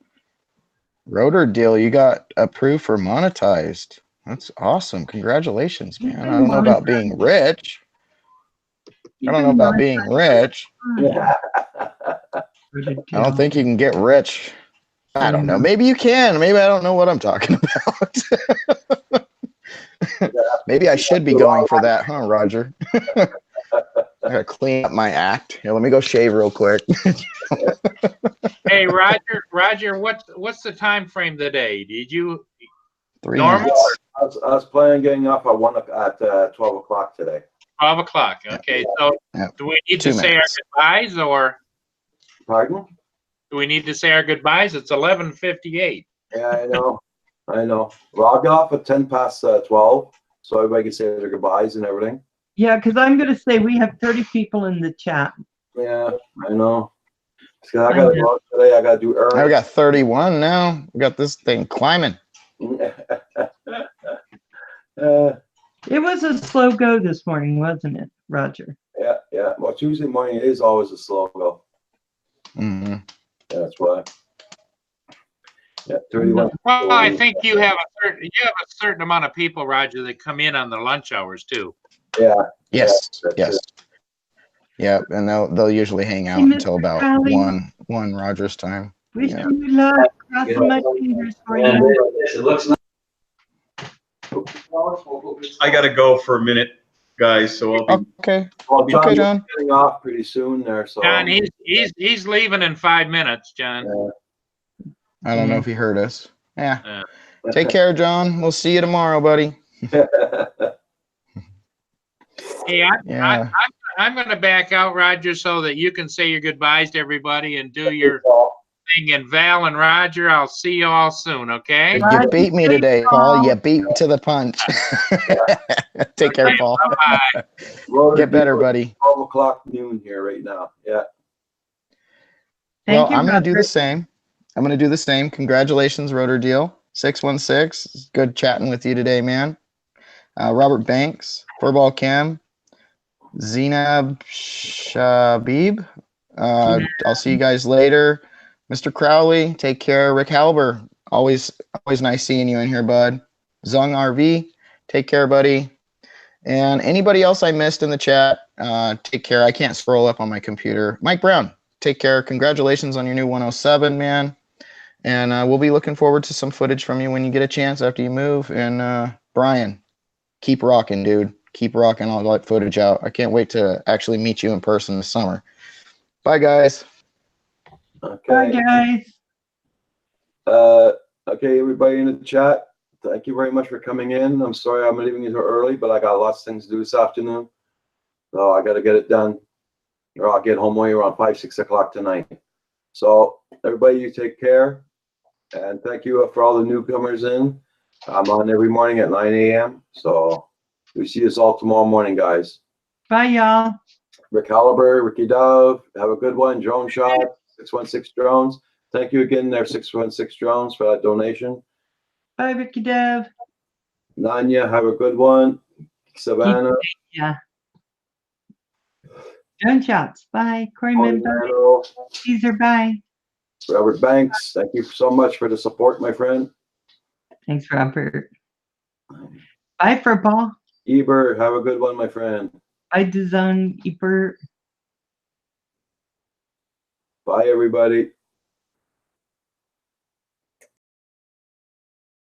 Speaker 7: Rotor deal, you got approved for monetized. That's awesome. Congratulations, man. I don't know about being rich. I don't think you can get rich. I don't know. Maybe you can. Maybe I don't know what I'm talking about. Maybe I should be going for that, huh, Roger? I gotta clean up my act. Here, let me go shave real quick.
Speaker 9: Hey, Roger, what's the time frame today? Did you
Speaker 7: 3
Speaker 9: Normal?
Speaker 7: minutes.
Speaker 1: I was planning getting off at 12 o'clock today.
Speaker 9: 12 o'clock? Okay, so
Speaker 7: Yeah.
Speaker 9: do we need
Speaker 7: 2
Speaker 9: to say our
Speaker 7: minutes.
Speaker 9: goodbyes, or
Speaker 1: Pardon?
Speaker 9: do we need to say our goodbyes? It's 11:58.
Speaker 1: Yeah, I know. Well, I'll get off at 10 past 12, so everybody can say their goodbyes and everything.
Speaker 2: Yeah, because I'm going to say we have 30 people in the chat.
Speaker 1: Yeah, I know. 'Cause I gotta go out today. I gotta do
Speaker 7: Now we
Speaker 1: errands.
Speaker 7: got 31 now. We got this thing climbing.
Speaker 2: It was a slow go this morning, wasn't it, Roger?
Speaker 1: Yeah. Well, Tuesday morning is always a slow go.
Speaker 7: Hmm.
Speaker 1: Yeah, that's why. Yeah, 31.
Speaker 9: Well, I think you have a certain amount of people, Roger, that come in on the lunch hours too.
Speaker 1: Yeah.
Speaker 7: Yes.
Speaker 1: that's
Speaker 7: Yes.
Speaker 1: it.
Speaker 7: Yep. And they'll usually hang out
Speaker 2: Hey, Mr.
Speaker 7: until about
Speaker 2: Crowley.
Speaker 7: one Rogers time.
Speaker 2: Wish
Speaker 7: Yeah.
Speaker 2: you luck. Crossing my fingers for you.
Speaker 8: It looks nice. I gotta go for a minute, guys, so I'll be.
Speaker 7: Okay.
Speaker 1: Well, John,
Speaker 7: Okay,
Speaker 1: you're
Speaker 7: John.
Speaker 1: getting off pretty soon there, so.
Speaker 9: John, he's leaving in 5 minutes, John.
Speaker 7: I don't know if he heard us. Yeah.
Speaker 9: Yeah.
Speaker 7: Take care, John. We'll see you tomorrow, buddy.
Speaker 9: Hey,
Speaker 7: Yeah.
Speaker 9: I'm going to back out, Roger, so that you can say your goodbyes to everybody and do your thing. And Val and Roger, I'll see you all soon, okay?
Speaker 7: You beat me today, Paul. You beat me to the punch. Take care, Paul.
Speaker 9: Bye-bye.
Speaker 7: Get better, buddy.
Speaker 1: 12 o'clock noon here right now. Yeah.
Speaker 7: Well,
Speaker 2: Thank you,
Speaker 7: I'm going to do
Speaker 2: Roger.
Speaker 7: the same. I'm going to do the same. Congratulations, Rotor Deal. 616. Good chatting with you today, man. Robert Banks, Furball Cam, Zainab Shabib. I'll see you guys later. Mr. Crowley, take care. Rick Halber, always nice seeing you in here, bud. Zung RV, take care, buddy. And anybody else I missed in the chat, take care. I can't scroll up on my computer. Mike Brown, take care. Congratulations on your new 107, man. And we'll be looking forward to some footage from you when you get a chance after you move. And Brian, keep rocking, dude. Keep rocking all that footage out. I can't wait to actually meet you in person this summer. Bye, guys.
Speaker 1: Okay.
Speaker 2: Bye, guys.
Speaker 1: Okay, everybody in the chat, thank you very much for coming in. I'm sorry I'm leaving you so early, but I got lots of things to do this afternoon. So I got to get it done, or I'll get home way around 5, 6 o'clock tonight. So everybody, you take care. And thank you for all the newcomers in. I'm on every morning at 9 a.m. So we see us all tomorrow morning, guys.
Speaker 2: Bye, y'all.
Speaker 1: Rick Halliburton, Ricky Dove, have a good one. Drone Shot, 616 Drones. Thank you again there, 616 Drones, for that donation.
Speaker 2: Bye, Ricky Dev.
Speaker 1: Nanya, have a good one. Savannah,
Speaker 2: Yeah. Gunshots. Bye. Coreyman. Bye.
Speaker 1: Orlando,
Speaker 2: Caesar. Bye.
Speaker 1: Robert Banks, thank you so much for the support, my friend.
Speaker 2: Thanks, Robert. Bye, Furball.
Speaker 1: Eber, have a good one, my friend.
Speaker 2: Bye, Dazone. Ebert.
Speaker 1: Bye, everybody.